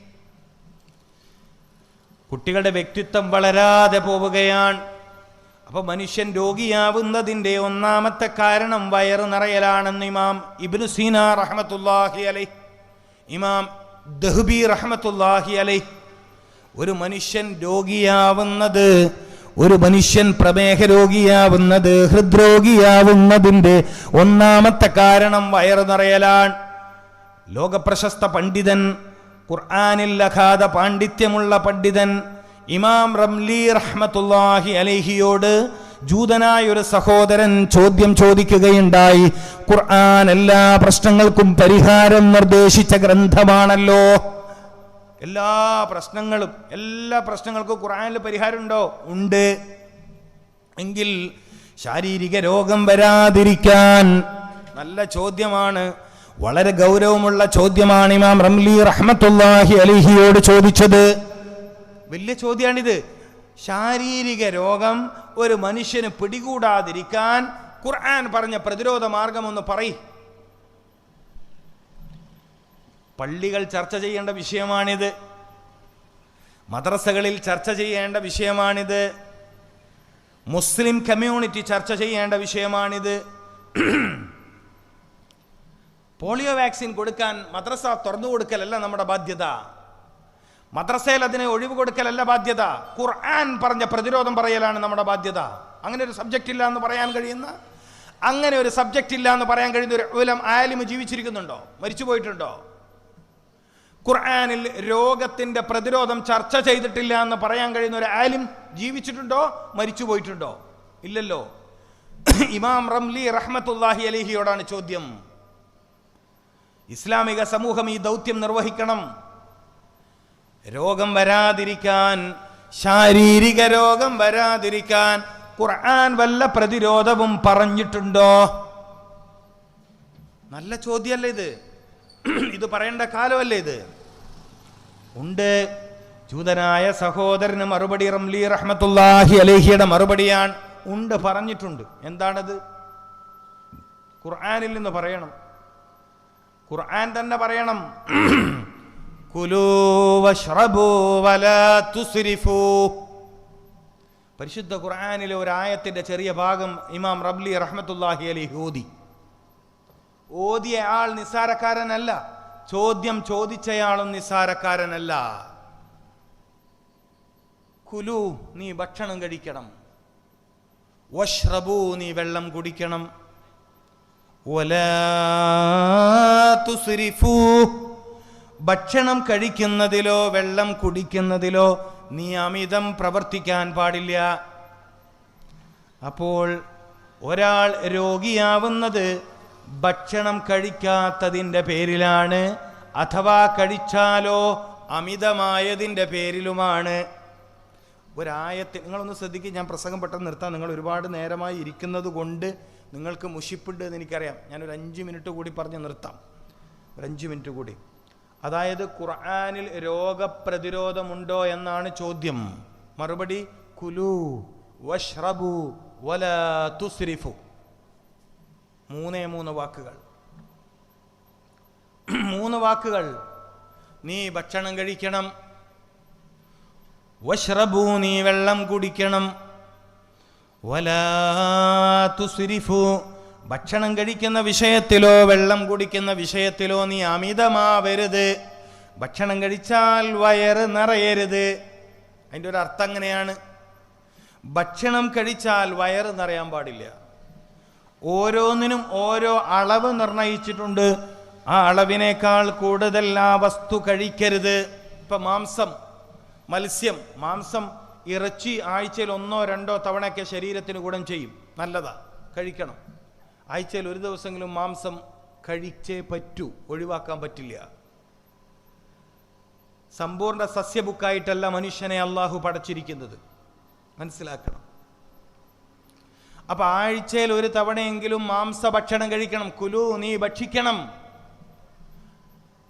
കുട്ടികളുടെ വ്യക്തിത്വം വളരാതെ പോവുകയാണ്. അപ്പൊ മനുഷ്യൻ രോഗിയാവുന്നതിൻ്റെ ഒന്നാമത്തെ കാരണം വയറ് നിറയലാണെന്ന് ഇമാം ഇബ്നു സീന റഹ്മത്തുള്ളാഹി അലൈഹി, ഇമാം ദഹ്ബി റഹ്മത്തുള്ളാഹി അലൈഹി, ഒരു മനുഷ്യൻ രോഗിയാവുന്നത്, ഒരു മനുഷ്യൻ പ്രമേഹ രോഗിയാവുന്നത്, ഹൃദ്രോഗിയാവുന്നതിൻ്റെ ഒന്നാമത്തെ കാരണം വയറ് നിറയലാണ്. ലോകപ്രശസ്ത പണ്ഡിതൻ, ഖുർആനിൽ അഗാധ പാണ്ഡിത്യമുള്ള പണ്ഡിതൻ ഇമാം റംലി റഹ്മത്തുള്ളാഹി അലൈഹിയോട് ജൂതനായ ഒരു സഹോദരൻ ചോദ്യം ചോദിക്കുകയുണ്ടായി. ഖുർആൻ എല്ലാ പ്രശ്നങ്ങൾക്കും പരിഹാരം നിർദ്ദേശിച്ച ഗ്രന്ഥമാണല്ലോ. എല്ലാ പ്രശ്നങ്ങൾക്കും ഖുർആനിൽ പരിഹാരമുണ്ടോ? ഉണ്ട്. എങ്കിൽ ശാരീരിക രോഗം വരാതിരിക്കാൻ, നല്ല ചോദ്യമാണ്, വളരെ ഗൗരവമുള്ള ചോദ്യമാണ് ഇമാം റംലി റഹ്മത്തുള്ളാഹി അലൈഹിയോട് ചോദിച്ചത്. വലിയ ചോദ്യമാണിത്. ശാരീരിക രോഗം ഒരു മനുഷ്യന് പിടികൂടാതിരിക്കാൻ ഖുർആൻ പറഞ്ഞ പ്രതിരോധ മാർഗം ഒന്ന് പറയ്. പള്ളികൾ ചർച്ച ചെയ്യേണ്ട വിഷയമാണിത്, മദ്രസകളിൽ ചർച്ച ചെയ്യേണ്ട വിഷയമാണിത്, മുസ്ലിം കമ്മ്യൂണിറ്റി ചർച്ച ചെയ്യേണ്ട വിഷയമാണിത്. പോളിയോ വാക്സിൻ കൊടുക്കാൻ മദ്രസ തുറന്നു കൊടുക്കലല്ല നമ്മുടെ ബാധ്യത, മദ്രസയിൽ അതിനെ ഒഴിവ് കൊടുക്കലല്ല ബാധ്യത. ഖുർആൻ പറഞ്ഞ പ്രതിരോധം പറയലാണ് നമ്മുടെ ബാധ്യത. അങ്ങനെ ഒരു സബ്ജക്റ്റ് ഇല്ല എന്ന് പറയാൻ കഴിയുന്ന ഒരു ആലിം ജീവിച്ചിരിക്കുന്നുണ്ടോ? മരിച്ചുപോയിട്ടുണ്ടോ? ഖുർആനിൽ രോഗത്തിന്റെ പ്രതിരോധം ചർച്ച ചെയ്തിട്ടില്ല എന്ന് പറയാൻ കഴിയുന്ന ഒരു ആലിം ജീവിച്ചിട്ടുണ്ടോ? മരിച്ചുപോയിട്ടുണ്ടോ? ഇല്ലല്ലോ. ഇമാം റംലി റഹ്മത്തുള്ളാഹി അലൈഹിയോടാണ് ചോദ്യം. ഇസ്ലാമിക സമൂഹം ഈ ദൗത്യം നിർവഹിക്കണം. രോഗം വരാതിരിക്കാൻ, ശാരീരിക രോഗം വരാതിരിക്കാൻ ഖുർആൻ വല്ല പ്രതിരോധവും പറഞ്ഞിട്ടുണ്ടോ? നല്ല ചോദ്യമല്ലേ ഇത്? ഇത് പറയേണ്ട കാലമല്ലേ ഇത്? ഉണ്ട്. ജൂതനായ സഹോദരന് മറുപടി റംലി റഹ്മത്തുള്ളാഹി അലൈഹിയുടെ മറുപടിയാണ്. ഉണ്ട്, പറഞ്ഞിട്ടുണ്ട്. എന്താണത്? ഖുർആനിൽ നിന്ന് പറയണം. ഖുർആൻ തന്നെ പറയണം, കുലൂ വശ്റബൂ വലാ തുസ്രിഫൂ. പരിശുദ്ധ ഖുർആനിലെ ഒരു ആയത്തിന്റെ ചെറിയ ഭാഗം ഇമാം റംലി റഹ്മത്തുള്ളാഹി അലൈഹി ഓതിയ ആൾ നിസ്സാരക്കാരനല്ല. ചോദ്യം ചോദിച്ചയാളും നിസ്സാരക്കാരനല്ല. കുലു, നീ ഭക്ഷണം കഴിക്കണം. വഷ്റബു, നീ വെള്ളം കുടിക്കണം. വലാ തുസ്രിഫു, ഭക്ഷണം കഴിക്കുന്നതിലോ വെള്ളം കുടിക്കുന്നതിലോ നീ അമിതം പ്രവർത്തിക്കാൻ പാടില്ല. അപ്പോൾ ഒരാൾ രോഗിയാവുന്നത് ഭക്ഷണം കഴിക്കാത്തതിൻ്റെ പേരിലാണ്, അഥവാ കഴിച്ചാലോ അമിതമായതിൻ്റെ പേരിലുമാണ്. ഒരായത്തിൽ നിങ്ങളൊന്ന് ശ്രദ്ധിക്കുക. ഞാൻ പ്രസംഗം പെട്ടെന്ന് നിർത്താം. നിങ്ങൾ ഒരുപാട് നേരമായി ഇരിക്കുന്നത് കൊണ്ട് നിങ്ങൾക്ക് മുഷിപ്പുണ്ട് എന്ന് എനിക്കറിയാം. ഞാനൊരു 5 മിനിറ്റ് കൂടി പറഞ്ഞ് നിർത്താം. ഒരു 5 മിനിറ്റ് കൂടി. അതായത് ഖുർആനിൽ രോഗപ്രതിരോധമുണ്ടോ എന്നാണ് ചോദ്യം. മറുപടി കുലു വഷ്റബു വലാ തുസ്രിഫു. 3 വാക്കുകൾ. 3 വാക്കുകൾ. നീ ഭക്ഷണം കഴിക്കണം. വഷ്റബു, നീ വെള്ളം കുടിക്കണം. വലാ തുസ്രിഫു, ഭക്ഷണം കഴിക്കുന്ന വിഷയത്തിലോ വെള്ളം കുടിക്കുന്ന വിഷയത്തിലോ നീ അമിതമാവരുത്. ഭക്ഷണം കഴിച്ചാൽ വയറ് നിറയരുത്. അതിൻ്റെ ഒരു അർത്ഥം അങ്ങനെയാണ്. ഭക്ഷണം കഴിച്ചാൽ വയറ് നിറയാൻ പാടില്ല. ഓരോന്നിനും ഓരോ അളവ് നിർണയിച്ചിട്ടുണ്ട്. ആ അളവിനേക്കാൾ കൂടുതൽ ആ വസ്തു കഴിക്കരുത്. ഇപ്പം മാംസം, മത്സ്യം, മാംസം, ഇറച്ചി ആഴ്ചയിൽ 1-2 തവണയൊക്കെ ശരീരത്തിന് ഗുണം ചെയ്യും. നല്ലതാ, കഴിക്കണം. ആഴ്ചയിൽ 1 ദിവസമെങ്കിലും മാംസം കഴിച്ചേ പറ്റൂ, ഒഴിവാക്കാൻ പറ്റില്ല. സമ്പൂർണ്ണ സസ്യബുക്കായിട്ടല്ല മനുഷ്യനെ അള്ളാഹു പടച്ചിരിക്കുന്നത്, മനസ്സിലാക്കണം. അപ്പൊ ആഴ്ചയിൽ 1 തവണയെങ്കിലും മാംസഭക്ഷണം കഴിക്കണം. കുലു, നീ ഭക്ഷിക്കണം.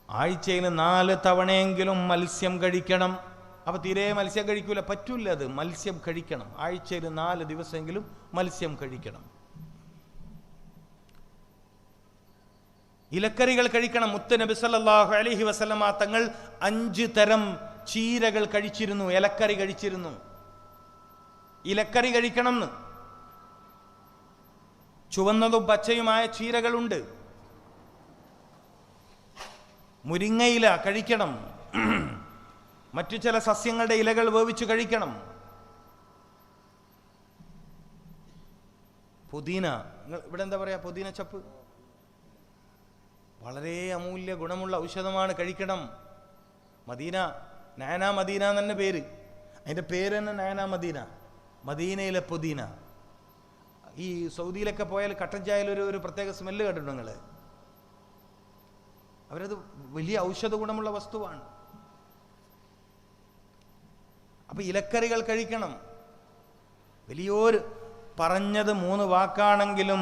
ആഴ്ചയിൽ 4 തവണയെങ്കിലും മത്സ്യം കഴിക്കണം. അപ്പൊ തീരെ മത്സ്യം കഴിക്കൂല, പറ്റൂല. അത് മത്സ്യം കഴിക്കണം. ആഴ്ചയിൽ 4 ദിവസമെങ്കിലും മത്സ്യം കഴിക്കണം. ഇലക്കറികൾ കഴിക്കണം. മുത്ത് നബി സല്ലല്ലാഹു അലൈഹി വസല്ലമ തങ്ങൾ 5 തരം ചീരകൾ കഴിച്ചിരുന്നു, ഇലക്കറി കഴിച്ചിരുന്നു. ഇലക്കറി കഴിക്കണം എന്ന്. ചുവന്നതും പച്ചയുമായ ചീരകളുണ്ട്. മുരിങ്ങയില കഴിക്കണം. മറ്റു ചില സസ്യങ്ങളുടെ ഇലകൾ വേവിച്ച് കഴിക്കണം. പുതിന, ഇവിടെ എന്താ പറയാ, പുതിന ചപ്പ്, വളരെ അമൂല്യ ഗുണമുള്ള ഔഷധമാണ്, കഴിക്കണം. മദീന, നയന മദീന തന്നെ പേര്. അതിൻ്റെ പേര് തന്നെ നയന മദീന, മദീനയിലെ പുതിന. ഈ സൗദിയിലൊക്കെ പോയാൽ കട്ടൻ ചായയിൽ ഒരു പ്രത്യേക സ്മെല്ല് കേട്ടിട്ടുണ്ടോ നിങ്ങൾ? അവരത് വലിയ ഔഷധ ഗുണമുള്ള വസ്തുവാണ്. അപ്പൊ ഇലക്കറികൾ കഴിക്കണം. വലിയൊരു പറഞ്ഞത് 3 വാക്കാണെങ്കിലും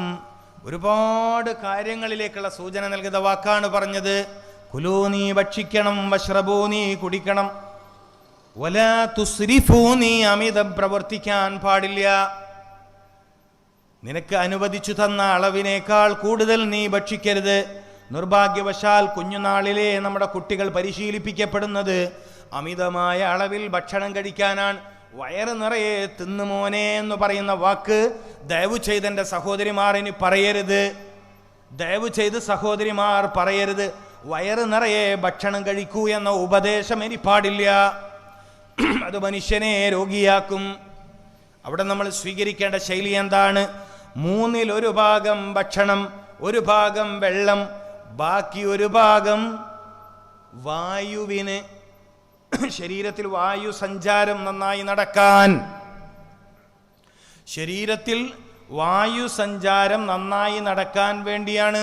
ഒരുപാട് കാര്യങ്ങളിലേക്കുള്ള സൂചന നൽകുന്ന വാക്കാണ് പറഞ്ഞത്. കുലൂ, നീ ഭക്ഷിക്കണം. വഷ്റബൂ, നീ കുടിക്കണം. വലാ തുസ്രിഫൂ, നീ അമിതം പ്രവർത്തിക്കാൻ പാടില്ല. നിനക്ക് അനുവദിച്ചു തന്ന അളവിനേക്കാൾ കൂടുതൽ നീ ഭക്ഷിക്കരുത്. നിർഭാഗ്യവശാൽ കുഞ്ഞുനാളിലെ നമ്മുടെ കുട്ടികൾ പരിശീലിപ്പിക്കപ്പെടുന്നത് അമിതമായ അളവിൽ ഭക്ഷണം കഴിക്കാനാണ്. വയറ് നിറയെ തിന്നു മോനെ എന്ന് പറയുന്ന വാക്ക് ദയവ് ചെയ്ത് എൻ്റെ സഹോദരിമാർ ഇനി പറയരുത്. ദയവ് ചെയ്ത് സഹോദരിമാർ പറയരുത്. വയറ് നിറയെ ഭക്ഷണം കഴിക്കൂ എന്ന ഉപദേശം ഇനി പാടില്ല. അത് മനുഷ്യനെ രോഗിയാക്കും. അവിടെ നമ്മൾ സ്വീകരിക്കേണ്ട ശൈലി എന്താണ്? 1/3 ഭാഗം ഭക്ഷണം, 1 ഭാഗം വെള്ളം, ബാക്കി 1 ഭാഗം വായുവിന്. ശരീരത്തിൽ വായു സഞ്ചാരം നന്നായി നടക്കാൻ, ശരീരത്തിൽ വായു സഞ്ചാരം നന്നായി നടക്കാൻ വേണ്ടിയാണ്.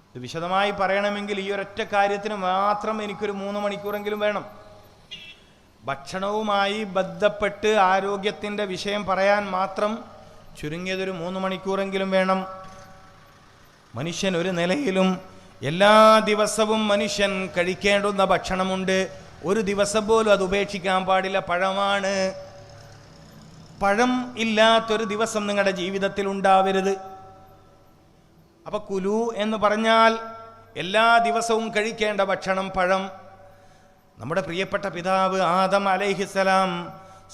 ഇത് വിശദമായി പറയണമെങ്കിൽ ഈ ഒരൊറ്റ കാര്യത്തിന് മാത്രം എനിക്കൊരു 3 മണിക്കൂറെങ്കിലും വേണം. ഭക്ഷണവുമായി ബന്ധപ്പെട്ട് ആരോഗ്യത്തിൻ്റെ വിഷയം പറയാൻ മാത്രം ചുരുങ്ങിയതൊരു 3 മണിക്കൂറെങ്കിലും വേണം. മനുഷ്യൻ ഒരു നിലയിലും എല്ലാ ദിവസവും മനുഷ്യൻ കഴിക്കേണ്ടുന്ന ഭക്ഷണമുണ്ട്. ഒരു ദിവസം പോലും അത് ഉപേക്ഷിക്കാൻ പാടില്ല. പഴമാണ്. പഴം ഇല്ലാത്തൊരു ദിവസം നിങ്ങളുടെ ജീവിതത്തിൽ ഉണ്ടാവരുത്. അപ്പൊ കുലു എന്ന് പറഞ്ഞാൽ എല്ലാ ദിവസവും കഴിക്കേണ്ട ഭക്ഷണം പഴം. നമ്മുടെ പ്രിയപ്പെട്ട പിതാവ് ആദം അലൈഹിസ്സലാം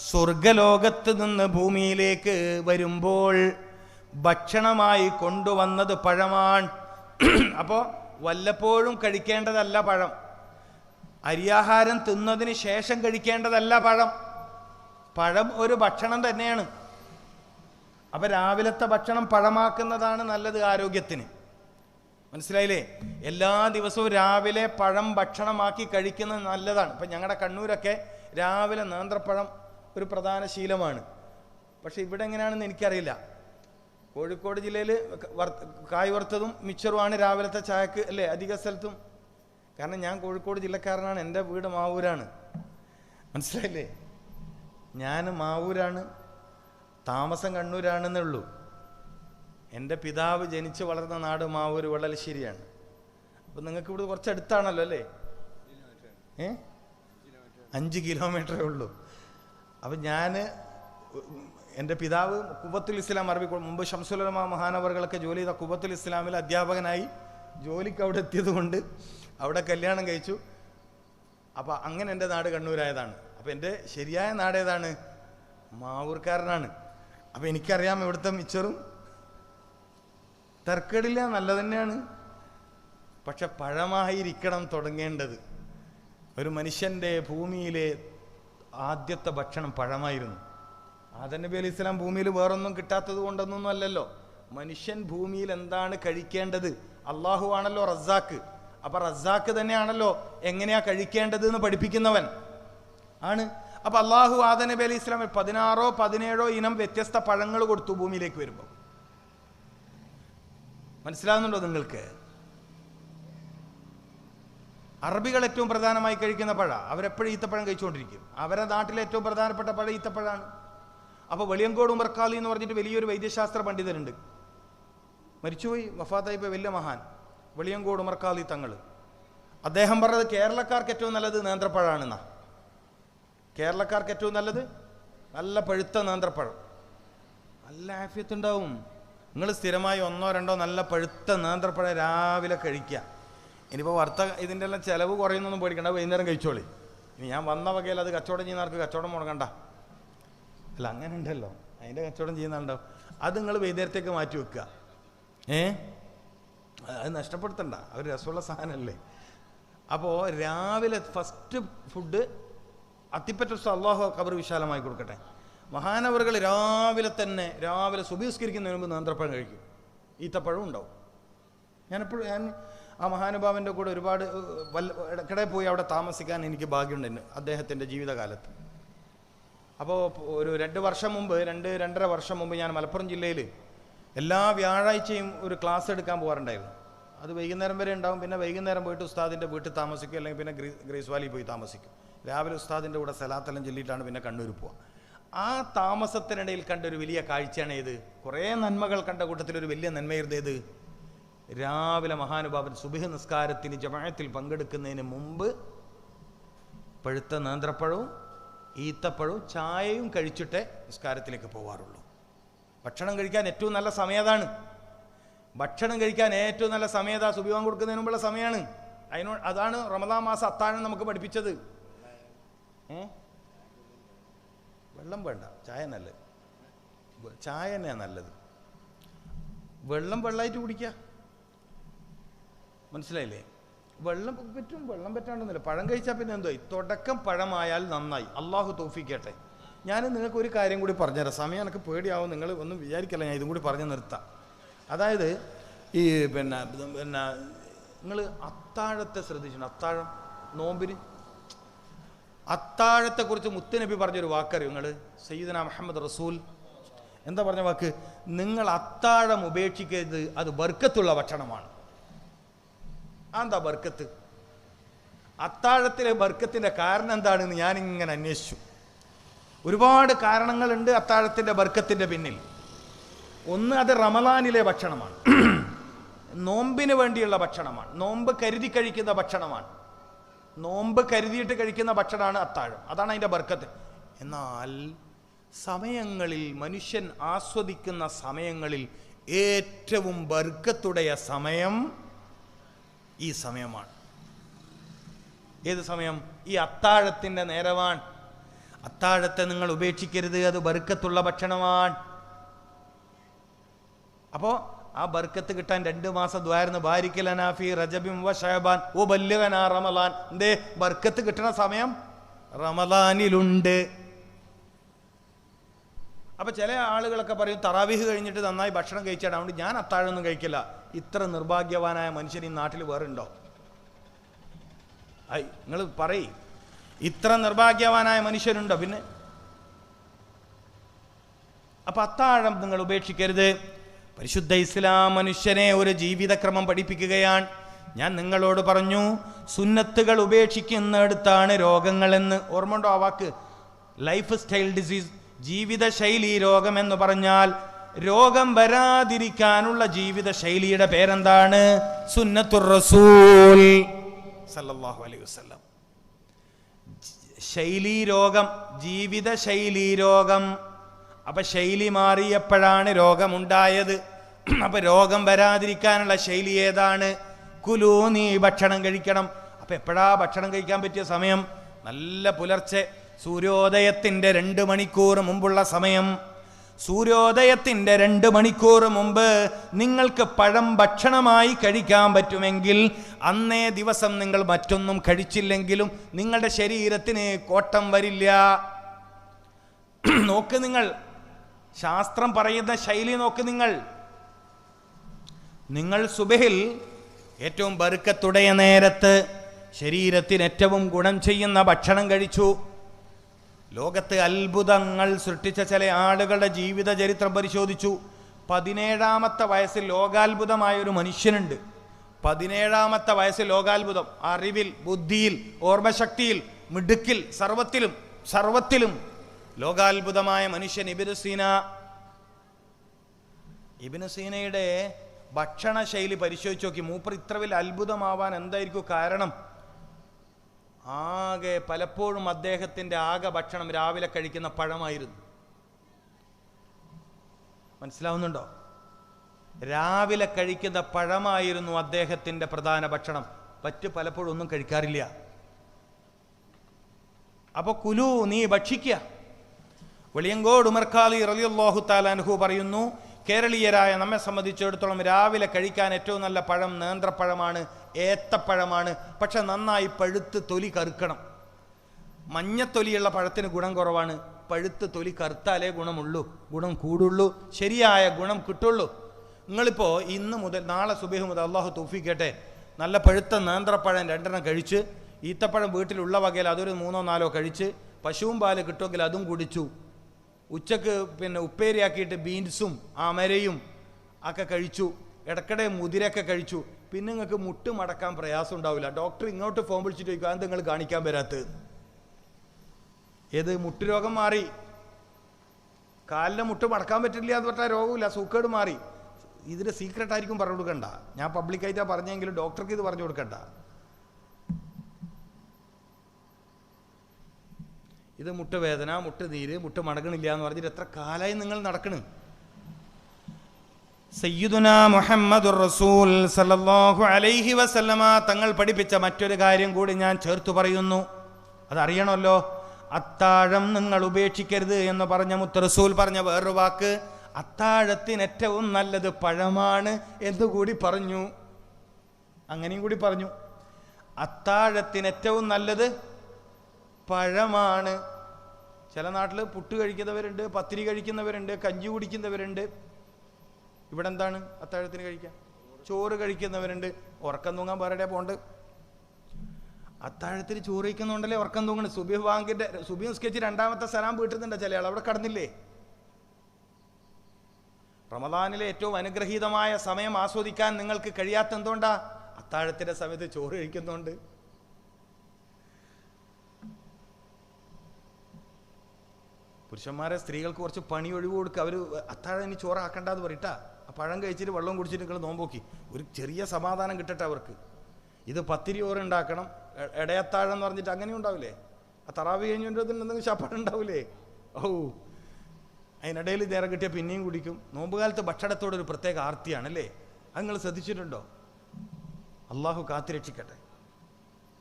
സ്വർഗലോകത്ത് നിന്ന് ഭൂമിയിലേക്ക് വരുമ്പോൾ ഭക്ഷണമായി കൊണ്ടുവന്നത് പഴമാണ്. അപ്പോൾ വല്ലപ്പോഴും കഴിക്കേണ്ടതല്ല പഴം. അരിയാഹാരം തിന്നതിന് ശേഷം കഴിക്കേണ്ടതല്ല പഴം. പഴം ഒരു ഭക്ഷണം തന്നെയാണ്. അപ്പം രാവിലത്തെ ഭക്ഷണം പഴമാക്കുന്നതാണ് നല്ലത് ആരോഗ്യത്തിന്. മനസ്സിലായില്ലേ? എല്ലാ ദിവസവും രാവിലെ പഴം ഭക്ഷണമാക്കി കഴിക്കുന്നത് നല്ലതാണ്. ഇപ്പം ഞങ്ങളുടെ കണ്ണൂരൊക്കെ രാവിലെ നേന്ത്രപ്പഴം ഒരു പ്രധാന ശീലമാണ്. പക്ഷെ ഇവിടെ എങ്ങനെയാണെന്ന് എനിക്കറിയില്ല. കോഴിക്കോട് ജില്ലയിൽ കായ് വറുത്തതും മിച്ചറുമാണ് രാവിലത്തെ ചായക്ക് അല്ലേ അധിക സ്ഥലത്തും. കാരണം ഞാൻ കോഴിക്കോട് ജില്ലക്കാരനാണ്, എൻ്റെ വീട് മാവൂരാണ്. മനസ്സിലായില്ലേ? ഞാൻ മാവൂരാണ്, താമസം കണ്ണൂരാണെന്നേ ഉള്ളൂ. എൻ്റെ പിതാവ് ജനിച്ച് വളർന്ന നാട് മാവൂർ വള്ളലശ്ശേരിയാണ്. അപ്പം നിങ്ങൾക്ക് ഇവിടെ കുറച്ച് അടുത്താണല്ലോ അല്ലേ? 5 കിലോമീറ്ററേ ഉള്ളൂ. അപ്പം എൻ്റെ പിതാവ് കുവത്തുൽ ഇസ്ലാം അറബി, മുമ്പ് ഷംസുൽ ഉലമ മഹാനവറുകളൊക്കെ ജോലി ചെയ്ത കുവത്തുൽ ഇസ്ലാമിൽ അധ്യാപകനായി ജോലിക്ക് അവിടെ എത്തിയത് കൊണ്ട് അവിടെ കല്യാണം കഴിച്ചു. അപ്പം അങ്ങനെ എൻ്റെ നാട് കണ്ണൂരായതാണ്. അപ്പം എൻ്റെ ശരിയായ നാട് ഏതാണ്? മാവൂർക്കാരനാണ്. അപ്പം എനിക്കറിയാം ഇവിടുത്തെ മിച്ചറും തർക്കടില്ല, നല്ല തന്നെയാണ്. പക്ഷെ പഴമായിരിക്കണം തുടങ്ങേണ്ടത്. ഒരു മനുഷ്യൻ്റെ ഭൂമിയിലെ ആദ്യത്തെ ഭക്ഷണം പഴമായിരുന്നു. ആദം നബി അലൈഹി സ്വലാം ഭൂമിയിൽ വേറൊന്നും കിട്ടാത്തത് കൊണ്ടൊന്നും അല്ലല്ലോ. മനുഷ്യൻ ഭൂമിയിൽ എന്താണ് കഴിക്കേണ്ടത്? അള്ളാഹു ആണല്ലോ റസാക്ക്. അപ്പം റസാക്ക് തന്നെയാണല്ലോ എങ്ങനെയാ കഴിക്കേണ്ടത് എന്ന് പഠിപ്പിക്കുന്നവൻ ആണ്. അപ്പം അള്ളാഹു ആദം നബി അലൈഹി സ്വലാം 16 17 ഇനം വ്യത്യസ്ത പഴങ്ങൾ കൊടുത്തു ഭൂമിയിലേക്ക് വരുമ്പോൾ. മനസ്സിലാകുന്നുണ്ടോ നിങ്ങൾക്ക്? അറബികൾ ഏറ്റവും പ്രധാനമായി കഴിക്കുന്ന പഴ, അവരെപ്പോഴും ഈത്തപ്പഴം കഴിച്ചുകൊണ്ടിരിക്കും. അവരുടെ നാട്ടിലെ ഏറ്റവും പ്രധാനപ്പെട്ട പഴം ഈത്തപ്പഴമാണ്. അപ്പോൾ വെളിയങ്കോട് ഉമർക്കാലി എന്ന് പറഞ്ഞിട്ട് വലിയൊരു വൈദ്യശാസ്ത്ര പണ്ഡിതനുണ്ട്, മരിച്ചുപോയി, വഫാത്തായിപ്പോയി, വലിയ മഹാൻ, വെളിയങ്കോട് ഉമർക്കാലി തങ്ങൾ. അദ്ദേഹം പറഞ്ഞത് കേരളക്കാർക്ക് ഏറ്റവും നല്ലത് നേന്ത്രപ്പഴമാണെന്നാ. കേരളക്കാർക്ക് ഏറ്റവും നല്ലത് നല്ല പഴുത്ത നേന്ത്രപ്പഴം. നല്ല ആഫിയത്തുണ്ടാവും. നിങ്ങൾ സ്ഥിരമായി 1 2 നല്ല പഴുത്ത നേന്ത്രപ്പഴം രാവിലെ കഴിക്കുക. ഇനിയിപ്പോൾ ഇതിൻ്റെ എല്ലാം ചിലവ് കുറയുന്നൊന്നും പേടിക്കണ്ട, വൈകുന്നേരം കഴിച്ചോളി. ഇനി ഞാൻ വന്ന വകയിൽ അത് കച്ചവടം ചെയ്യുന്നവർക്ക് കച്ചവടം മുടങ്ങണ്ട. അല്ല, അങ്ങനെ ഉണ്ടല്ലോ, അതിൻ്റെ കച്ചവടം ചെയ്യുന്നുണ്ടാവും. അത് നിങ്ങൾ വൈകുന്നേരത്തേക്ക് മാറ്റി വെക്കുക. അത് നഷ്ടപ്പെടുത്തണ്ട, ഒരു രസമുള്ള സാധനമല്ലേ. അപ്പോൾ രാവിലെ ഫസ്റ്റ് ഫുഡ് അത്തിപ്പറ്റ അള്ളാഹു ഖബർ വിശാലമായി കൊടുക്കട്ടെ. മഹാനവറുകൾ രാവിലെ സുബഹിസ്കരിക്കുന്നതിന് മുമ്പ് നേന്ത്രപ്പഴം കഴിക്കും, ഈത്തപ്പഴം ഉണ്ടാവും. ഞാൻ ആ മഹാനുഭാവൻ്റെ കൂടെ ഒരുപാട് ഇടയ്ക്കിടെ പോയി അവിടെ താമസിക്കാൻ എനിക്ക് ഭാഗ്യമുണ്ട് അദ്ദേഹത്തിൻ്റെ ജീവിതകാലത്ത്. അപ്പോൾ ഒരു 2 വർഷം മുമ്പ് 2-2.5 വർഷം മുമ്പ് ഞാൻ മലപ്പുറം ജില്ലയിൽ എല്ലാ വ്യാഴാഴ്ചയും ഒരു ക്ലാസ് എടുക്കാൻ പോകാറുണ്ടായിരുന്നു. അത് വൈകുന്നേരം വരെ ഉണ്ടാവും. പിന്നെ വൈകുന്നേരം പോയിട്ട് ഉസ്താദിൻ്റെ വീട്ടിൽ താമസിക്കും, അല്ലെങ്കിൽ പിന്നെ ഗ്രേസ് വാലി പോയി താമസിക്കും. രാവിലെ ഉസ്താദിൻ്റെ കൂടെ സലാത്തെല്ലാം ചൊല്ലിയിട്ടാണ് പിന്നെ കണ്ണൂർ പോവുക. ആ താമസത്തിനിടയിൽ കണ്ടൊരു വലിയ കാഴ്ചയാണ് ഏത്? കുറേ നന്മകൾ കണ്ട കൂട്ടത്തിലൊരു വലിയ നന്മയായിരുന്നു ഏത്? രാവിലെ മഹാനുഭാവൻ സുബഹ് നിസ്കാരത്തിന് ജമാഅത്തിൽ പങ്കെടുക്കുന്നതിന് മുമ്പ് പഴുത്ത നേന്ത്രപ്പഴവും ഈത്തപ്പഴവും ചായയും കഴിച്ചിട്ടേ നിസ്കാരത്തിലേക്ക് പോകാറുള്ളൂ. ഭക്ഷണം കഴിക്കാൻ ഏറ്റവും നല്ല സമയതാണ്. ഭക്ഷണം കഴിക്കാൻ ഏറ്റവും നല്ല സമയതാ സുബഹി കൊടുക്കുന്നതിന് മുമ്പുള്ള സമയമാണ്. അതാണ് റമദാൻ മാസം അത്താഴം നമുക്ക് പഠിപ്പിച്ചത്. വെള്ളം വേണ്ട, ചായ നല്ലത്. ചായ തന്നെയാണ് നല്ലത്. വെള്ളമായിട്ട് കുടിക്കുക. മനസ്സിലായില്ലേ? വെള്ളം പറ്റാണ്ടൊന്നുമില്ല. പഴം കഴിച്ചാൽ പിന്നെ എന്തോ തുടക്കം പഴമായാൽ നന്നായി. അള്ളാഹു തൗഫീഖ്. ഞാൻ നിങ്ങൾക്ക് ഒരു കാര്യം കൂടി പറഞ്ഞുതരാം. സമയം എനിക്ക് പേടിയാവും, നിങ്ങൾ ഒന്നും വിചാരിക്കല്ല, ഞാൻ ഇതും കൂടി പറഞ്ഞ് നിർത്താം. അതായത് ഈ പിന്നെ നിങ്ങൾ അത്താഴത്തെ ശ്രദ്ധിച്ചിട്ടുണ്ട്? അത്താഴം നോമ്പിന് അത്താഴത്തെക്കുറിച്ച് മുത്തുനബി പറഞ്ഞൊരു വാക്കറിയോ നിങ്ങൾ? സയ്യിദന മുഹമ്മദ് റസൂൽ എന്താ പറഞ്ഞ വാക്ക്? നിങ്ങൾ അത്താഴം ഉപേക്ഷിക്കരുത്, അത് ബർക്കത്തുള്ള ഭക്ഷണമാണ്. എന്താ ബർക്കത്ത്? അത്താഴത്തിലെ ബർക്കത്തിൻ്റെ കാരണം എന്താണെന്ന് ഞാനിങ്ങനെ അന്വേഷിച്ചു. ഒരുപാട് കാരണങ്ങളുണ്ട് അത്താഴത്തിൻ്റെ ബർക്കത്തിൻ്റെ പിന്നിൽ. ഒന്ന്, അത് റമളാനിലെ ഭക്ഷണമാണ്, നോമ്പിന് വേണ്ടിയുള്ള ഭക്ഷണമാണ്, നോമ്പ് കരുതി കഴിക്കുന്ന ഭക്ഷണമാണ്. നോമ്പ് കരുതിയിട്ട് കഴിക്കുന്ന ഭക്ഷണമാണ് അത്താഴം, അതാണ് അതിൻ്റെ ബർക്കത്ത്. എന്നാൽ സമയങ്ങളിൽ, മനുഷ്യൻ ആസ്വദിക്കുന്ന സമയങ്ങളിൽ ഏറ്റവും ബർക്കത്തുடைய സമയം ഈ സമയമാണ്. ഏത് സമയം? ഈ അത്താഴത്തിൻ്റെ നേരമാണ്. അത്താഴത്തെ നിങ്ങൾ ഉപേക്ഷിക്കരുത്, അത് ബർക്കത്തുള്ള ഭക്ഷണമാണ്. അപ്പോൾ ആ ബർക്കത്ത് കിട്ടാൻ 2 മാസം ദ്വാരുന്നു. ബാരിക് ലനാ ഫീ റജബിൻ വ ശഅബാൻ വബല്ലിഗ്നാ റമളാൻ. എന്തേ ബർക്കത്ത് കിട്ടുന്ന സമയം റമളാനിലുണ്ട്. അപ്പം ചില ആളുകളൊക്കെ പറയും തറാവീഹ് കഴിഞ്ഞിട്ട് നന്നായി ഭക്ഷണം കഴിച്ചാൽ, അതുകൊണ്ട് ഞാൻ അത്താഴമൊന്നും കഴിക്കില്ല. ഇത്ര നിർഭാഗ്യവാനായ മനുഷ്യൻ ഈ നാട്ടിൽ വേറെ ഉണ്ടോ? നിങ്ങൾ പറയും, ഇത്ര നിർഭാഗ്യവാനായ മനുഷ്യരുണ്ടോ? പിന്നെ അപ്പം അത്താഴം നിങ്ങൾ ഉപേക്ഷിക്കരുത്. പരിശുദ്ധ ഇസ്ലാം മനുഷ്യനെ ഒരു ജീവിതക്രമം പഠിപ്പിക്കുകയാണ്. ഞാൻ നിങ്ങളോട് പറഞ്ഞു, സുന്നത്തുകൾ ഉപേക്ഷിക്കുന്നിടത്താണ് രോഗങ്ങളെന്ന്. ഓർമ്മണ്ടോ ആ വാക്ക്? ലൈഫ് സ്റ്റൈൽ ഡിസീസ്, ജീവിതശൈലി രോഗം എന്ന് പറഞ്ഞാൽ രോഗം വരാതിരിക്കാനുള്ള ജീവിതശൈലിയുടെ പേരെന്താണ്? സുന്നത്തുർ റസൂൽ സല്ലല്ലാഹു അലൈഹി വസല്ലം. ശൈലീ രോഗം, ജീവിതശൈലീ രോഗം. അപ്പൊ ശൈലി മാറിയപ്പോഴാണ് രോഗമുണ്ടായത്. അപ്പൊ രോഗം വരാതിരിക്കാനുള്ള ശൈലി ഏതാണ്? കുലൂ, നീ ഭക്ഷണം കഴിക്കണം. അപ്പൊ എപ്പോഴാ ഭക്ഷണം കഴിക്കാൻ പറ്റിയ സമയം? നല്ല പുലർച്ചെ സൂര്യോദയത്തിന്റെ 2 മണിക്കൂർ മുമ്പുള്ള സമയം. സൂര്യോദയത്തിന്റെ 2 മണിക്കൂർ മുമ്പ് നിങ്ങൾക്ക് പഴം ഭക്ഷണമായി കഴിക്കാൻ പറ്റുമെങ്കിൽ അന്നേ ദിവസം നിങ്ങൾ മറ്റൊന്നും കഴിച്ചില്ലെങ്കിലും നിങ്ങളുടെ ശരീരത്തിന് കോട്ടം വരില്ല. നോക്ക് നിങ്ങൾ, ശാസ്ത്രം പറയുന്ന ശൈലി നോക്ക് നിങ്ങൾ സുബഹിൽ ഏറ്റവും ബർക്കത്തുടയ നേരത്ത് ശരീരത്തിന് ഏറ്റവും ഗുണം ചെയ്യുന്ന ഭക്ഷണം കഴിച്ചു. ലോകത്ത് അത്ഭുതങ്ങൾ സൃഷ്ടിച്ച ചില ആളുകളുടെ ജീവിത ചരിത്രം പരിശോധിച്ചു. 17-ാമത്തെ വയസ്സിൽ ലോകാത്ഭുതമായൊരു മനുഷ്യനുണ്ട്. 17-ാമത്തെ വയസ്സിൽ ലോകാത്ഭുതം. അറിവിൽ, ബുദ്ധിയിൽ, ഓർമ്മശക്തിയിൽ, മിടുക്കിൽ, സർവത്തിലും ലോകാത്ഭുതമായ മനുഷ്യൻ ഇബ്നു സീന. ഇബ്നു സീനയുടെ ഭക്ഷണ ശൈലി പരിശോധിച്ച് നോക്കി. മൂപ്പർ ഇത്ര വലിയ അത്ഭുതമാവാൻ എന്തായിരിക്കും കാരണം? ആകെ പലപ്പോഴും അദ്ദേഹത്തിൻ്റെ ആകെ ഭക്ഷണം രാവിലെ കഴിക്കുന്ന പഴമായിരുന്നു. മനസ്സിലാവുന്നുണ്ടോ? രാവിലെ കഴിക്കുന്ന പഴമായിരുന്നു അദ്ദേഹത്തിൻ്റെ പ്രധാന ഭക്ഷണം. പലപ്പോഴും ഒന്നും കഴിക്കാറില്ല. അപ്പൊ കുലു, നീ ഭക്ഷിക്കുക. വെളിയങ്കോട് ഉമർ ഖാലി റളിയല്ലാഹു തആല അൻഹു പറയുന്നു, കേരളീയരായ നമ്മെ സംബന്ധിച്ചിടത്തോളം രാവിലെ കഴിക്കാൻ ഏറ്റവും നല്ല പഴം നേന്ത്രപ്പഴമാണ്, ഏത്തപ്പഴമാണ്. പക്ഷെ നന്നായി പഴുത്ത് തൊലി കറുക്കണം. മഞ്ഞത്തൊലിയുള്ള പഴത്തിന് ഗുണം കുറവാണ്. പഴുത്ത് തൊലി കറുത്താലേ ഗുണം കൂടുള്ളൂ, ശരിയായ ഗുണം കിട്ടുള്ളൂ. നിങ്ങളിപ്പോൾ ഇന്ന് മുതൽ നാളെ സുബഹ് മുതൽ അള്ളാഹു തൗഫീഖ് ചെയ്യട്ടെ, നല്ല പഴുത്ത നേന്ത്രപ്പഴം 2 കഴിച്ച്, ഈത്തപ്പഴം വീട്ടിലുള്ള വകയിൽ അതൊരു 3-4 കഴിച്ച്, പശുവും പാല് കിട്ടുമെങ്കിൽ അതും കുടിച്ചു, ഉച്ചക്ക് ഉപ്പേരിയാക്കിയിട്ട് ബീൻസും അമരയും ഒക്കെ കഴിച്ചു, ഇടയ്ക്കിടെ മുതിരയൊക്കെ കഴിച്ചു. പിന്നെ നിങ്ങൾക്ക് മുട്ട് മടക്കാൻ പ്രയാസം ഉണ്ടാവില്ല. ഡോക്ടർ ഇങ്ങോട്ട് ഫോൺ വിളിച്ചിട്ട് ചോദിക്കും, അത് നിങ്ങൾ കാണിക്കാൻ വരാത്തത്? ഏത് മുട്ട് രോഗം മാറി, കാലിൻ്റെ മുട്ട് മടക്കാൻ പറ്റില്ല എന്ന് പറഞ്ഞാൽ രോഗമില്ല, സൂക്കേട് മാറി. ഇതിൻ്റെ സീക്രട്ടായിരിക്കും പറഞ്ഞു കൊടുക്കണ്ട. ഞാൻ പബ്ലിക്കായിട്ടാണ് പറഞ്ഞെങ്കിലും ഡോക്ടർക്ക് ഇത് പറഞ്ഞു കൊടുക്കണ്ട. ഇത് മുട്ട് വേദന, മുട്ട് നീര്, മുട്ട് മടങ്ങണില്ല എന്ന് പറഞ്ഞിട്ട് എത്ര കാലമായി നിങ്ങൾ നടക്കണ്? സയ്യിദുനാ മുഹമ്മദുർ റസൂൽ സല്ലല്ലാഹു അലൈഹി വസല്ലമ തങ്ങൾ പഠിപ്പിച്ച മറ്റൊരു കാര്യം കൂടി ഞാൻ ചേർത്തു പറയുന്നു. അതറിയണമല്ലോ. അത്താഴം നിങ്ങൾ ഉപേക്ഷിക്കരുത് എന്ന് പറഞ്ഞ മുത്ത് റസൂൽ പറഞ്ഞ വേറൊരു വാക്ക്, അത്താഴത്തിന് ഏറ്റവും നല്ലത് പഴമാണ് എന്നുകൂടി പറഞ്ഞു. അങ്ങനെയും കൂടി പറഞ്ഞു, അത്താഴത്തിന് ഏറ്റവും നല്ലത് പഴമാണ്. ചില നാട്ടിൽ പുട്ട് കഴിക്കുന്നവരുണ്ട്, പത്തിരി കഴിക്കുന്നവരുണ്ട്, കഞ്ഞി കുടിക്കുന്നവരുണ്ട്. ഇവിടെ എന്താണ് അത്താഴത്തിന് കഴിക്കാൻ? ചോറ് കഴിക്കുന്നവരുണ്ട്. ഉറക്കം തൂങ്ങാൻ വേറെ പോണ്ട്. അത്താഴത്തിന് ചോറ് കഴിക്കുന്നുണ്ടല്ലേ ഉറക്കം തൂങ്ങണം. സുബഹി നിസ്കരിച്ച് 2ാമത്തെ സലാം വീട്ടുന്നുണ്ട് ചില ആൾ, അവിടെ കടന്നില്ലേ? റമദാനിലെ ഏറ്റവും അനുഗ്രഹീതമായ സമയം ആസ്വദിക്കാൻ നിങ്ങൾക്ക് കഴിയാത്ത എന്തുകൊണ്ടാ? അത്താഴത്തിന്റെ സമയത്ത് ചോറ് കഴിക്കുന്നുണ്ട്. പുരുഷന്മാരെ, സ്ത്രീകൾക്ക് കുറച്ച് പണി ഒഴിവ് കൊടുക്കുക. അവർ അത്താഴം ഇനി ചോറാക്കണ്ടെന്ന് പറയട്ടാ, പഴം കഴിച്ചിട്ട് വെള്ളം കുടിച്ചിട്ട് നിങ്ങൾ നോമ്പോക്കി ഒരു ചെറിയ സമാധാനം കിട്ടട്ടെ അവർക്ക്. ഇത് പത്തിരി ഉണ്ടാക്കണം, ഇടയത്താഴം എന്ന് പറഞ്ഞിട്ട് അങ്ങനെ ഉണ്ടാവില്ലേ? ആ തറാവി കഴിഞ്ഞിട്ട് എന്തെങ്കിലും ശപ്പാട് ഉണ്ടാവില്ലേ? ഓ, അതിനിടയിൽ നേരം കിട്ടിയാൽ പിന്നെയും കുടിക്കും. നോമ്പ് കാലത്ത് ഭക്ഷണത്തോടൊരു പ്രത്യേക ആർത്തിയാണല്ലേ? അത് നിങ്ങൾ ശ്രദ്ധിച്ചിട്ടുണ്ടോ? അള്ളാഹു കാത്തുരക്ഷിക്കട്ടെ.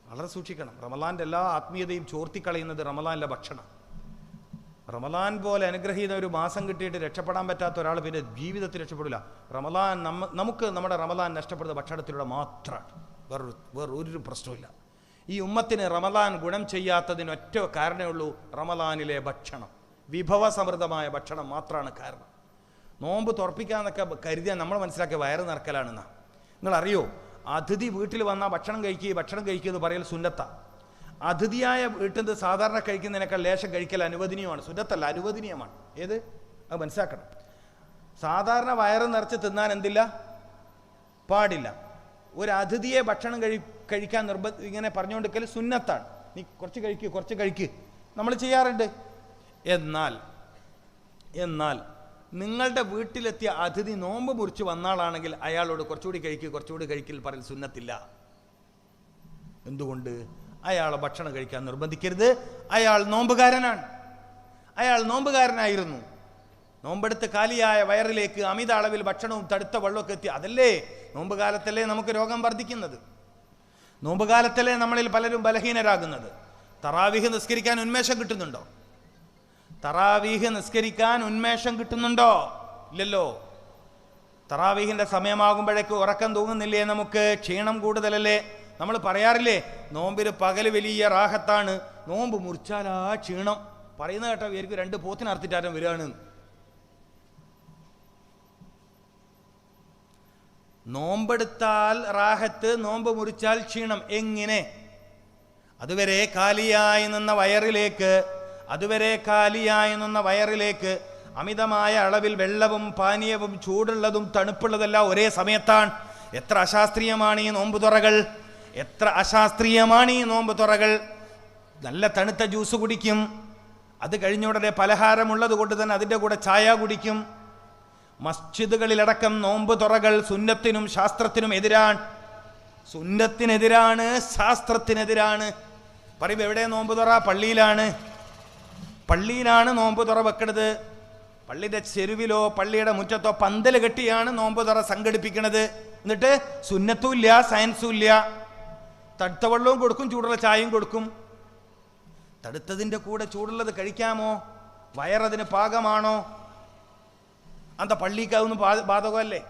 വളരെ സൂക്ഷിക്കണം. റമലാൻ്റെ എല്ലാ ആത്മീയതയും ചോർത്തിക്കളയുന്നത് റമലാനിലെ ഭക്ഷണം. റമദാൻ പോലെ അനുഗ്രഹീത ഒരു മാസം കിട്ടിയിട്ട് രക്ഷപ്പെടാൻ പറ്റാത്ത ഒരാൾ പിന്നെ ജീവിതത്തിൽ രക്ഷപ്പെടില്ല. റമദാൻ നമുക്ക് നമ്മുടെ റമദാൻ നഷ്ടപ്പെടുന്ന ഭക്ഷണത്തിലൂടെ മാത്രമാണ്, വേറൊരു പ്രശ്നമില്ല. ഈ ഉമ്മത്തിന് റമദാൻ ഗുണം ചെയ്യാത്തതിന് ഒറ്റ കാരണമേ ഉള്ളൂ, റമദാനിലെ ഭക്ഷണം, വിഭവസമൃദ്ധമായ ഭക്ഷണം മാത്രമാണ് കാരണം. നോമ്പ് തുറപ്പിക്കാന്നൊക്കെ കരുതിയാൽ നമ്മൾ മനസ്സിലാക്കിയ വയറ് നിറക്കലാണെന്നാ. നിങ്ങളറിയോ, അതിഥി വീട്ടിൽ വന്നാൽ ഭക്ഷണം കഴിക്കുക എന്ന് പറയൽ സുന്നത്താണ്. അതിഥിയായ വീട്ടിൽ നിന്ന് സാധാരണ കഴിക്കുന്നതിനേക്കാൾ ലേശം കഴിക്കൽ അനുവദനീയമാണ്, സുന്നത്തല്ല, അനുവദനീയമാണ്. ഏത് അത് മനസ്സിലാക്കണം. സാധാരണ വയറ് നിറച്ച് തിന്നാൻ എന്തില്ല, പാടില്ല. ഒരു അതിഥിയെ ഭക്ഷണം കഴിക്കാൻ ഇങ്ങനെ പറഞ്ഞുകൊണ്ടിരിക്കൽ സുന്നത്താണ്. നീ കുറച്ച് കഴിക്ക് നമ്മൾ ചെയ്യാറുണ്ട്. എന്നാൽ നിങ്ങളുടെ വീട്ടിലെത്തിയ അതിഥി നോമ്പ് മുറിച്ച് വന്നാളാണെങ്കിൽ അയാളോട് കുറച്ചുകൂടി കഴിക്കൽ പറയൽ സുന്നത്തില്ല. എന്തുകൊണ്ട്? അയാളെ ഭക്ഷണം കഴിക്കാൻ നിർബന്ധിക്കരുത്. അയാൾ നോമ്പുകാരനായിരുന്നു. നോമ്പെടുത്ത് കാലിയായ വയറിലേക്ക് അമിത അളവിൽ ഭക്ഷണവും തടുത്ത വെള്ളമൊക്കെ എത്തി. അതല്ലേ നോമ്പുകാലത്തല്ലേ നമുക്ക് രോഗം വർദ്ധിക്കുന്നത്, നോമ്പുകാലത്തല്ലേ നമ്മളിൽ പലരും ബലഹീനരാകുന്നത്. തറാവീഹ് നിസ്കരിക്കാൻ ഉന്മേഷം കിട്ടുന്നുണ്ടോ? ഇല്ലല്ലോ. തറാവീഹിന്റെ സമയമാകുമ്പോഴേക്ക് ഉറക്കം തൂങ്ങുന്നില്ലേ? നമുക്ക് ക്ഷീണം കൂടുതലല്ലേ? നമ്മൾ പറയാറില്ലേ, നോമ്പിന് പകല് വലിയ റാഹത്താണ്, നോമ്പ് മുറിച്ചാൽ ആ ക്ഷീണം. പറയുന്ന കേട്ടോ ഇവർക്ക് 2 പോത്തിനർത്തിട്ടാരം വരികയാണ്. നോമ്പെടുത്താൽ റാഹത്ത്, നോമ്പ് മുറിച്ചാൽ ക്ഷീണം. എങ്ങനെ? അതുവരെ കാലിയായി നിന്ന വയറിലേക്ക് അമിതമായ അളവിൽ വെള്ളവും പാനീയവും ചൂടുള്ളതും തണുപ്പുള്ളതെല്ലാം ഒരേ സമയത്താണ്. എത്ര അശാസ്ത്രീയമാണ് ഈ നോമ്പ് തുറകൾ. നല്ല തണുത്ത ജ്യൂസ് കുടിക്കും, അത് കഴിഞ്ഞ ഉടനെ പലഹാരമുള്ളത് കൊണ്ട് തന്നെ അതിൻ്റെ കൂടെ ചായ കുടിക്കും. മസ്ജിദുകളിലടക്കം നോമ്പ് തുറകൾ സുന്നത്തിനും ശാസ്ത്രത്തിനും ശാസ്ത്രത്തിനെതിരാണ്. പറയുമ്പോൾ എവിടെ നോമ്പ് തുറ? പള്ളിയിലാണ് നോമ്പ് തുറ വെക്കണത്. പള്ളിയുടെ ചെരുവിലോ പള്ളിയുടെ മുറ്റത്തോ പന്തൽ കെട്ടിയാണ് നോമ്പ് തുറ സംഘടിപ്പിക്കുന്നത്. എന്നിട്ട് സുന്നത്തും ഇല്ല, സയൻസും ഇല്ല. തടുത്ത വെള്ളവും കൊടുക്കും, ചൂടുള്ള ചായയും കൊടുക്കും. തടുത്തതിൻ്റെ കൂടെ ചൂടുള്ളത് കഴിക്കാമോ? വയറതിന് പാകമാണോ? അന്ത പള്ളിക്കാവുന്ന ബാധകമല്ലേ?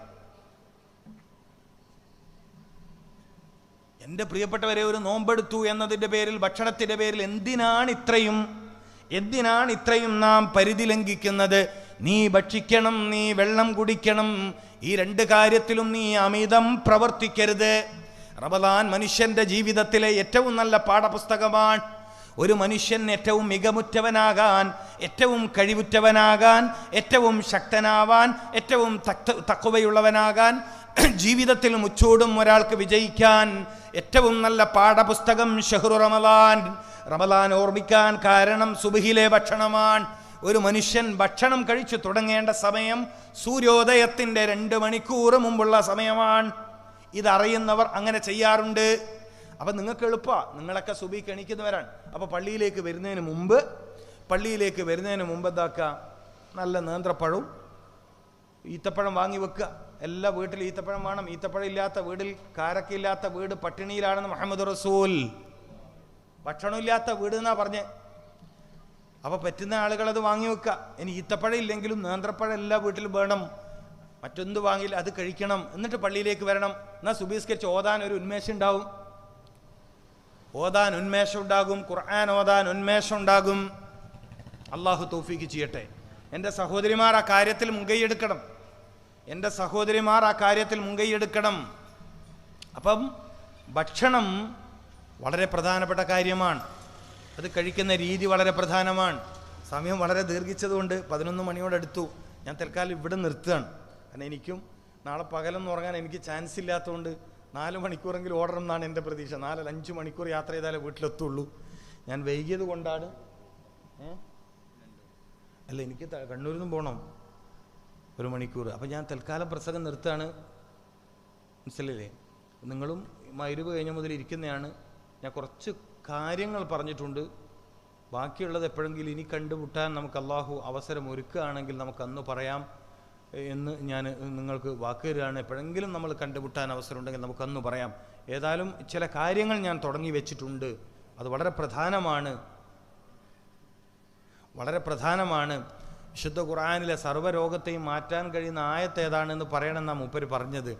എൻ്റെ പ്രിയപ്പെട്ടവരെ, ഒരു നോമ്പെടുത്തു എന്നതിൻ്റെ പേരിൽ, ഭക്ഷണത്തിൻ്റെ പേരിൽ എന്തിനാണ് ഇത്രയും നാം പരിധി ലംഘിക്കുന്നത്? നീ ഭക്ഷിക്കണം, നീ വെള്ളം കുടിക്കണം, ഈ 2 കാര്യത്തിലും നീ അമിതം പ്രവർത്തിക്കരുത്. റമദാൻ മനുഷ്യന്റെ ജീവിതത്തിലെ ഏറ്റവും നല്ല പാഠപുസ്തകമാണ്. ഒരു മനുഷ്യൻ ഏറ്റവും മികവുറ്റവനാകാൻ, ഏറ്റവും കഴിവുറ്റവനാകാൻ, ഏറ്റവും ശക്തനാവാൻ, ഏറ്റവും തഖ്വയുള്ളവനാകാൻ, ജീവിതത്തിൽ മുച്ചൂടും ഒരാൾക്ക് വിജയിക്കാൻ ഏറ്റവും നല്ല പാഠപുസ്തകം ഷഹ്റു റമദാൻ ഓർമ്മിക്കാൻ കാരണം സുബ്ഹിലെ ഭക്ഷണമാണ്. ഒരു മനുഷ്യൻ ഭക്ഷണം കഴിച്ചു തുടങ്ങേണ്ട സമയം സൂര്യോദയത്തിൻ്റെ 2 മണിക്കൂർ മുമ്പുള്ള സമയമാണ്. ഇതറിയുന്നവർ അങ്ങനെ ചെയ്യാറുണ്ട്. അപ്പം നിങ്ങൾക്ക് എളുപ്പമാണ്, നിങ്ങളൊക്കെ സുബഹിക്ക് എണീക്കുന്നവരാണ്. അപ്പോൾ പള്ളിയിലേക്ക് വരുന്നതിന് മുമ്പ് എന്താക്കുക? നല്ല നേന്ത്രപ്പഴവും ഈത്തപ്പഴം വാങ്ങി വെക്കുക. എല്ലാ വീട്ടിലും ഈത്തപ്പഴം വേണം. ഈത്തപ്പഴം ഇല്ലാത്ത വീടിൽ, കാരക്കില്ലാത്ത വീട് പട്ടിണിയിലാണെന്ന് മുഹമ്മദ് റസൂൽ. ഭക്ഷണമില്ലാത്ത വീട് എന്നാ പറഞ്ഞ്. അപ്പോൾ പറ്റുന്ന ആളുകൾ അത് വാങ്ങി വെക്കുക. ഇനി ഈത്തപ്പഴം ഇല്ലെങ്കിലും നേന്ത്രപ്പഴം എല്ലാ വീട്ടിലും വേണം. മറ്റൊന്ന് വാങ്ങില്ല, അത് കഴിക്കണം. എന്നിട്ട് പള്ളിയിലേക്ക് വരണം. എന്നാൽ സുബഹിസ്കരിച്ച് ഓതാൻ ഒരു ഉന്മേഷം ഉണ്ടാവും, ഖുർആൻ ഓതാൻ ഉന്മേഷം ഉണ്ടാകും. അള്ളാഹു തൗഫീക്ക് ചെയ്യട്ടെ. എൻ്റെ സഹോദരിമാർ ആ കാര്യത്തിൽ മുൻകൈയെടുക്കണം. അപ്പം ഭക്ഷണം വളരെ പ്രധാനപ്പെട്ട കാര്യമാണ്. അത് കഴിക്കുന്ന രീതി വളരെ പ്രധാനമാണ്. സമയം വളരെ ദീർഘിച്ചതുകൊണ്ട് 11 മണിയോടടുത്തു. ഞാൻ തൽക്കാലം ഇവിടെ നിർത്തുകയാണ്. കാരണം എനിക്കും നാളെ പകലൊന്നും ഉറങ്ങാൻ എനിക്ക് ചാൻസ് ഇല്ലാത്തതുകൊണ്ട് 4 മണിക്കൂറെങ്കിലും ഓടണം എന്നാണ് എൻ്റെ പ്രതീക്ഷ. 4-5 മണിക്കൂർ യാത്ര ചെയ്താലേ വീട്ടിലെത്തുള്ളൂ. ഞാൻ വൈകിയത് കൊണ്ടാണ്. എനിക്ക് കണ്ണൂരിൽ നിന്നും പോകണം 1 മണിക്കൂർ. അപ്പം ഞാൻ തൽക്കാലം പ്രസംഗം നിർത്തുകയാണ്. മനസ്സിലല്ലേ? നിങ്ങളും മഗ്‌രിബ് കഴിഞ്ഞ മുതൽ ഇരിക്കുന്നതാണ്. ഞാൻ കുറച്ച് കാര്യങ്ങൾ പറഞ്ഞിട്ടുണ്ട്. ബാക്കിയുള്ളത് എപ്പോഴെങ്കിലും ഇനി കണ്ടുമുട്ടാൻ നമുക്ക് അള്ളാഹു അവസരം ഒരുക്കുകയാണെങ്കിൽ നമുക്ക് അന്ന് പറയാം എന്ന് ഞാൻ നിങ്ങൾക്ക് വാക്ക് തരികയാണ്. എപ്പോഴെങ്കിലും നമ്മൾ കണ്ടുമുട്ടാൻ അവസരം ഉണ്ടെങ്കിൽ നമുക്കന്ന് പറയാം. ഏതായാലും ചില കാര്യങ്ങൾ ഞാൻ തുടങ്ങി വെച്ചിട്ടുണ്ട്, അത് വളരെ പ്രധാനമാണ്. വളരെ പ്രധാനമാണ്. വിശുദ്ധ ഖുർആനിലെ സർവ്വരോഗത്തെയും മാറ്റാൻ കഴിയുന്ന ആയത്ത് ഏതാണെന്ന് പറയണമെന്നാണ് മൂപ്പര് പറഞ്ഞത്.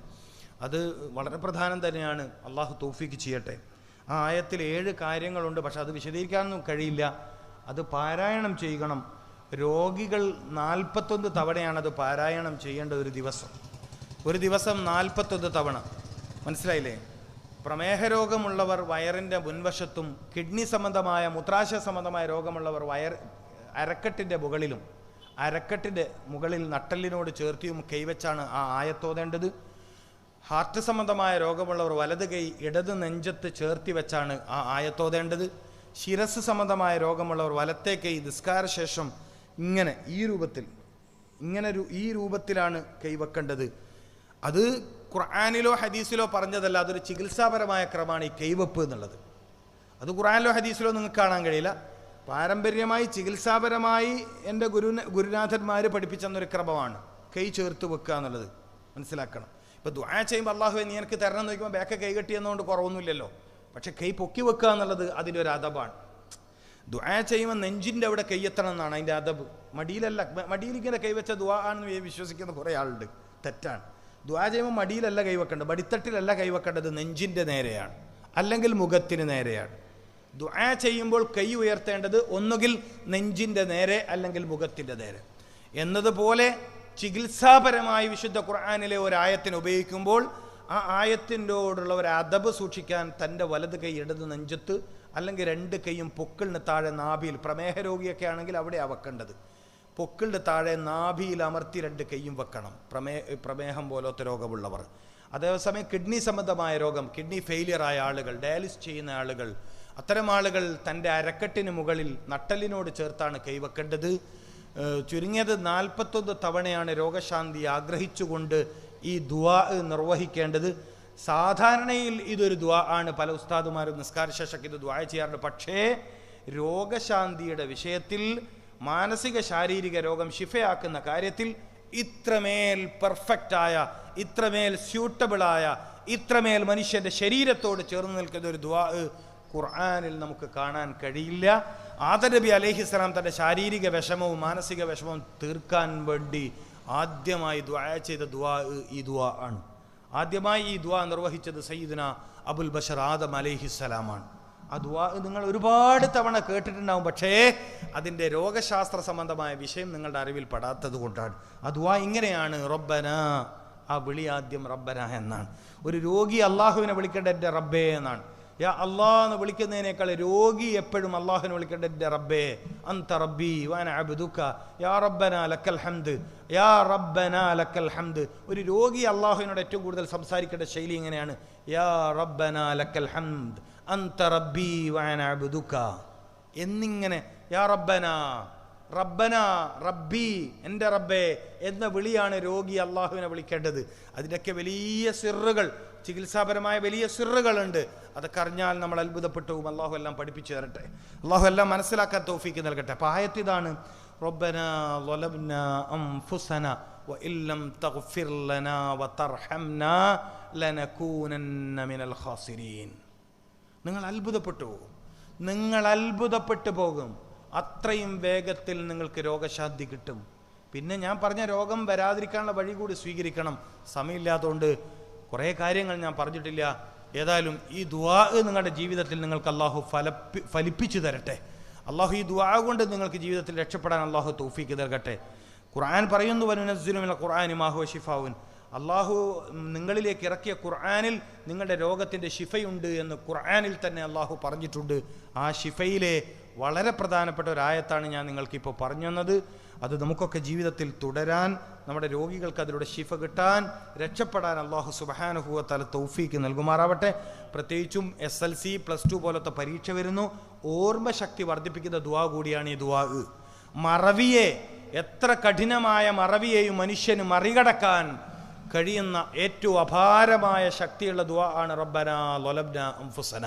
അത് വളരെ പ്രധാനം തന്നെയാണ്. അള്ളാഹു തൗഫീക്ക് ചെയ്യട്ടെ. ആ ആയത്തിൽ 7 കാര്യങ്ങളുണ്ട്. പക്ഷെ അത് വിശദീകരിക്കാനൊന്നും കഴിയില്ല. അത് പാരായണം ചെയ്യണം. രോഗികൾ 41 തവണയാണത് പാരായണം ചെയ്യേണ്ട ഒരു ദിവസം. 41 തവണ. മനസ്സിലായില്ലേ? പ്രമേഹ രോഗമുള്ളവർ വയറിൻ്റെ മുൻവശത്തും, കിഡ്നി സംബന്ധമായ മൂത്രാശയ സംബന്ധമായ രോഗമുള്ളവർ അരക്കെട്ടിൻ്റെ മുകളിലും, അരക്കെട്ടിൻ്റെ മുകളിൽ നട്ടെല്ലിനോട് ചേർത്തിയും കൈവച്ചാണ് ആ ആയത്തോതേണ്ടത്. ഹാർട്ട് സംബന്ധമായ രോഗമുള്ളവർ വലത് കൈ ഇടത് നെഞ്ചത്ത് ചേർത്തി വെച്ചാണ് ആ ആയത്തോതേണ്ടത്. ശിരസ് സംബന്ധമായ രോഗമുള്ളവർ വലത്തെ കൈ നിസ്കാരശേഷം ഇങ്ങനെ ഈ രൂപത്തിലാണ് കൈവെക്കേണ്ടത്. അത് ഖുർആനിലോ ഹദീസിലോ പറഞ്ഞതല്ല. അതൊരു ചികിത്സാപരമായ ക്രമമാണ് ഈ കൈവെപ്പ് എന്നുള്ളത്. അത് ഖുർആനിലോ ഹദീസിലോ നിങ്ങൾക്ക് കാണാൻ കഴിയില്ല. പാരമ്പര്യമായി ചികിത്സാപരമായി എൻ്റെ ഗുരുനാഥന്മാർ പഠിപ്പിച്ചെന്നൊരു ക്രമമാണ് കൈ ചേർത്ത് വെക്കുക എന്നുള്ളത്. മനസ്സിലാക്കണം. ഇപ്പോൾ ദുആ ചെയ്യുമ്പോൾ അള്ളാഹുവേ നീ എനിക്ക് തരണം എന്ന് ചോദിക്കുമ്പോൾ ബാക്ക് കൈ കെട്ടിയെന്നുകൊണ്ട് കുറവൊന്നുമില്ലല്ലോ. പക്ഷെ കൈ പൊക്കി വെക്കുക എന്നുള്ളത് അതിൻ്റെ ഒരു അദബാണ്. ദുആ ചെയ്യുമ്പോൾ നെഞ്ചിൻ്റെ അവിടെ കൈയെത്തണം എന്നാണ് അതിൻ്റെ അദബ്. മടിയിലല്ല. മടിയിലിങ്ങനെ കൈവച്ച ദുആ ആണെന്ന് വിശ്വസിക്കുന്ന കുറേ ആളുണ്ട്. തെറ്റാണ്. ദുആ ചെയ്യുമ്പോൾ മടിയിലല്ല കൈവെക്കേണ്ടത്, മടിത്തട്ടിലല്ല കൈവെക്കേണ്ടത്, നെഞ്ചിൻ്റെ നേരെയാണ്, അല്ലെങ്കിൽ മുഖത്തിന് നേരെയാണ്. ദുആ ചെയ്യുമ്പോൾ കൈ ഉയർത്തേണ്ടത് ഒന്നുകിൽ നെഞ്ചിൻ്റെ നേരെ അല്ലെങ്കിൽ മുഖത്തിൻ്റെ നേരെ. എന്നതുപോലെ ചികിത്സാപരമായി വിശുദ്ധ ഖുർആനിലെ ഒരായത്തിന് ഉപയോഗിക്കുമ്പോൾ ആ ആയത്തിനോടുള്ള ഒരു അദബ് സൂക്ഷിക്കാൻ തൻ്റെ വലത് കൈ ഇടത് നെഞ്ചത്ത് അല്ലെങ്കിൽ 2 കൈയും പൊക്കിളിന് താഴെ നാഭിയിൽ, പ്രമേഹ രോഗിയൊക്കെ ആണെങ്കിൽ അവിടെ വെക്കേണ്ടത്, പൊക്കിളിന് താഴെ നാഭിയിൽ അമർത്തി 2 കൈയും വെക്കണം. പ്രമേഹം പോലത്തെ രോഗമുള്ളവർ. അതേസമയം കിഡ്നി സംബന്ധമായ രോഗം, കിഡ്നി ഫെയിലിയർ ആയ ആളുകൾ, ഡയാലിസിസ് ചെയ്യുന്ന ആളുകൾ, അത്തരം ആളുകൾ തൻ്റെ അരക്കെട്ടിന് മുകളിൽ നട്ടലിനോട് ചേർത്താണ് കൈവെക്കേണ്ടത്. ചുരുങ്ങിയത് 41 തവണയാണ് രോഗശാന്തി ആഗ്രഹിച്ചുകൊണ്ട് ഈ ദുആ നിർവഹിക്കേണ്ടത്. സാധാരണയിൽ ഇതൊരു ദുആ ആണ്. പല ഉസ്താദുമാരും നിസ്കാരശേഷം ഇത് ദുആ ചെയ്യാറുണ്ട്. പക്ഷേ രോഗശാന്തിയുടെ വിഷയത്തിൽ, മാനസിക ശാരീരിക രോഗം ശിഫയാക്കുന്ന കാര്യത്തിൽ ഇത്രമേൽ പെർഫെക്റ്റായ, ഇത്രമേൽ സ്യൂട്ടബിളായ, ഇത്രമേൽ മനുഷ്യൻ്റെ ശരീരത്തോട് ചേർന്ന് നിൽക്കുന്ന ഒരു ദുആ ഖുർആനിൽ നമുക്ക് കാണാൻ കഴിയില്ല. ആദം നബി അലൈഹിസ്സലാം തൻ്റെ ശാരീരിക വിഷമവും മാനസിക വിഷമവും തീർക്കാൻ വേണ്ടി ആദ്യമായി ദുആ ചെയ്ത ദുആ ഈ ദുആ ആണ്. ആദ്യമായി ഈ ദുആ നിർവഹിച്ചത് സയ്യിദുന അബുൽ ബഷർ ആദം അലൈഹിസ്സലാമാണ്. ആ ദുആ നിങ്ങൾ ഒരുപാട് തവണ കേട്ടിട്ടുണ്ടാവും. പക്ഷേ അതിൻ്റെ രോഗശാസ്ത്ര സംബന്ധമായ വിഷയം നിങ്ങളുടെ അറിവിൽ പെടാത്തത് കൊണ്ടാണ്. ആ ദുആ ഇങ്ങനെയാണ്: റബ്ബന. ആ വിളി ആദ്യം റബ്ബന എന്നാണ്. ഒരു രോഗി അള്ളാഹുവിനെ വിളിക്കേണ്ട എൻ്റെ റബ്ബേ എന്നാണ്. യാ അള്ളാഹ് എന്ന് വിളിക്കുന്നതിനേക്കാൾ രോഗി എപ്പോഴും അള്ളാഹുവിനെ വിളിക്കേണ്ട എൻ്റെ റബ്ബേ, അന്ത റബ്ബി വഅന അബ്ദുക യാ റബ്ബന ലക്കൽ ഹംദ്, യാ റബ്ബന ലക്കൽ ഹംദ്. ഒരു രോഗി അള്ളാഹുവിനോട് ഏറ്റവും കൂടുതൽ സംസാരിക്കേണ്ട ശൈലി എങ്ങനെയാണ്? യാ റബ്ബന ലക്കൽ ഹംദ് അന്ത റബ്ബി വഅന അബ്ദുക എന്നിങ്ങനെ. യാ റബ്ബന, റബ്ബന, റബ്ബി, എൻ്റെ റബ്ബേ എന്ന വിളിയാണ് രോഗി അള്ളാഹുവിനെ വിളിക്കേണ്ടത്. അതിൻ്റെയൊക്കെ വലിയ സിറുകൾ, ചികിത്സാപരമായ വലിയ സിറുകളുണ്ട്. അതൊക്കെ അറിഞ്ഞാൽ നമ്മൾ അത്ഭുതപ്പെട്ടു. അള്ളാഹു എല്ലാം പഠിപ്പിച്ചു തരട്ടെ. അള്ളാഹു എല്ലാം മനസ്സിലാക്കാൻ തൗഫീക്ക് നൽകട്ടെ. അപ്പോൾ ആയത്തിതാണ്: റബ്ബന ളലബ്നാ അൻഫുസന വഇല്ലം തഗ്ഫിർ ലനാ വതർഹംനാ ലനകൂനന്ന മിനൽ ഖാസിരീൻ. നിങ്ങൾ അത്ഭുതപ്പെട്ടു പോകും. അത്രയും വേഗത്തിൽ നിങ്ങൾക്ക് രോഗശാന്തി കിട്ടും. പിന്നെ ഞാൻ പറഞ്ഞ രോഗം വരാതിരിക്കാനുള്ള വഴി കൂടി സ്വീകരിക്കണം. സമയമില്ലാത്തതുകൊണ്ട് കുറേ കാര്യങ്ങൾ ഞാൻ പറഞ്ഞിട്ടില്ല. ഏതായാലും ഈ ദുആ നിങ്ങളുടെ ജീവിതത്തിൽ നിങ്ങൾക്ക് അള്ളാഹു ഫലിപ്പിച്ചു തരട്ടെ. അള്ളാഹു ഈ ദുആ കൊണ്ട് നിങ്ങൾക്ക് ജീവിതത്തിൽ രക്ഷപ്പെടാൻ അള്ളാഹു തൗഫീക്ക് നൽകട്ടെ. ഖുർആൻ പറയുന്നു: വനുനസ്സിലു മിനൽ ഖുർആനി മാ ഹുവ ശിഫാഉൻ. അള്ളാഹു നിങ്ങളിലേക്ക് ഇറക്കിയ ഖുർആനിൽ നിങ്ങളുടെ രോഗത്തിൻ്റെ ശിഫയുണ്ട് എന്ന് ഖുർആനിൽ തന്നെ അള്ളാഹു പറഞ്ഞിട്ടുണ്ട്. ആ ശിഫയിലെ വളരെ പ്രധാനപ്പെട്ട ഒരായത്താണ് ഞാൻ നിങ്ങൾക്കിപ്പോൾ പറഞ്ഞു തന്നത്. അത് നമുക്കൊക്കെ ജീവിതത്തിൽ തുടരാൻ, നമ്മുടെ രോഗികൾക്ക് അതിലൂടെ ശിഫ കിട്ടാൻ, രക്ഷപ്പെടാൻ അള്ളാഹു സുബ്ഹാനഹു വ തആല തൗഫീക്ക് നൽകുമാറാവട്ടെ. പ്രത്യേകിച്ചും SLC +2 പോലത്തെ പരീക്ഷ വരുന്നു. ഓർമ്മശക്തി വർദ്ധിപ്പിക്കുന്ന ദുആ കൂടിയാണ് ഈ ദുആ. മറവിയെ, എത്ര കഠിനമായ മറവിയെയും മനുഷ്യന് മറികടക്കാൻ കഴിയുന്ന ഏറ്റവും അപാരമായ ശക്തിയുള്ള ദുആ ആണ് റബ്ബനാ ളലബ്നാ അൻഫുസന.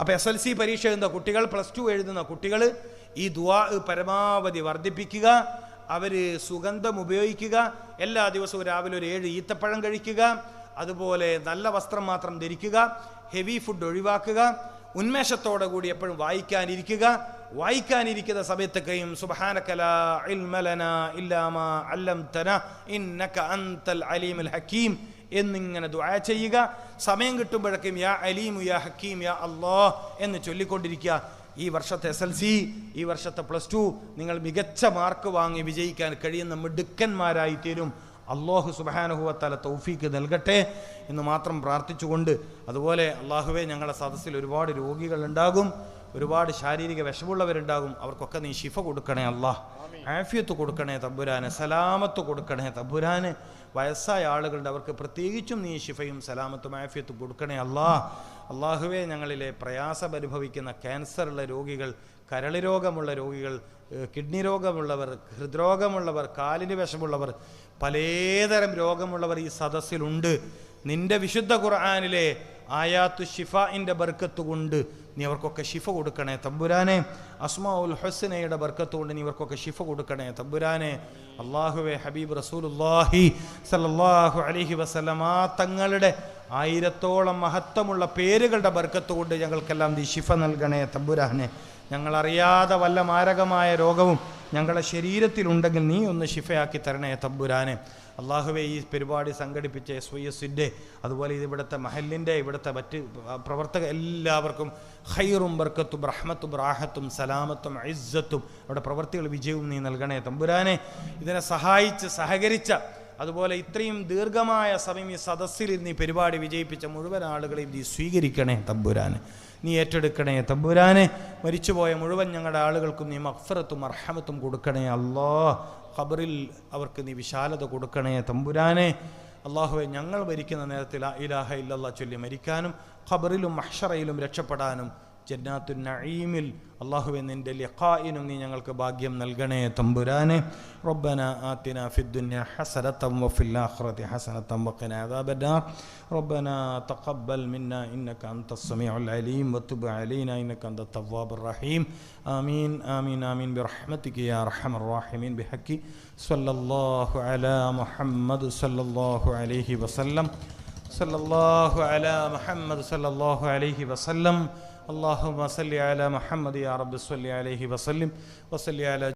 അപ്പോൾ SLC പരീക്ഷ എഴുതുന്ന കുട്ടികൾ, +2 എഴുതുന്ന കുട്ടികൾ ഈ ദുആ പരമാവധി വർദ്ധിപ്പിക്കുക. അവർ സുഗന്ധം ഉപയോഗിക്കുക. എല്ലാ ദിവസവും രാവിലെ ഒരു 7 ഈത്തപ്പഴം കഴിക്കുക. അതുപോലെ നല്ല വസ്ത്രം മാത്രം ധരിക്കുക. ഹെവി ഫുഡ് ഒഴിവാക്കുക. ഉന്മേഷത്തോടെ കൂടി എപ്പോഴും വായിക്കാനിരിക്കുക. വായിക്കാനിരിക്കുന്ന സമയത്തൊക്കെയും സുബ്ഹാനക ലാ ഇൽമ ലനാ ഇല്ലാ മാ അല്ലംതനാ ഇന്നക അൻതൽ അലീമുൽ ഹകീം എന്നിങ്ങനെ ദുആ ചെയ്യുക. സമയം കിട്ടുമ്പോഴേക്കും യാ അലീമു യാ ഹക്കീം യാ അല്ലാഹ് എന്ന് ചൊല്ലിക്കൊണ്ടിരിക്കുക. ഈ വർഷത്തെ SLC, ഈ വർഷത്തെ +2 നിങ്ങൾ മികച്ച മാർക്ക് വാങ്ങി വിജയിക്കാൻ കഴിയുന്ന മിടുക്കന്മാരായി തീരും. അല്ലാഹു സുബ്ഹാനഹു വ തആല തൗഫീക്ക് നൽകട്ടെ എന്ന് മാത്രം പ്രാർത്ഥിച്ചുകൊണ്ട്, അതുപോലെ അല്ലാഹുവേ, ഞങ്ങളുടെ സദസ്സിൽ ഒരുപാട് രോഗികളുണ്ടാകും, ഒരുപാട് ശാരീരിക വിഷമുള്ളവരുണ്ടാകും. അവർക്കൊക്കെ നീ ശിഫ കൊടുക്കണേ അല്ലാഹ്, ആഫിയത്ത് കൊടുക്കണേ തമ്പുരാന്, സലാമത്ത് കൊടുക്കണേ തമ്പുരാന്. വയസ്സായ ആളുകളുടെ അവർക്ക് പ്രത്യേകിച്ചും നീ ശിഫയും സലാമത്തും ആഫിയത്തും കൊടുക്കണേ അല്ലാഹ്. അല്ലാഹുവേ, ഞങ്ങളിലെ പ്രയാസം അനുഭവിക്കുന്ന ക്യാൻസറുള്ള രോഗികൾ, കരള് രോഗമുള്ള രോഗികൾ, കിഡ്നി രോഗമുള്ളവർ, ഹൃദ്രോഗമുള്ളവർ, കാലിന് വിഷമുള്ളവർ, പലതരം രോഗമുള്ളവർ ഈ സദസ്സിലുണ്ട്. നിന്റെ വിശുദ്ധ ഖുർആനിലെ ആയാത്തു ഷിഫാഇൻ്റെ ബർക്കത്ത് കൊണ്ട് നീ അവർക്കൊക്കെ ശിഫ കൊടുക്കണേ തമ്പുരാനെ. അസ്മാഉൽ ഹുസ്നയുടെ ബർക്കത്ത് കൊണ്ട് നീ ഇവർക്കൊക്കെ ശിഫ കൊടുക്കണേ തമ്പുരാനെ. അല്ലാഹുവേ, ഹബീബ് റസൂലുള്ളാഹി സല്ലല്ലാഹു അലൈഹി വസല്ലമ തങ്ങളുടെ 1000ഓളം മഹത്വമുള്ള പേരുകളുടെ ബർക്കത്ത് കൊണ്ട് ഞങ്ങൾക്കെല്ലാം നീ ശിഫ നൽകണേ തമ്പുരാനെ. ഞങ്ങളറിയാതെ വല്ല മാരകമായ രോഗവും ഞങ്ങളുടെ ശരീരത്തിലുണ്ടെങ്കിൽ നീ ഒന്ന് ശിഫയാക്കി തരണേ തമ്പുരാനെ. അല്ലാഹുവേ, ഈ പരിപാടി സംഘടിപ്പിച്ച SYSൻ്റെ, അതുപോലെ ഇവിടുത്തെ മഹലിൻ്റെ, ഇവിടുത്തെ മറ്റ് പ്രവർത്തക എല്ലാവർക്കും ഖൈറും ബർക്കത്തും റഹ്മത്തും റാഹത്തും സലാമത്തും ഇസ്സത്തും അവിടെ പ്രവർത്തികൾ വിജയവും നീ നൽകണേ തമ്പുരാനെ. ഇതിനെ സഹായിച്ച് സഹകരിച്ച, അതുപോലെ ഇത്രയും ദീർഘമായ സമയം ഈ സദസ്സിൽ നീ പരിപാടി വിജയിപ്പിച്ച മുഴുവൻ ആളുകളെയും നീ സ്വീകരിക്കണേ തമ്പുരാനെ, നീ ഏറ്റെടുക്കണേ തമ്പുരാനെ. മരിച്ചുപോയ മുഴുവൻ ഞങ്ങളുടെ ആളുകൾക്കും നീ മഗ്ഫിറത്തും അർഹമത്തും കൊടുക്കണേ അല്ലാഹ്. ഖബറിൽ അവർക്ക് നീ വിശാലത കൊടുക്കണേ തമ്പുരാനെ. അല്ലാഹുവേ, ഞങ്ങൾ മരിക്കുന്ന നേരത്തിൽ ലാ ഇലാഹ ഇല്ലല്ലാഹ് ചൊല്ലി മരിക്കാനും ഖബറിലും മഹ്ശറയിലും രക്ഷപ്പെടാനും ജന്നാത്തുൻ നഈമിൽ അല്ലാഹുവേ നിന്റെ ലിഖാഇനും നീ ഞങ്ങൾക്ക് ഭാഗ്യം നൽകണേ തമ്പുരാനെ. റബ്ബന ആതിനാ ഫിദ്ദുനിയ ഹസനതൻ വഫിൽ ആഖിറതി ഹസനതൻ വഖിനാ അദാബന്നാർ. റബ്ബന തഖബ്ബൽ മിന്നാ ഇന്നക അൻതസ് സമീഉൽ അലീം വതുബ് അലൈനാ ഇന്നക അൻതത് തവ്വാബുർ റഹീം. ആമീൻ ആമീൻ ആമീൻ ബിറഹ്മതിക യാ അർഹമർ റഹീമീൻ ബിഹഖി സ്വല്ലല്ലാഹു അലാ മുഹമ്മദ് സ്വല്ലല്ലാഹു അലൈഹി വസല്ലം. സ്വല്ലല്ലാഹു അലാ മുഹമ്മദ് സ്വല്ലല്ലാഹു അലൈഹി വസല്ലം. اللهم صل على محمد يا رب صل عليه وسلم وصل على